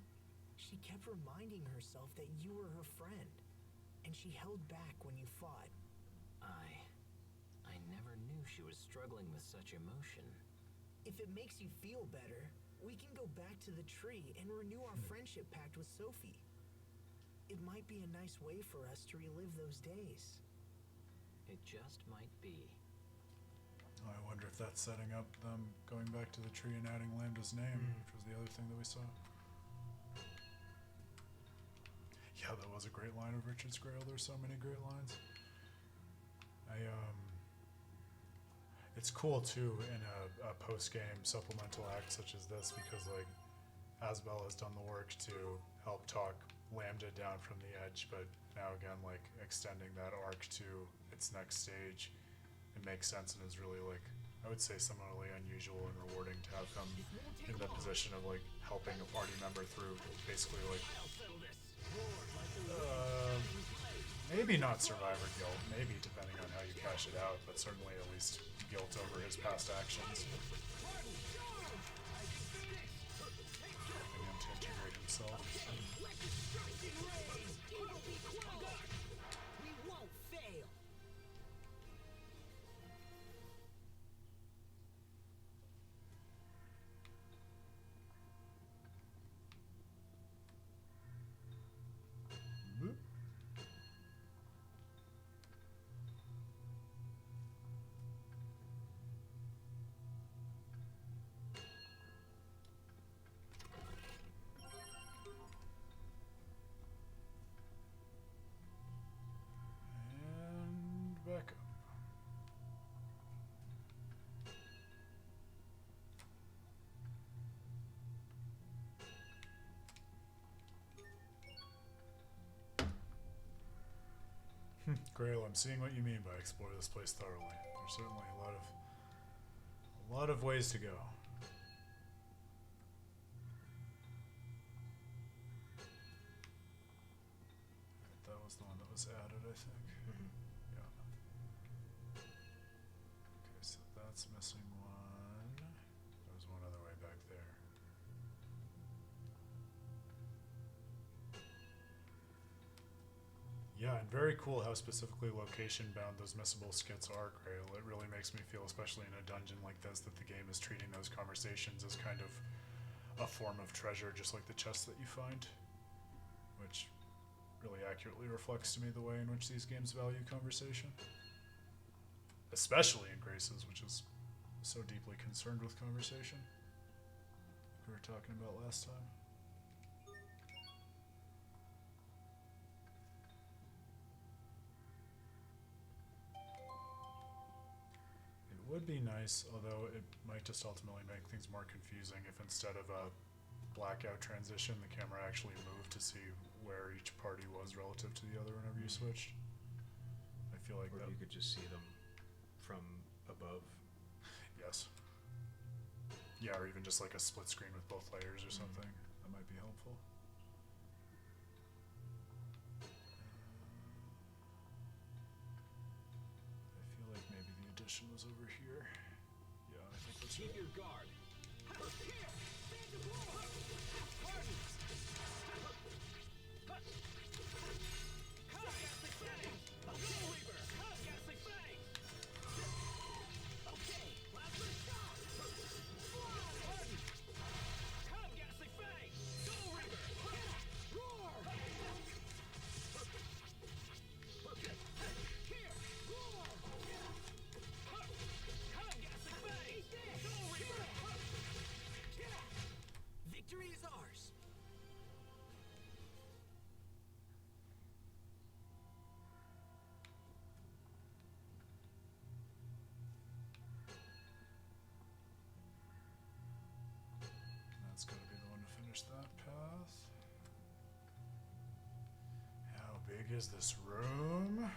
she kept reminding herself that you were her friend, and she held back when you fought. I never knew she was struggling with such emotion. If it makes you feel better, we can go back to the tree and renew our friendship pact with Sophie. It might be a nice way for us to relive those days. It just might be. I wonder if that's setting up them going back to the tree and adding Lambda's name, which was the other thing that we saw. Yeah, that was a great line of Richard's Grail. There's so many great lines. It's cool too in a post-game supplemental act such as this because like Asbel has done the work to help talk Lambda down from the edge, but now again like extending that arc to its next stage, it makes sense and is really like I would say similarly unusual and rewarding to have come in the position of like helping a party member through basically like maybe not survivor guilt, maybe depending on how you cash it out, but certainly at least guilt over his past actions. Helping him to integrate himself. We won't fail! Boop. And back up. Grail, I'm seeing what you mean by explore this place thoroughly. There's certainly a lot of ways to go. That was the one that was added, I think. Yeah. Okay, so that's missing one. There was one other way back there. Yeah, and very cool how specifically location-bound those missable skits are, Grail. It really makes me feel, especially in a dungeon like this, that the game is treating those conversations as kind of a form of treasure, just like the chests that you find, which really accurately reflects to me the way in which these games value conversation. Especially in Graces, which is so deeply concerned with conversation, like we were talking about last time. It would be nice, although it might just ultimately make things more confusing if instead of a blackout transition, the camera actually moved to see where each party was relative to the other whenever you switched. I feel like Or that. you could just see them from above. Yes. Yeah, or even just like a split screen with both layers or something. That might be helpful. I feel like maybe the addition was over here. Yeah, I think that's Keep right. your guard. Victory is ours. That's gotta be the one to finish that path. How big is this room?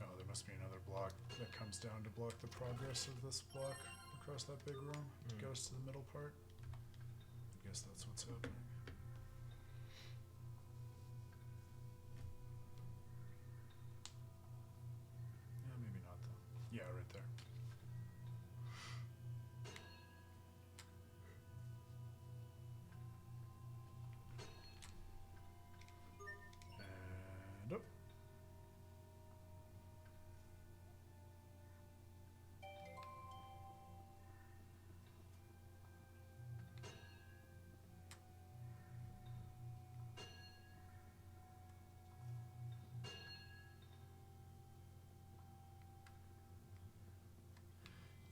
Oh, there must be another block that comes down to block the progress of this block across that big room. It goes to the middle part. I guess that's what's happening. Yeah, maybe not though. Yeah, right there. And up.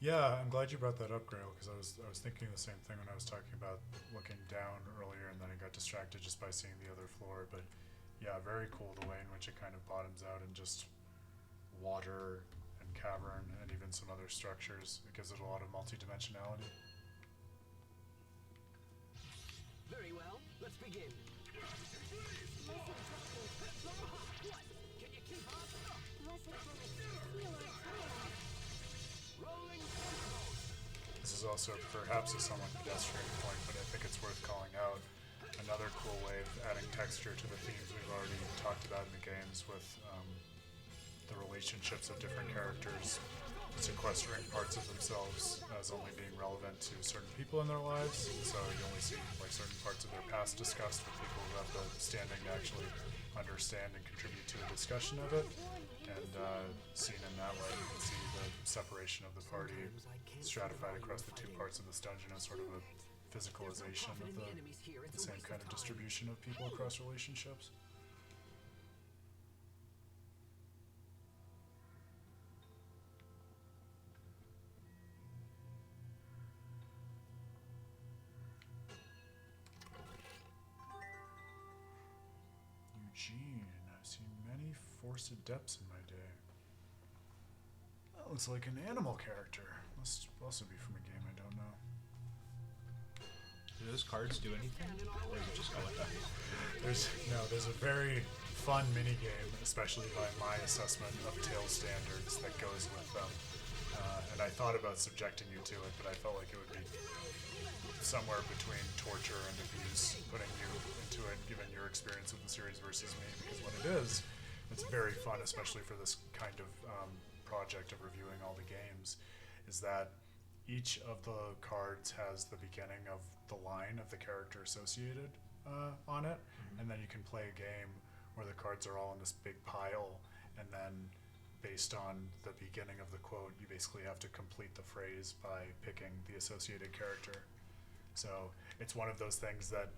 Yeah, I'm glad you brought that up, Grail, because I was thinking the same thing when I was talking about looking down earlier, and then I got distracted just by seeing the other floor. But yeah, very cool the way in which it kind of bottoms out in just water and cavern and even some other structures. It gives it a lot of multi-dimensionality. Very well. Let's begin. Listen, What? Can you keep up? unless it's when I feel our time. Rolling tempos. This is also perhaps a somewhat pedestrian point, but I think it's worth calling out. Another cool way of adding texture to the themes we've already talked about in the games with the relationships of different characters sequestering parts of themselves as only being relevant to certain people in their lives. So you only see like certain parts of their past discussed with people who have the standing to actually understand and contribute to a discussion of it. And seen in that way, you can see the separation of the party stratified across the two parts of this dungeon as sort of a physicalization of the same kind of distribution of people across relationships. Eugene, I've seen many forced depths in my day. That looks like an animal character. Must also be from a game I don't know. Do those cards do anything? Or is it just color? There's a very fun mini game, especially by my assessment of Tale standards, that goes with them. And I thought about subjecting you to it, but I felt like it would be somewhere between torture and abuse, putting you into it, given your experience with the series versus me. Because what it is it's very fun, especially for this kind of project of reviewing all the games, is that each of the cards has the beginning of the line of the character associated on it, and then you can play a game where the cards are all in this big pile, and then based on the beginning of the quote, you basically have to complete the phrase by picking the associated character. So it's one of those things that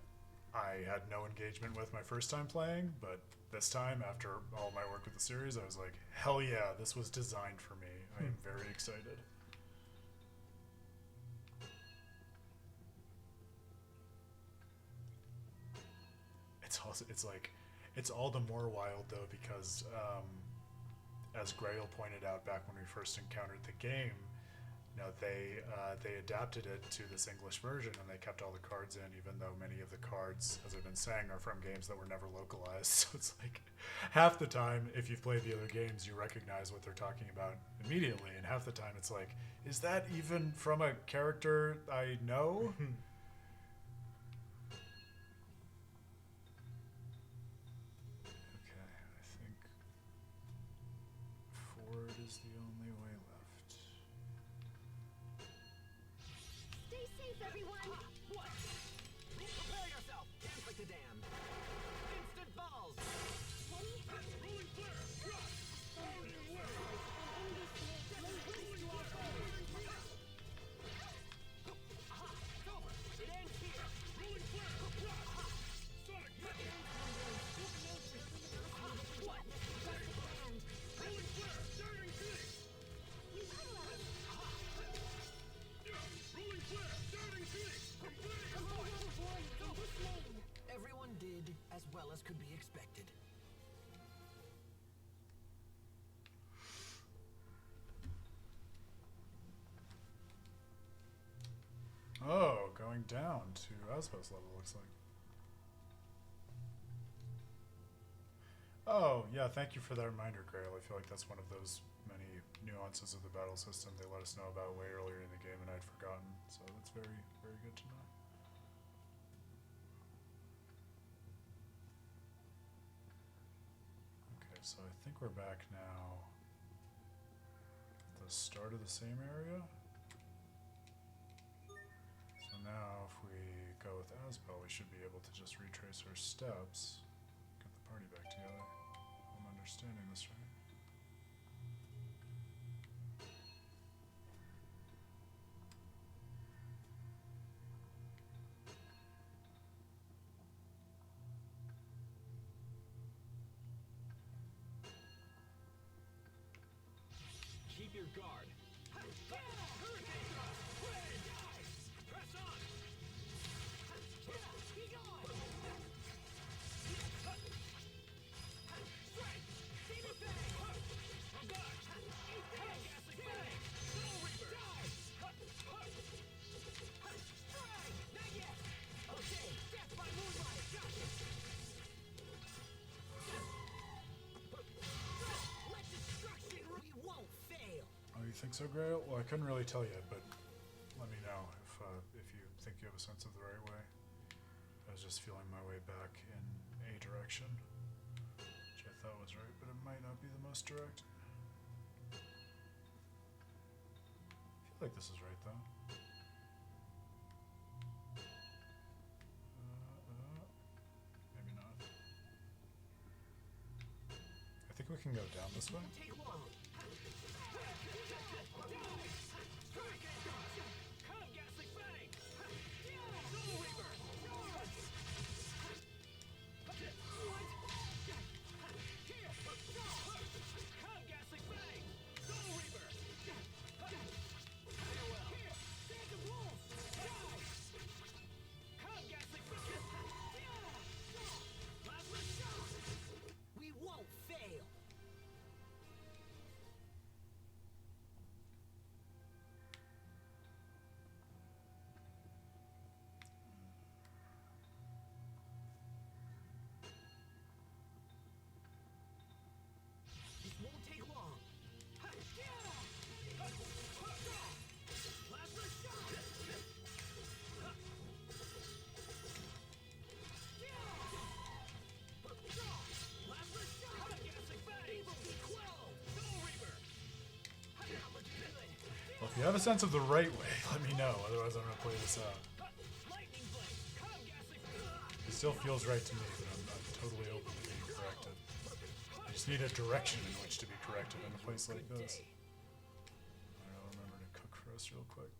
I had no engagement with my first time playing, but this time, after all my work with the series, I was like, hell yeah, this was designed for me. I am very excited. It's all the more wild though, because as Grail pointed out back when we first encountered the game, you know, they adapted it to this English version, and they kept all the cards in, even though many of the cards, as I've been saying, are from games that were never localized. So it's like half the time, if you've played the other games, you recognize what they're talking about immediately, and half the time it's like, is that even from a character I know? Is the only way left. Stay safe, everyone! What? Prepare yourself! Dance like the damned! Instant balls! Ready? Rolling flare! Drop! Rolling flare! Aha! It's over! It ends here! Rolling flare! Drop! Sonic missile! What? Rolling flare! Darting phoenix! Rolling flare! Darting phoenix! Completing A whole lot of warriors in this lane. Everyone did as well as could be expected. Oh, going down to Asbel's level, looks like. Oh, yeah, thank you for that reminder, Grail. I feel like that's one of those many nuances of the battle system they let us know about way earlier in the game and I'd forgotten. So that's very, very good to know. Okay, so I think we're back now at the start of the same area. So now if we go with Asbel, we should be able to just retrace our steps, get the party back together. I'm understanding this right. Keep your guard. Press on! Be gone! Strike! Demon Fang! I'm back! Ghastly Fang! Soul Reaper! Die! Strike! Not yet! Okay, death by moonlight! Gotcha! Let destruction! We won't fail! Oh, you think so, Grail? Well, I couldn't really tell yet, but let me know if you think you have a sense of the right way. I was just feeling my way back in a direction, which I thought was right, but it might not be the most direct. I feel like this is right, though. Maybe not. I think we can go down this way. Take long! Come, Ghastly Fang! Soul Reaper! Come, Ghastly Fang! Soul Reaper! Farewell! Phantom Wolf! Come, Ghastly Fang! Plasma Shock! We won't fail! you have a sense of the right way, let me know. Otherwise, I'm gonna play this out. It still feels right to me, but I'm totally open to being corrected. I just need a direction in which to be corrected in a place like this. Alright, I'll remember to cook for us real quick.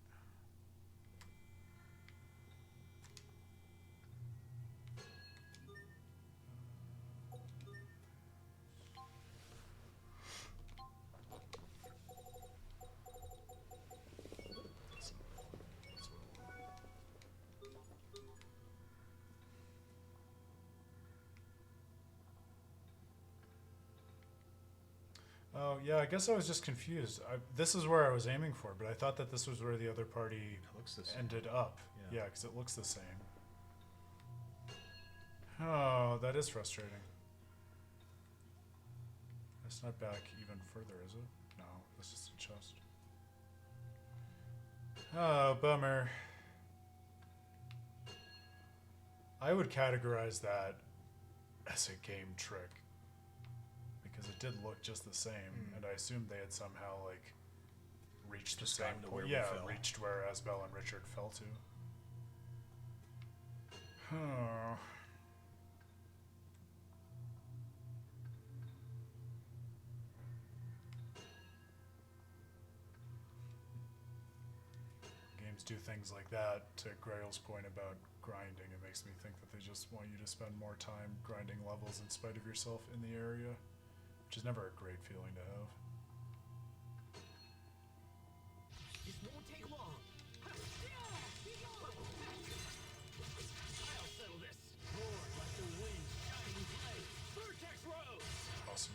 Oh, yeah, I guess I was just confused. This is where I was aiming for, but I thought that this was where the other party looks the same. ended up. Yeah. Yeah, because it looks the same. Oh, that is frustrating. It's not back even further, is it? No, this is a chest. Oh, bummer. I would categorize that as a game trick. Because it did look just the same, and I assumed they had somehow, like, reached Just the same gotten to point. where we Yeah, fell. reached where Asbel and Richard fell to. Oh. Games do things like that. To Grail's point about grinding, it makes me think that they just want you to spend more time grinding levels in spite of yourself in the area, which is never a great feeling to have. This won't take long. I'll settle this. Roar like the wind's shining blade. Vertex Rose. Awesome.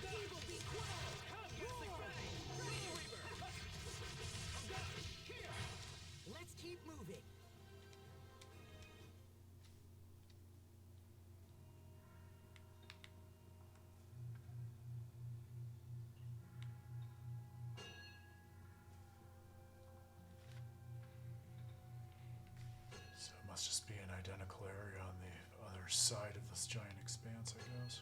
Evil be quelled. Let's keep moving. So it must just be an identical area on the other side of this giant expanse, I guess.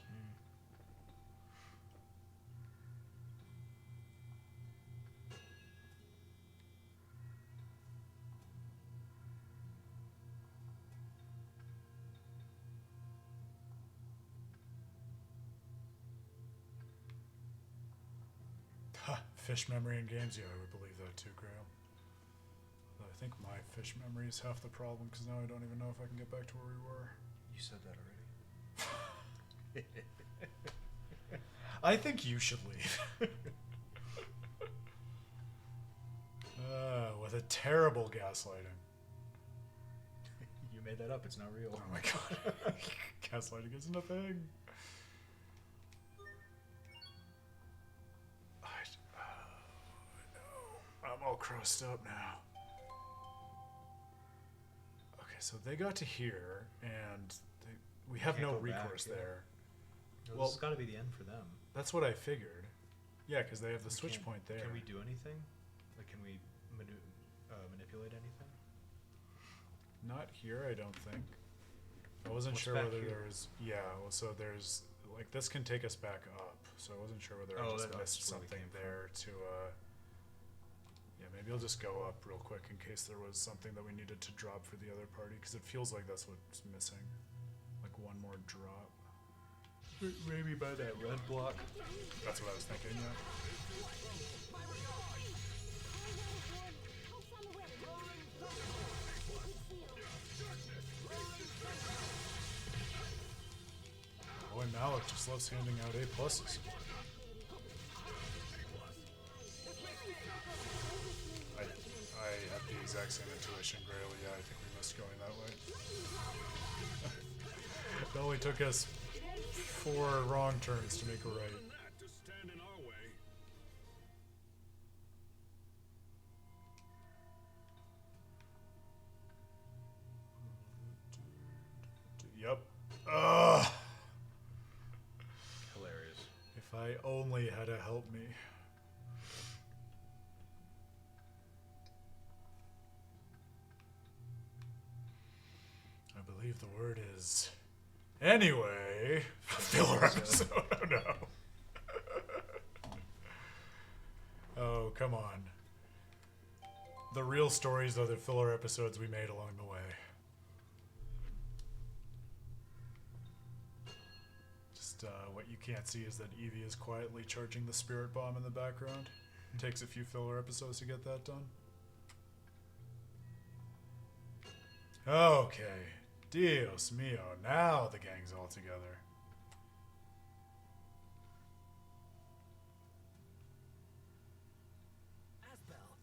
Ha! Fish memory in games? Yeah, I would believe that too, Grail. But I think my fish memory is half the problem, because now I don't even know if I can get back to where we were. You said that already. I think you should leave. With a terrible gaslighting. You made that up. It's not real. Oh my god. Gaslighting isn't a thing. I'm all crossed up now. Okay, so they got to here, and we have Can't no go back, recourse yeah. there. Well, Well- this has got to be the end for them. That's what I figured. Yeah, because they have the We switch can't- point there. Can we do anything? Like, can we manipulate anything? Not here, I don't think. I wasn't What's sure back whether here? there's. Yeah, well, so there's. Like, this can take us back up, so I wasn't sure whether I Oh, just that's missed where we something came from. there to. Yeah, maybe I'll just go up real quick in case there was something that we needed to drop for the other party, because it feels like that's what's missing. Like one more drop. Maybe by that red block. That's what I was thinking, yeah. Boy, Malik just loves handing out A pluses. I have the exact same intuition, Grail. Yeah, I think we missed going that way. It only took us 4 wrong turns to make a right. Than that to stand in our way. Yep. Ugh. Hilarious. If I only had a help me. I believe the word is. Anyway, filler episode. Oh no. come on. The real stories are the filler episodes we made along the way. Just what you can't see is that Evie is quietly charging the spirit bomb in the background. It takes a few filler episodes to get that done. Okay. Dios mio. Now the gang's all together. Asbel,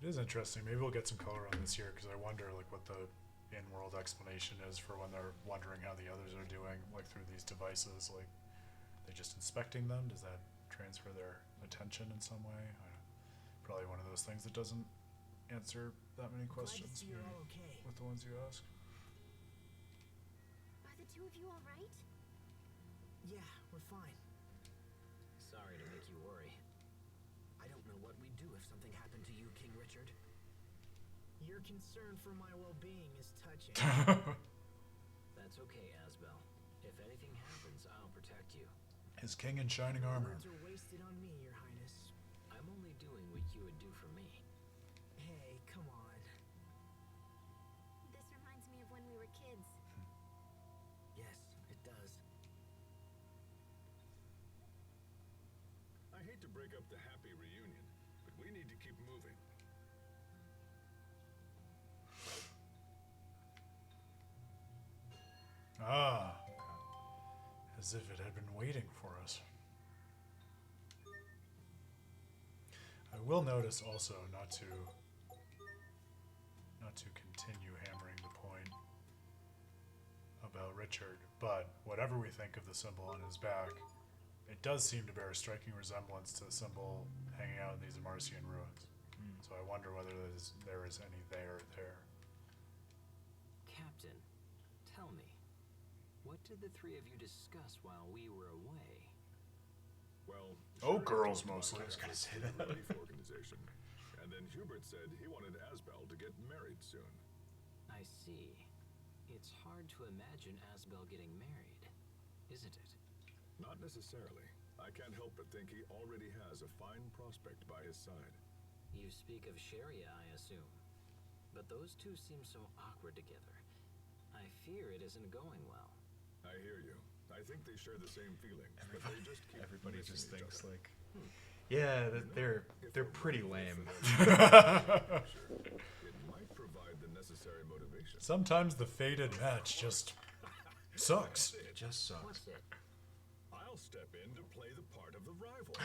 It is interesting. Maybe we'll get some color on this here, because I wonder like what the in-world explanation is for when they're wondering how the others are doing, like through these devices. Like, they just inspecting them? Does that transfer their attention in some way? Probably one of those things that doesn't answer that many glad to questions see you're all okay. with the ones you ask. Are the two of you all right? Yeah, we're fine. Sorry to make you worry. I don't know what we'd do if something happened to you, King Richard. Your concern for my well-being is touching. That's okay, Asbel. If anything happens, I'll protect you. His king in shining armor. Words are wasted on me, Your Highness. I'm only doing what you would do for me. Hey, come on. This reminds me of when we were kids. Yes, it does. I hate to break up the happy reunion, but we need to keep moving. Ah. As if it had been waiting for us. I will notice also not to continue hammering the point about Richard, but whatever we think of the symbol on his back, it does seem to bear a striking resemblance to the symbol hanging out in these Amarcian ruins. So I wonder whether there is any there. Captain, tell me, what did the three of you discuss while we were away? Well, Oh, Sherry girls talked about mostly. I was gonna Praxis say and that. the relief organization, and then Hubert said he wanted Asbel to get married soon. I see. It's hard to imagine Asbel getting married, isn't it? Not necessarily. I can't help but think he already has a fine prospect by his side. You speak of Sharia, I assume. But those two seem so awkward together. I fear it isn't going well. I hear you. I think they share the same feelings, but they just keep Everybody missing just each thinks other. like, yeah, they're pretty lame. It might provide the necessary motivation. Sometimes the fated match just sucks. It just sucks. What's it? I'll step in to play the part of the rival.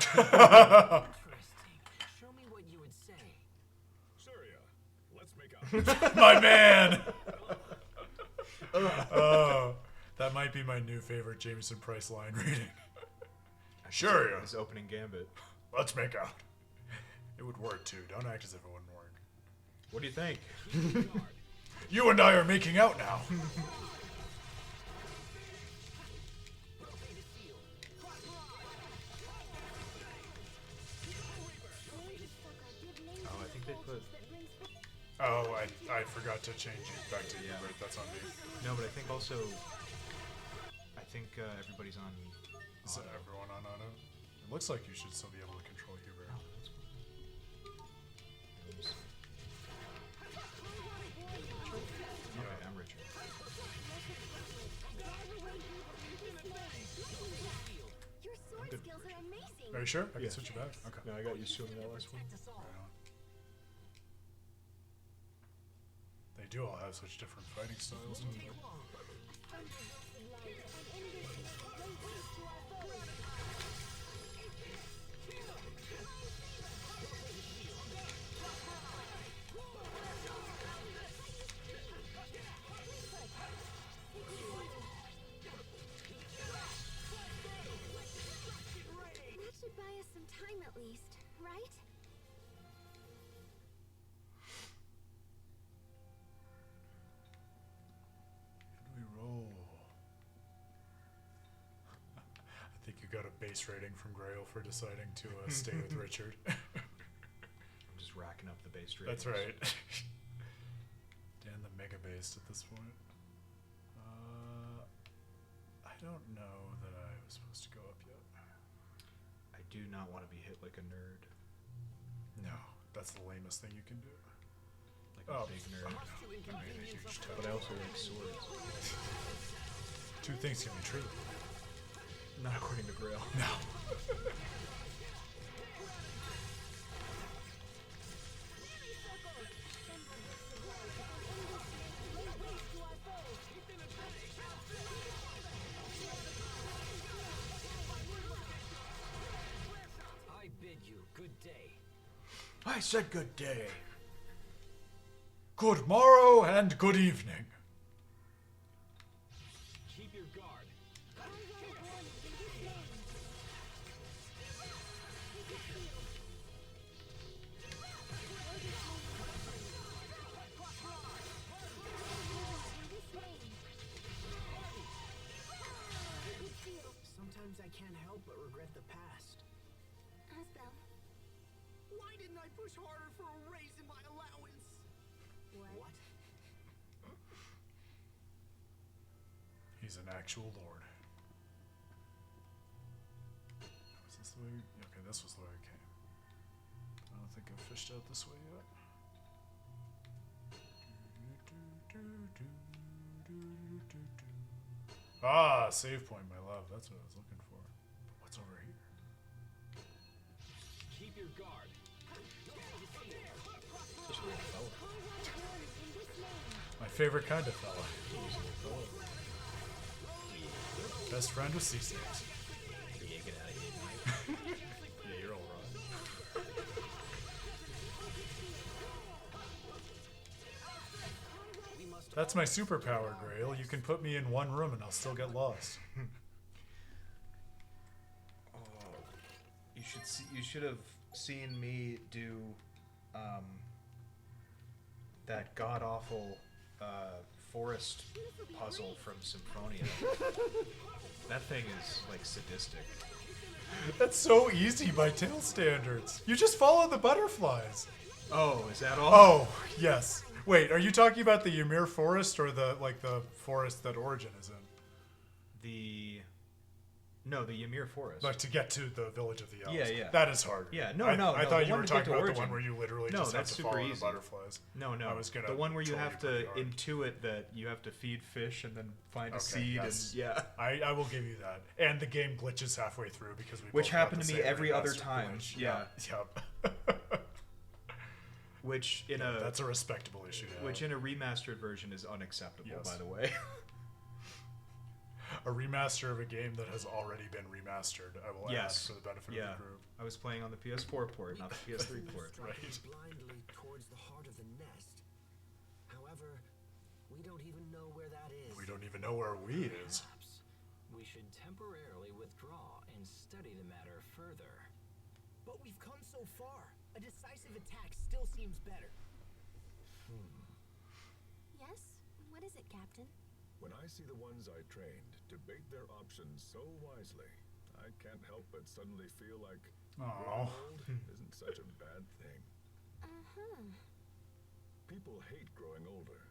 Interesting. Show me what you would say. Syria, let's make out. My man! Oh, that might be my new favorite Jameson Price line reading. Sure, yeah. His opening gambit. Let's make out. It would work too. Don't act as if it wouldn't work. What do you think? You and I are making out now. Oh, I think they put. Oh, I forgot to change it back to Hubert. That's on me. No, but I think also. I think everybody's on. Is everyone on auto? It looks like you should still be able to control Hubert. Okay, I'm Richard. Your sword skills are amazing. Are you sure? I can Yeah. switch it back. Okay. No, I got used to him in that last one. Protect us all. Right on. They do all have such different fighting styles. Don't they? That should buy us some time at least, right? We roll. I think you got a base rating from Grail for deciding to stay with Richard. I'm just racking up the base rate. That's right. Dan the mega based at this point. I don't know that I was supposed to go up yet. I do not want to be hit like a nerd. No, that's the lamest thing you can do. Like a big nerd. I made a huge toe. But I also like swords. Two things can be true. Not according to Grail. No. I bid you good day. I said good day. Good morrow and good evening. Keep your guard. Sometimes I can't help but regret the past. Asbel, Why didn't I push harder for a raise in my allowance? What? He's an actual lord. Was this the way? Okay, this was the way it came. I don't think I've fished out this way yet. Ah, save point, my love. That's what I was looking for. But what's over here? Keep your guard. Just weird fella. My favorite kind of fella. Best friend with C-sticks. Yeah, get out of here. Yeah, you're all right. That's my superpower, Grail. You can put me in one room and I'll still get lost. Oh, you should have seen me do that god awful forest puzzle from Symphonia. That thing is like sadistic. That's so easy by Tale standards. You just follow the butterflies. Oh, is that all? Oh, yes. Wait, are you talking about the Ymir forest or the forest that Origin is in? The Ymir forest. Like to get to the village of the elves. Yeah, yeah. That is hard. Yeah, no, I no, thought the you one were to get talking to about the Origin. one where you literally No, just have that's to super follow easy. the butterflies. No, I was gonna the one where you troll have pretty to hard. intuit that you have to feed fish and then find a Okay, seed yes. and yeah. I will give you that. And the game glitches halfway through because we Which both got happened the to me same every other remastered time. glitch. Yeah. Yep. Which in a That's a respectable issue. to which have. in a remastered version is unacceptable, Yes. by the way. A remaster of a game that has already been remastered. I will add Yes. for the benefit Yeah. of the group. I was playing on the PS4 port, not the PS3 port. Right. Blindly towards the heart of the nest. However, we don't even know where that is. We don't even know where we is. Perhaps we should temporarily withdraw and study the matter further. But we've come so far. A decisive attack still seems better. yes? What is it, Captain? When I see the ones I trained debate their options so wisely, I can't help but suddenly feel like Aw. growing old isn't such a bad thing. Uh-huh. People hate growing older.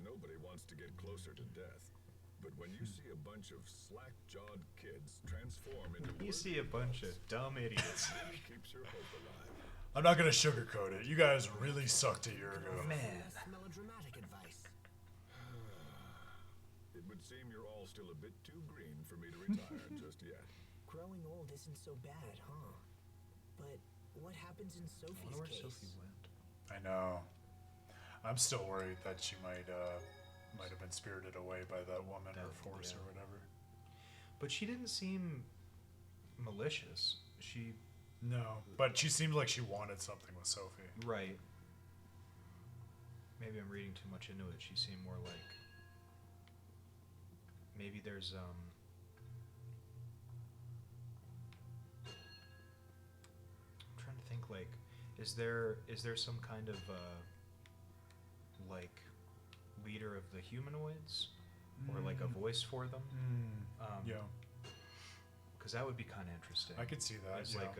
Nobody wants to get closer to death. But when you see a bunch of slack-jawed kids transform into You see a bunch of dumb idiots. it really keeps your hope alive. I'm not gonna sugarcoat it. You guys really sucked a year ago. Man. Melodramatic advice. It would seem you're all still a bit too green for me to retire just yet. Growing old isn't so bad, huh? But what happens in I Sophie's wonder where case? Sophie went. I know. I'm still worried that she might have been spirited away by that woman or force yeah. or whatever. But she didn't seem malicious. She No, but she seemed like she wanted something with Sophie. right. Maybe I'm reading too much into it. She seemed more like maybe there's I'm trying to think like is there some kind of like leader of the humanoids or like a voice for them? Yeah, Because that would be kind of interesting. I could see that. As yeah. like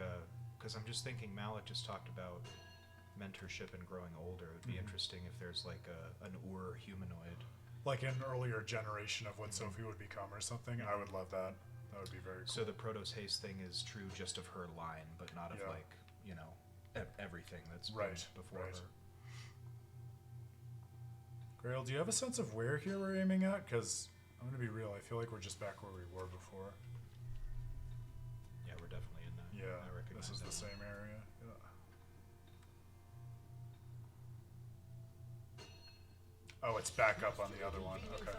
because I'm just thinking Malik just talked about mentorship and growing older. It would be interesting if there's like an humanoid. Like an earlier generation of what Sophie would become or something. I would love that. That would be very cool. So the Protos Haste thing is true just of her line, but not of Yeah. like, you know, everything that's been Right, before right. her. Grail, do you have a sense of where here we're aiming at? Because I'm going to be real, I feel like we're just back where we were before. Yeah, we're definitely in that. Yeah, I recognize this is that the one. same area. Yeah. Oh, it's back up on the other one. Okay.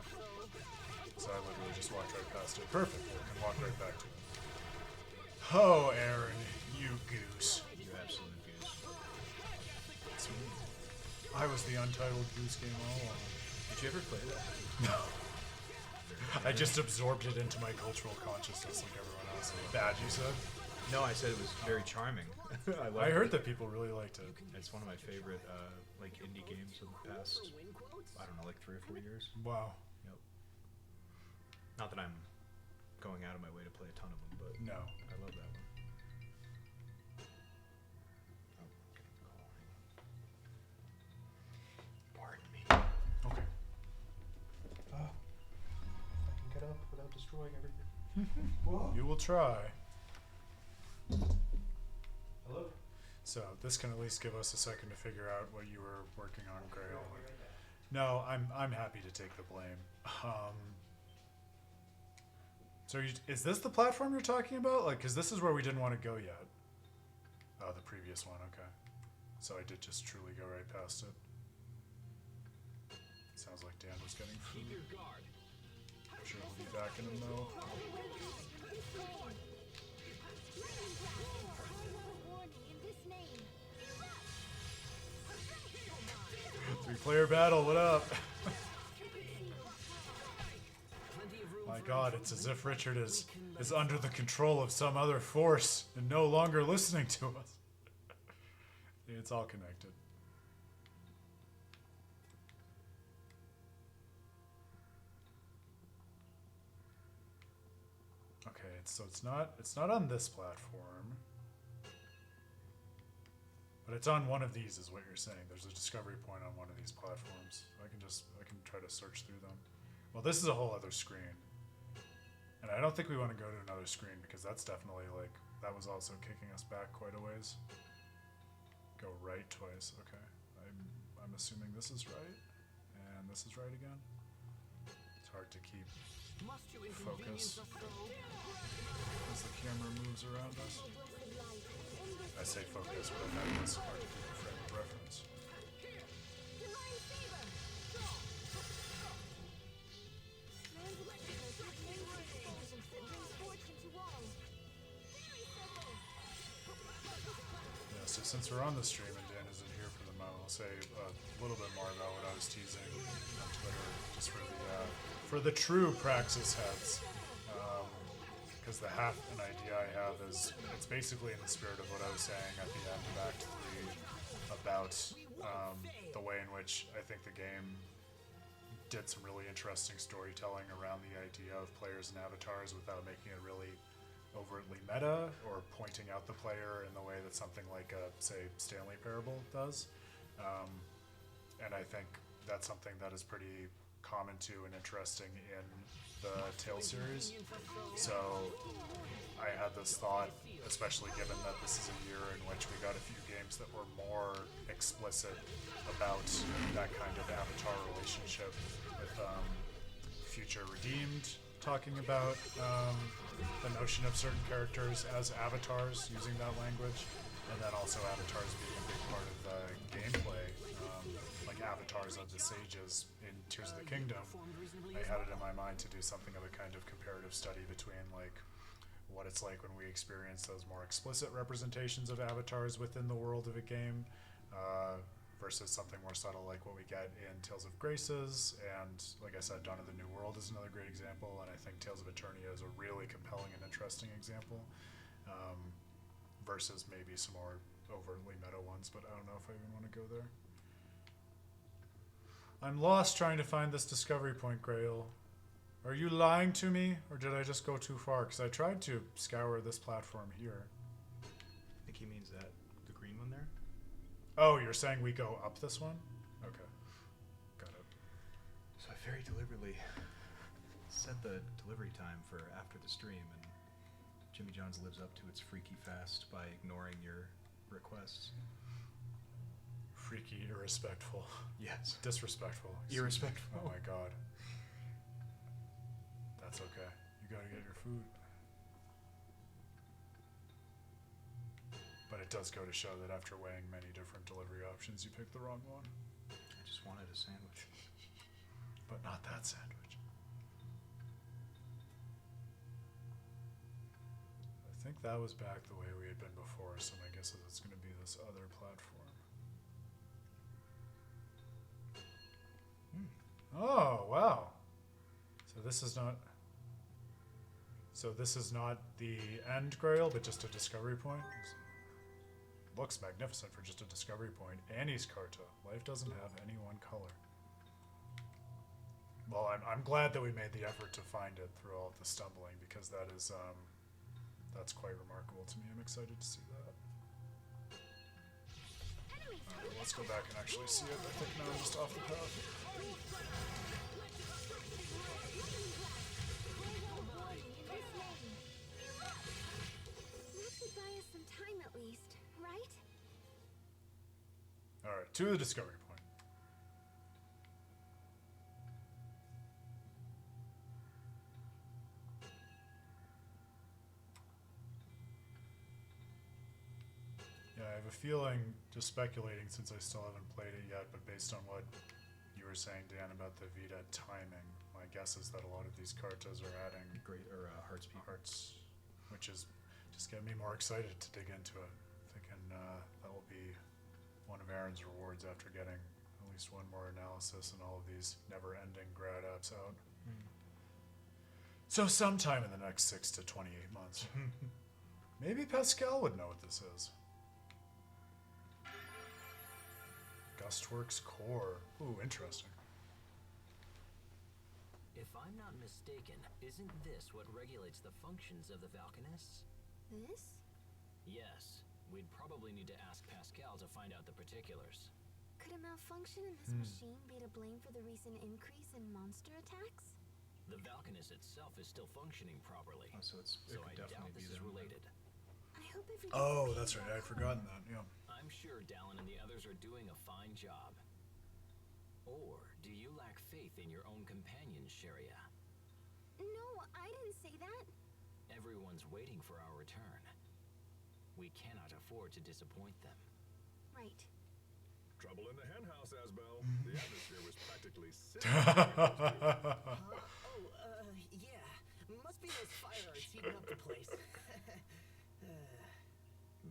So I literally just walked right past it. Perfect. I can walk right back to it. Oh, Aaron, you goose. You absolute goose. It's me. I was the untitled goose game all along. Did you ever play that? No. I just absorbed it into my cultural consciousness like everyone else. Bad, you said? No, I said it was very charming. I heard that people really liked it. It's one of my favorite like indie games of the past, I don't know, like 3 or 4 years. Wow. Yep. Not that I'm going out of my way to play a ton of them, but No. I love that one. Oh, getting a call. Pardon me. Okay. Oh, if I can get up without destroying everything. You will try. Hello? So this can at least give us a second to figure out what you were working on, Grail. No, I'm happy to take the blame. So is this the platform you're talking about? Like, because this is where we didn't want to go yet. Oh, the previous one. Okay. So I did just truly go right past it. Sounds like Dan was getting food. I'm sure he'll be back in a mo. Three-player battle, what up? My god, it's as if Richard is under the control of some other force and no longer listening to us. It's all connected. Okay, so it's not on this platform. But it's on one of these is what you're saying. There's a discovery point on one of these platforms. I can try to search through them. Well, this is a whole other screen. And I don't think we want to go to another screen because that's definitely like, that was also kicking us back quite a ways. Go right twice, okay. I'm assuming this is right. And this is right again. It's hard to keep focus as the camera moves around us. I say focus, but I meant this hard to keep a frame of reference. Yeah, so since we're on the stream and Dan isn't here for the moment, I'll say a little bit more about what I was teasing on Twitter, just for the true Praxis heads. Because the half an idea I have is, it's basically in the spirit of what I was saying at the end of Act 3 about the way in which I think the game did some really interesting storytelling around the idea of players and avatars without making it really overtly meta or pointing out the player in the way that something like a, say, Stanley Parable does. And I think that's something that is pretty common to and interesting in the Tales series. So I had this thought, especially given that this is a year in which we got a few games that were more explicit about that kind of avatar relationship with Future Redeemed talking about the notion of certain characters as avatars using that language, and then also avatars being a big part of the gameplay, like avatars of the sages in Tears of the Kingdom. I had it in my mind to do something of a kind of comparative study between like what it's like when we experience those more explicit representations of avatars within the world of a game versus something more subtle like what we get in Tales of Graces, and like I said, Dawn of the New World is another great example, and I think Tales of Eternia is a really compelling and interesting example versus maybe some more overtly meta ones, but I don't know if I even want to go there. I'm lost trying to find this discovery point, Grail. Are you lying to me, or did I just go too far? Because I tried to scour this platform here. I think he means that the green one there. Oh, you're saying we go up this one? Okay. Got it. So I very deliberately set the delivery time for after the stream, and Jimmy John's lives up to its freaky fast by ignoring your requests. Freaky, irrespectful. Yes. Disrespectful. Irrespectful. Oh my god. That's okay. You gotta get your food. But it does go to show that after weighing many different delivery options, you picked the wrong one. I just wanted a sandwich. But not that sandwich. I think that was back the way we had been before, so my guess is it's going to be this other platform. Oh, wow. So this is not... So this is not the end grail, but just a discovery point? Looks magnificent for just a discovery point. Annie's Carta. Life doesn't have any one color. Well, I'm glad that we made the effort to find it through all of the stumbling, because that is, that's quite remarkable to me. I'm excited to see that. Alright, let's go back and actually see it. I think now I'm just off the path. That should buy us some time at least, right? Alright, to the discovery point. Yeah, I have a feeling, just speculating since I still haven't played it yet, but based on what you were saying, Dan, about the Vita timing, my guess is that a lot of these cartas are adding hearts, which is just getting me more excited to dig into it. Thinking that will be one of Aaron's rewards after getting at least one more analysis and all of these never-ending grad apps out. So sometime in the next 6 to 28 months. Maybe Pascal would know what this is. Gustworks Core. Ooh, interesting. If I'm not mistaken, isn't this what regulates the functions of the Valkanists? This? Yes. We'd probably need to ask Pascal to find out the particulars. Could a malfunction in this machine be to blame for the recent increase in monster attacks? The Valkanist itself is still functioning properly. Oh, so it So could I doubt definitely be this is them. related. I hope everything's Oh, okay that's right. back I'd home. forgotten that. Yeah. I'm sure Dallin and the others are doing a fine job. Or do you lack faith in your own companions, Sharia? No, I didn't say that. Everyone's waiting for our return. We cannot afford to disappoint them. Right. Trouble in the henhouse, Asbel. The atmosphere was practically sick. Yeah. Must be those fire arts heating up the place.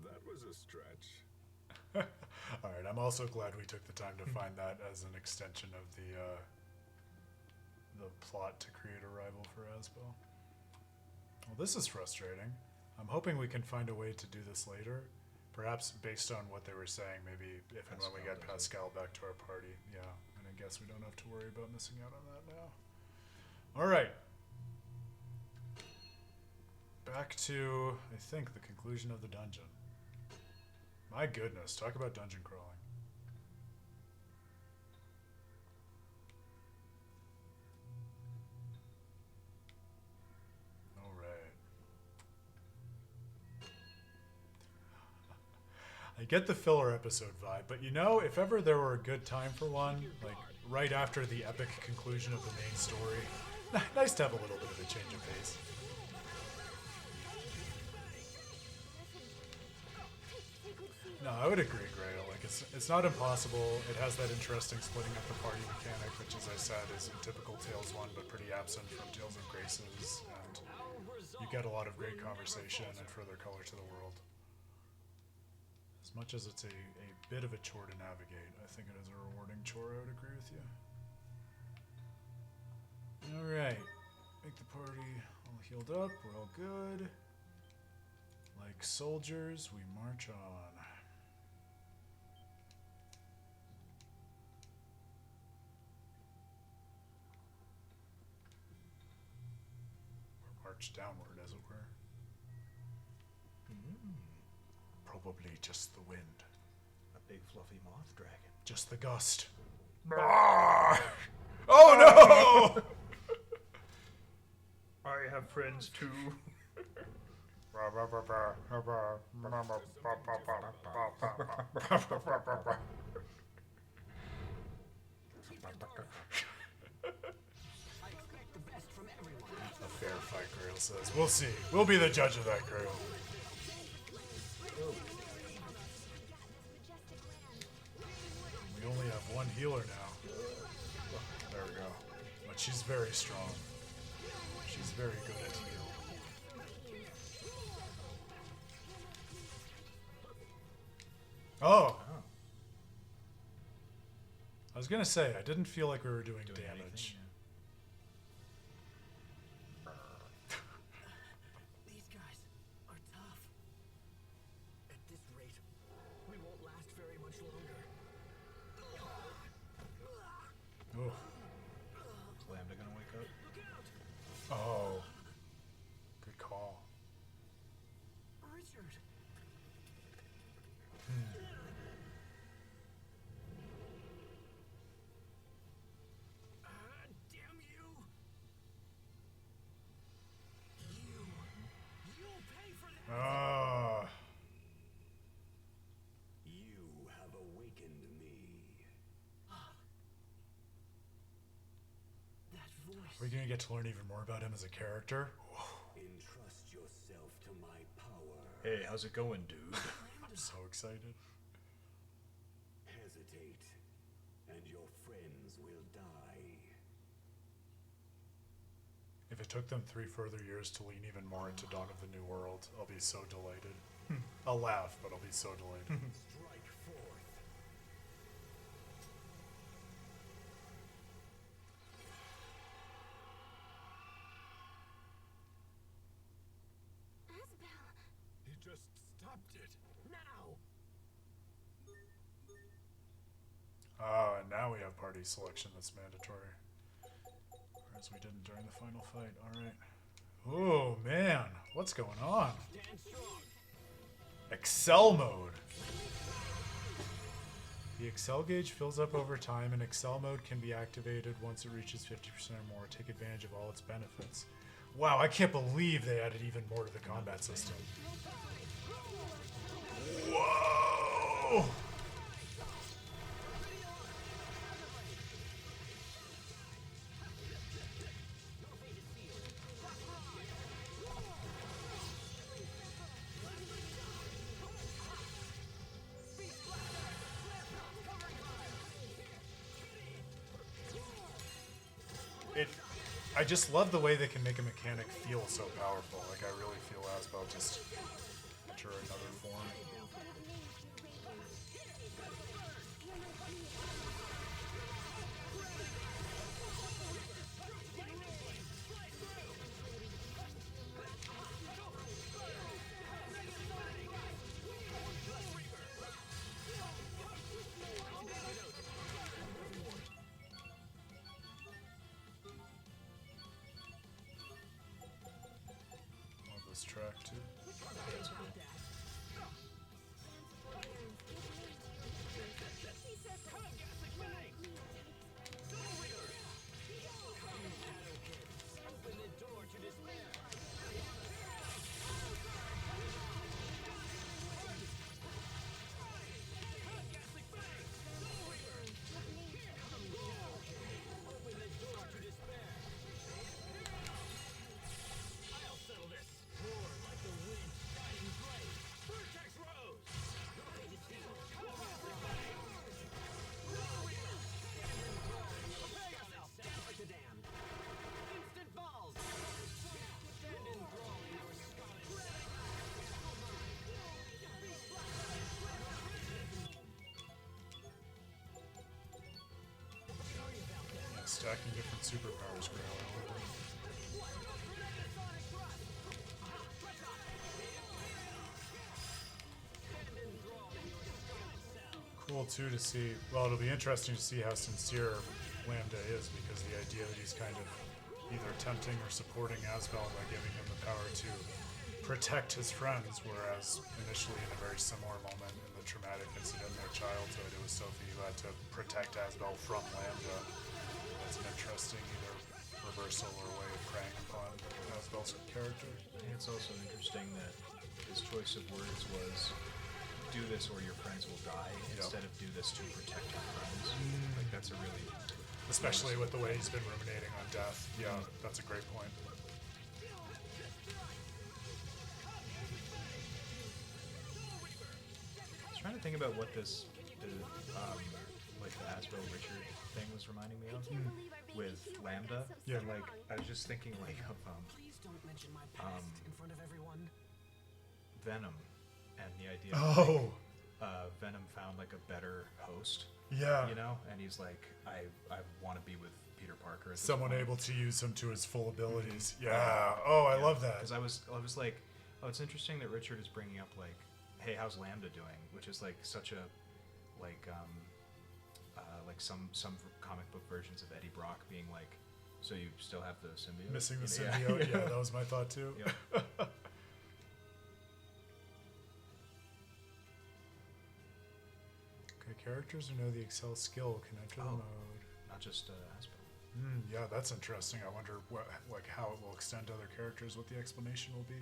That was a stretch. Alright, I'm also glad we took the time to find that as an extension of the plot to create a rival for Asbel. Well, this is frustrating. I'm hoping we can find a way to do this later. Perhaps based on what they were saying, maybe if and when we get Pascal back to our party. Yeah, and I guess we don't have to worry about missing out on that now. Alright. Back to, I think, the conclusion of the dungeon. My goodness, talk about dungeon crawling. Alright. I get the filler episode vibe, but you know, if ever there were a good time for one, like right after the epic conclusion of the main story, nice to have a little bit of a change of pace. No, I would agree, Grail. Like it's not impossible. It has that interesting splitting up the party mechanic, which, as I said, is in typical Tales 1, but pretty absent from Tales of Graces, and you get a lot of great conversation and further color to the world. As much as it's a bit of a chore to navigate, I think it is a rewarding chore. I would agree with you. Alright. Make the party all healed up. We're all good. Like soldiers, we march on. March downward, as it were. Probably just the wind. A big fluffy moth dragon. Just the gust. Oh no! I have friends too. expect the best from everyone. A fair fight, Grail says. We'll see. We'll be the judge of that, Grail. We only have one healer now. There we go. But she's very strong. She's very good at heal. Oh! I was gonna say, I didn't feel like we were doing damage. These guys are tough. At this rate, we won't last very much longer. Oh. Is Lambda gonna wake up? Oh. Good call. Richard. Damn you! You'll pay for that! Ah. You have awakened me. That voice. Are we gonna get to learn even more about him as a character? Entrust yourself to my power. Hey, how's it going, dude? I'm so excited. Hesitate, and your friends will die. If it took them 3 further years to lean even more into Dawn of the New World, I'll be so delighted. I'll laugh, but I'll be so delighted. Strike forth. Asbel. He just stopped it. Now! Ah, and now we have party selection that's mandatory. Whereas we didn't during the final fight. Alright. Oh, man. What's going on? Stand strong! Excel mode. The Excel gauge fills up over time, and Excel mode can be activated once it reaches 50% or more. Take advantage of all its benefits. Wow, I can't believe they added even more to the combat system. Whoa! I just love the way they can make a mechanic feel so powerful. Like, I really feel Asbel just enter another form. Love this track too. Stacking different superpowers, Grail. I love it. Cool too to see. Well, it'll be interesting to see how sincere Lambda is, because the idea that he's kind of either tempting or supporting Asbel by giving him the power to protect his friends, whereas initially in a very similar moment in the traumatic incident in their childhood, it was Sophie who had to protect Asbel from Lambda. That's an interesting either reversal or way of preying upon Asbel's character. I think it's also interesting that his choice of words was do this or your friends will die instead of do this to protect your friends. Like that's a really... Especially with the way he's been ruminating on death. Yeah, that's a great point. I was trying to think about what this, like the Asbel Richard thing was reminding me of with Lambda. Yeah. And like, I was just thinking like of Please don't mention my past in front of everyone. Venom and the idea Oh, of Venom found like a better host, yeah. you know, and he's like, I want to be with Peter Parker. At this Someone point. able to use him to his full abilities. Yeah. Oh, I love that. Because I was like, oh, it's interesting that Richard is bringing up like, hey, how's Lambda doing? Which is like such a like some comic book versions of Eddie Brock being like, so you still have the symbiote? Missing the You know, symbiote. Yeah, that was my thought too. Yeah. Okay, characters who know the Excel skill can enter the Oh. mode. Not just Asbel. Yeah, that's interesting. I wonder how it will extend to other characters, what the explanation will be.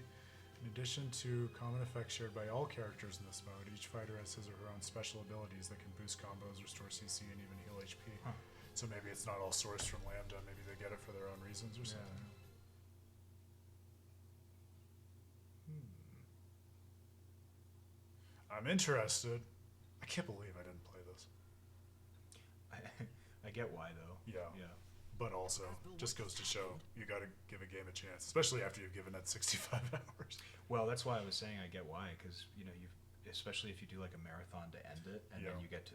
In addition to common effects shared by all characters in this mode, each fighter has his or her own special abilities that can boost combos, restore CC, and even heal HP. Huh. So maybe it's not all sourced from Lambda. Maybe they get it for their own reasons or something. I'm interested. I can't believe I didn't play this. I get why though. Yeah. Yeah. But also, just goes to show you got to give a game a chance, especially after you've given it 65 hours. Well, that's why I was saying I get why, because you know, especially if you do like a marathon to end it, and then you get to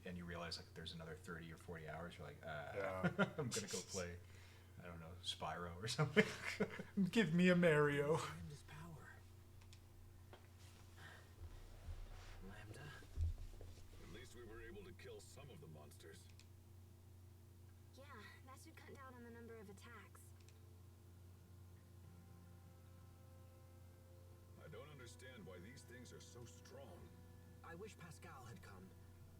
and you realize like there's another 30 or 40 hours, you're like, I'm gonna go play, I don't know, Spyro or something. Give me a Mario. Lambda's power. Lambda? At least we were able to kill some of the monsters. Yeah, that should cut down on the number of attacks. I don't understand why these things are so strong. I wish Pascal had come.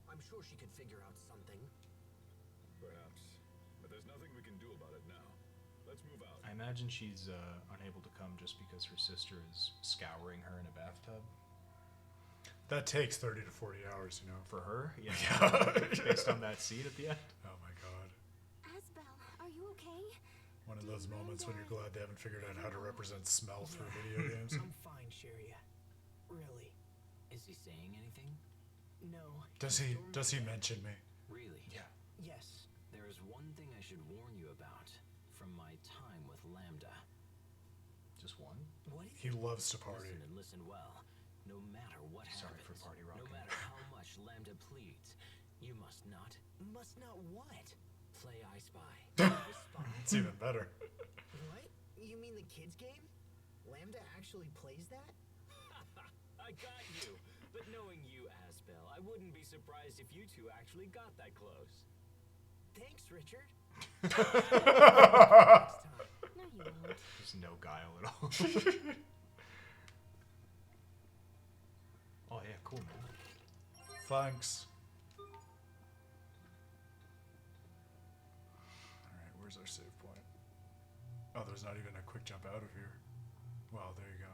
I'm sure she could figure out something. Perhaps. But there's nothing we can do about it now. Let's move out. I imagine she's unable to come just because her sister is scouring her in a bathtub. That takes 30 to 40 hours, you know. For her, yeah. Based on that scene at the end. Oh my god. Asbel, are you okay? One of those moments when you're glad they haven't figured out how to represent smell through video games. I'm fine, Sharia. Really. Is he saying anything? No. Does he mention me? Really? Yeah. Yes. There is one thing I should warn you about from my time with Lambda. Just one? What is He loves to party. Listen and listen well. No matter what Sorry happens, for party no rocking. matter how much Lambda pleads, you must not Must not what? play I Spy. I Spy? It's even better. What? You mean the kids game? Lambda actually plays that? I got you. But knowing you, Asbel, I wouldn't be surprised if you two actually got that close. Thanks, Richard. No, you won't. There's no guile at all. Oh yeah, cool man. Thanks. Alright, where's our save point? Oh, there's not even a quick jump out of here. Wow, there you go.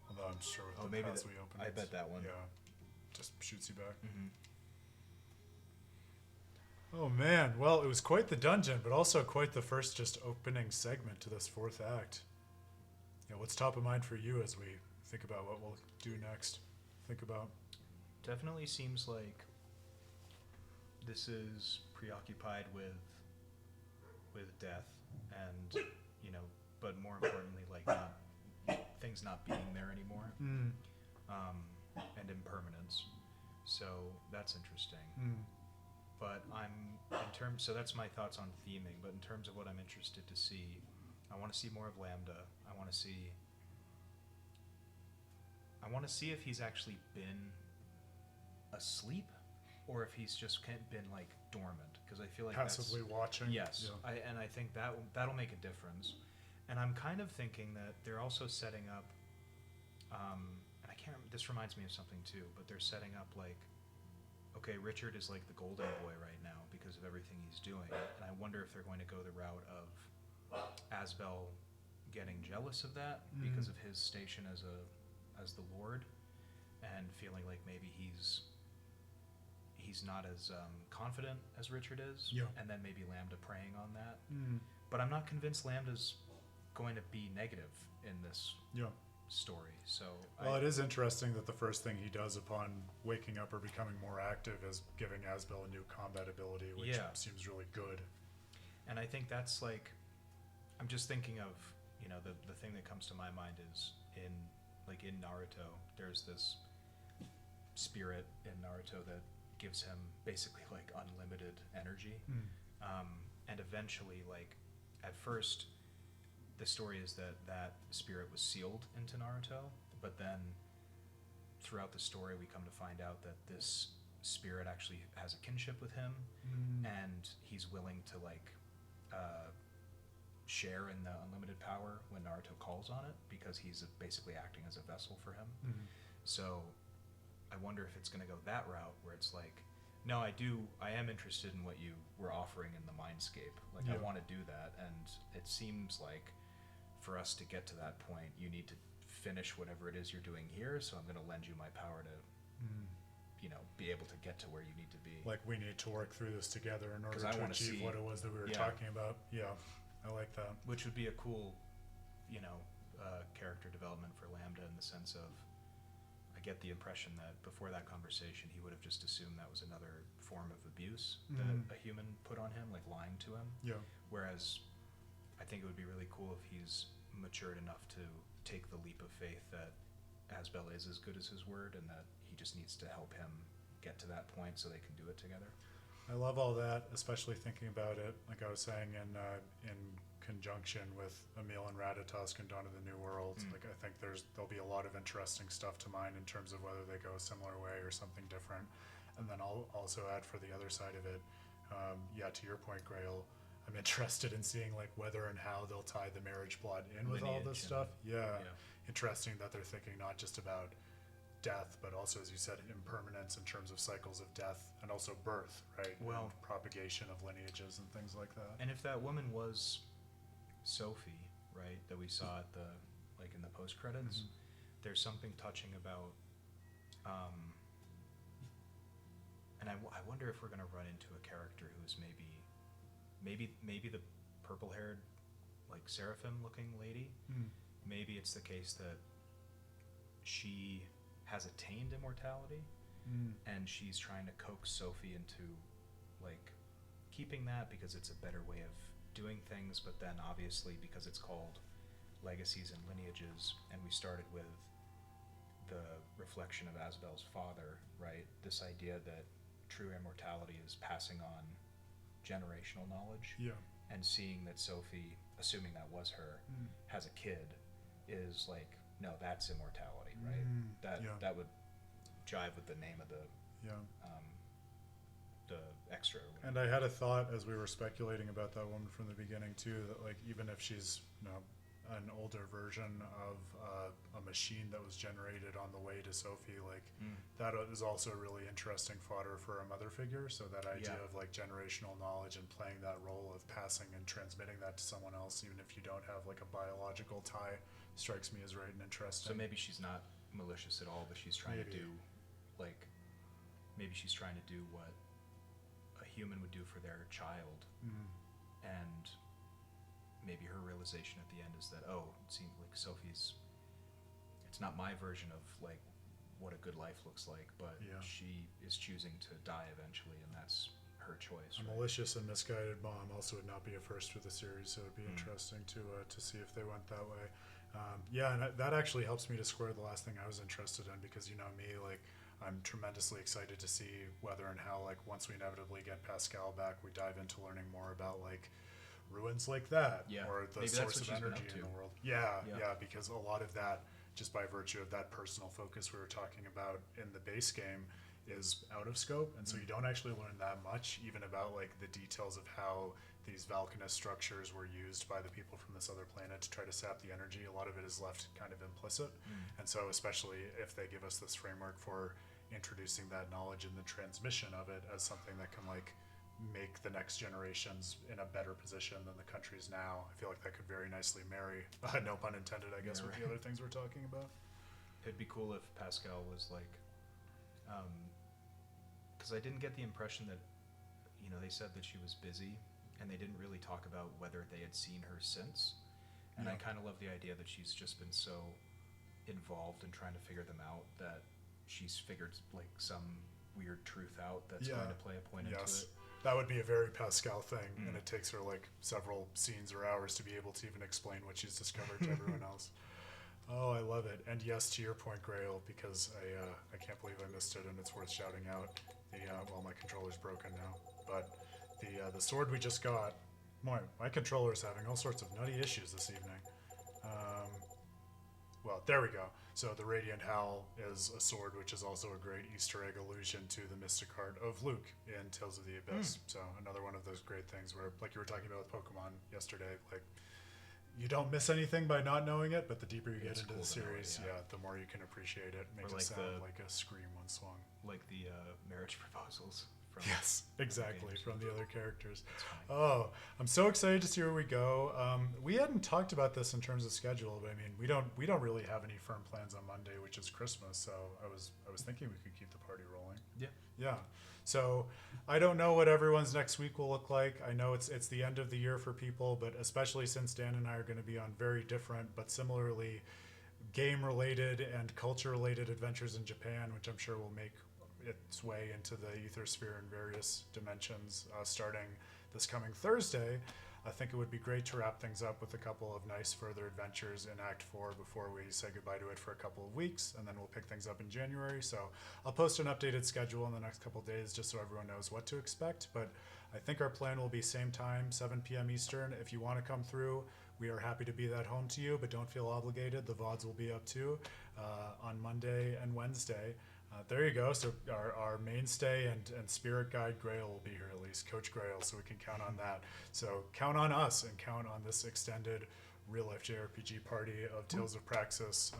Although I'm sure with Oh, the maybe paths that- we open, I bet that one. Yeah, just shoots you back. Mm-hmm. Oh man, well, it was quite the dungeon, but also quite the first just opening segment to this fourth act. Yeah, what's top of mind for you as we think about what we'll do next? Think about. Definitely seems like this is preoccupied with death and you know, but more importantly, like not things not being there anymore, and impermanence. So that's interesting. But so that's my thoughts on theming. But in terms of what I'm interested to see, I want to see more of Lambda. I want to see if he's actually been asleep, or if he's just been like dormant. Because I feel like Passively watching. Yes, Yeah. I think that'll make a difference. And I'm kind of thinking that they're also setting up. And I can't. This reminds me of something too. But they're setting up like, okay, Richard is like the golden boy right now because of everything he's doing, and I wonder if they're going to go the route of Asbel getting jealous of that because of his station as the Lord, and feeling like maybe he's not as confident as Richard is, Yeah. and then maybe Lambda preying on that. But I'm not convinced Lambda's going to be negative in this Yeah. story. So Well, it is interesting that the first thing he does upon waking up or becoming more active is giving Asbel a new combat ability, which Yeah. seems really good. And I think that's like, I'm just thinking of, the thing that comes to my mind is in Naruto, there's this spirit in Naruto that gives him basically like unlimited energy. And eventually, like, at first, the story is that spirit was sealed into Naruto, but then throughout the story we come to find out that this spirit actually has a kinship with him, and he's willing to share in the unlimited power when Naruto calls on it, because he's basically acting as a vessel for him. So I wonder if it's going to go that route where it's like, no, I am interested in what you were offering in the Mindscape. Like, I Yeah. want to do that, and it seems like for us to get to that point, you need to finish whatever it is you're doing here, so I'm going to lend you my power to, be able to get to where you need to be. Like, we need to work through this together in order 'Cause I to wanna achieve see- what it was that we were yeah. talking about. Yeah, I like that. Which would be a cool, character development for Lambda, in the sense of, I get the impression that before that conversation, he would have just assumed that was another form of abuse that a human put on him, like lying to him. Yeah. Whereas, I think it would be really cool if he's matured enough to take the leap of faith that Asbel is as good as his word, and that he just needs to help him get to that point so they can do it together. I love all that, especially thinking about it, like I was saying, in conjunction with Emil and Ratatosk and Dawn of the New World. Like, I think there'll be a lot of interesting stuff to mine in terms of whether they go a similar way or something different. And then I'll also add, for the other side of it, to your point, Grail, I'm interested in seeing like whether and how they'll tie the marriage plot in with all Lineage this and- stuff. Yeah. yeah. Interesting that they're thinking not just about death, but also, as you said, impermanence in terms of cycles of death, and also birth, right? Well- And propagation of lineages and things like that. And if that woman was Sophie, right, that we saw at the, in the post credits, there's something touching about, and I wonder if we're going to run into a character who's maybe the purple-haired, like seraphim-looking lady. Maybe it's the case that she has attained immortality, and she's trying to coax Sophie into keeping that because it's a better way of doing things. But then obviously, because it's called Legacies and Lineages, and we started with the reflection of Asbel's father, right? This idea that true immortality is passing on generational knowledge. Yeah. And seeing that Sophie, assuming that was her, has a kid, is like, no, that's immortality, right? That would jive with the name of the extra. And I had a thought as we were speculating about that woman from the beginning too, that even if she's an older version of a machine that was generated on the way to Sophie, that is also really interesting fodder for a mother figure. So that idea of generational knowledge and playing that role of passing and transmitting that to someone else, even if you don't have a biological tie, strikes me as right and interesting. So maybe she's not malicious at all, but she's trying to do maybe she's trying to do what a human would do for their child, and maybe her realization at the end is that, oh, it seems like Sophie's, it's not my version of what a good life looks like, but she is choosing to die eventually, and that's her choice. A malicious and misguided mom also would not be a first for the series, so it'd be interesting to see if they went that way. And that actually helps me to square the last thing I was interested in, because me, I'm tremendously excited to see whether and how, once we inevitably get Pascal back, we dive into learning more about ruins like that, or the maybe source that's of what she's been energy up in to. the world. Yeah, because a lot of that, just by virtue of that personal focus we were talking about in the base game, is out of scope, and so you don't actually learn that much even about the details of how these Valkanist structures were used by the people from this other planet to try to sap the energy. A lot of it is left kind of implicit, and so especially if they give us this framework for introducing that knowledge and the transmission of it as something that can make the next generations in a better position than the country's now. I feel like that could very nicely marry, no pun intended, I guess, with the other things we're talking about. It'd be cool if Pascal was like, because I didn't get the impression that, they said that she was busy, and they didn't really talk about whether they had seen her since. And I kind of love the idea that she's just been so involved in trying to figure them out that she's figured like some weird truth out that's going to play a point into it. That would be a very Pascal thing, and it takes her like several scenes or hours to be able to even explain what she's discovered to everyone else. Oh, I love it. And yes, to your point, Grail, because I can't believe I missed it, and it's worth shouting out. My controller's broken now, but the sword we just got, my controller's having all sorts of nutty issues this evening. Well, there we go. So the Radiant Howl is a sword, which is also a great Easter egg allusion to the mystic heart of Luke in Tales of the Abyss. So another one of those great things where, like you were talking about with Pokemon yesterday, like you don't miss anything by not knowing it, but the deeper you get into the series, the more you can appreciate it. It makes it sound like a scream when swung. Like the marriage proposals. Yes, exactly, from the other characters. Oh, I'm so excited to see where we go. We hadn't talked about this in terms of schedule, but I mean, we don't really have any firm plans on Monday, which is Christmas. So I was thinking we could keep the party rolling. Yeah. So I don't know what everyone's next week will look like. I know it's the end of the year for people, but especially since Dan and I are going to be on very different but similarly game-related and culture-related adventures in Japan, which I'm sure will make its way into the ether sphere in various dimensions starting this coming Thursday. I think it would be great to wrap things up with a couple of nice further adventures in Act 4 before we say goodbye to it for a couple of weeks, and then we'll pick things up in January. So I'll post an updated schedule in the next couple of days just so everyone knows what to expect, but I think our plan will be same time, 7 p.m. Eastern. If you want to come through, we are happy to be that home to you, but don't feel obligated. The VODs will be up too on Monday and Wednesday. There you go. So our mainstay and spirit guide Grail will be here, at least Coach Grail, so we can count on that. So count on us and count on this extended real life JRPG party of Tales of Praxis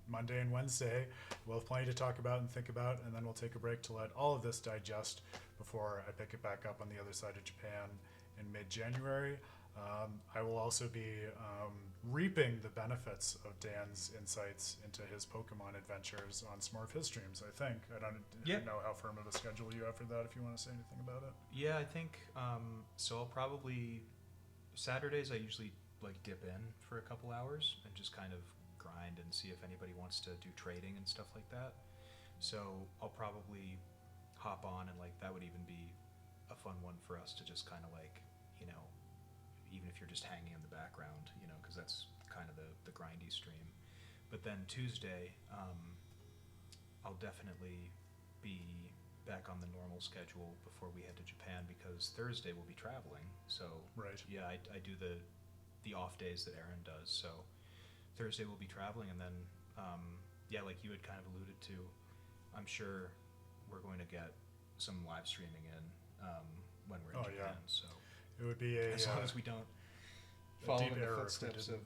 Monday and Wednesday. We'll have plenty to talk about and think about, and then we'll take a break to let all of this digest before I pick it back up on the other side of Japan in mid-January. I will also be reaping the benefits of Dan's insights into his Pokemon adventures on some more of his streams, I think. I don't know how firm of a schedule you have for that, if you want to say anything about it. Yeah, I think, so I'll probably, Saturdays I usually like dip in for a couple hours and just kind of grind and see if anybody wants to do trading and stuff like that. So I'll probably hop on, and like that would even be a fun one for us to just kind of like, even if you're just hanging in the background, because that's kind of the grindy stream. But then Tuesday, I'll definitely be back on the normal schedule before we head to Japan, because Thursday we'll be traveling. So yeah, I do the off days that Aaron does. So Thursday we'll be traveling, and then like you had kind of alluded to, I'm sure we're going to get some live streaming in when we're in Japan. So it would be as long as we don't follow in the footsteps of.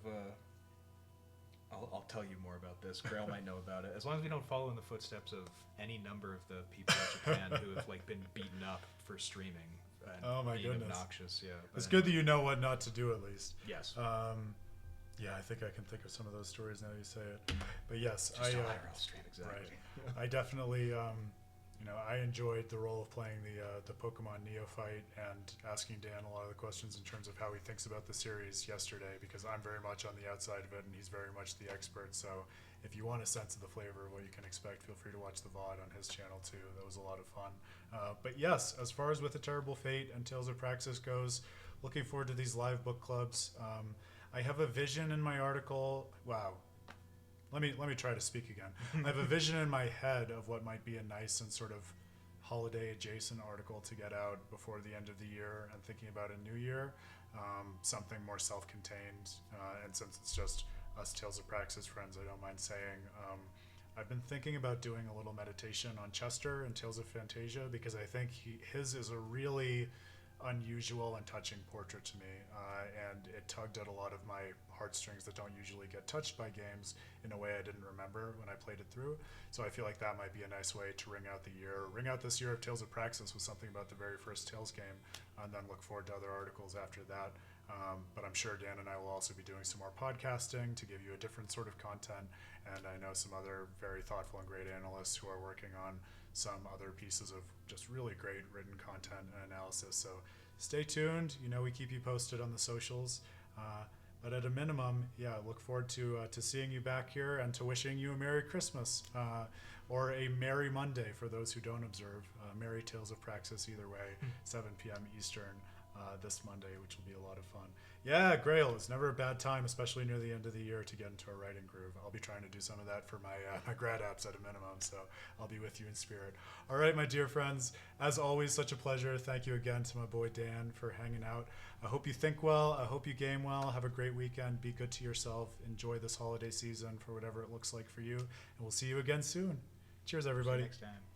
I'll tell you more about this. Grail might know about it. As long as we don't follow in the footsteps of any number of the people in Japan who have like been beaten up for streaming and being obnoxious. Yeah, it's good that you know what not to do at least. Yes. Yeah, I think I can think of some of those stories now you say it. But yes, just IRL stream, exactly. Right. I definitely. I enjoyed the role of playing the Pokemon neophyte and asking Dan a lot of the questions in terms of how he thinks about the series yesterday, because I'm very much on the outside of it and he's very much the expert. So if you want a sense of the flavor of what you can expect, feel free to watch the VOD on his channel too. That was a lot of fun. But yes, as far as With a Terrible Fate and Tales of Praxis goes, looking forward to these live book clubs. I have a vision in my article. Wow. Let me try to speak again. I have a vision in my head of what might be a nice and sort of holiday adjacent article to get out before the end of the year, and thinking about a new year, something more self-contained. And since it's just us Tales of Praxis friends, I don't mind saying, I've been thinking about doing a little meditation on Chester and Tales of Fantasia, because I think his is a really unusual and touching portrait to me, and it tugged at a lot of my heartstrings that don't usually get touched by games in a way I didn't remember when I played it through. So I feel like that might be a nice way to ring out the year. Ring out this year of Tales of Praxis with something about the very first Tales game, and then look forward to other articles after that. But I'm sure Dan and I will also be doing some more podcasting to give you a different sort of content, and I know some other very thoughtful and great analysts who are working on some other pieces of just really great written content and analysis. So stay tuned. You know, we keep you posted on the socials. But at a minimum, yeah, look forward to seeing you back here and to wishing you a Merry Christmas or a Merry Monday for those who don't observe. Merry Tales of Praxis either way, 7 p.m. Eastern this Monday, which will be a lot of fun. Yeah, Grail, it's never a bad time, especially near the end of the year, to get into a writing groove. I'll be trying to do some of that for my my grad apps at a minimum, so I'll be with you in spirit. All right, my dear friends, as always, such a pleasure. Thank you again to my boy Dan for hanging out. I hope you think well. I hope you game well. Have a great weekend. Be good to yourself. Enjoy this holiday season for whatever it looks like for you, and we'll see you again soon. Cheers, everybody. See you next time.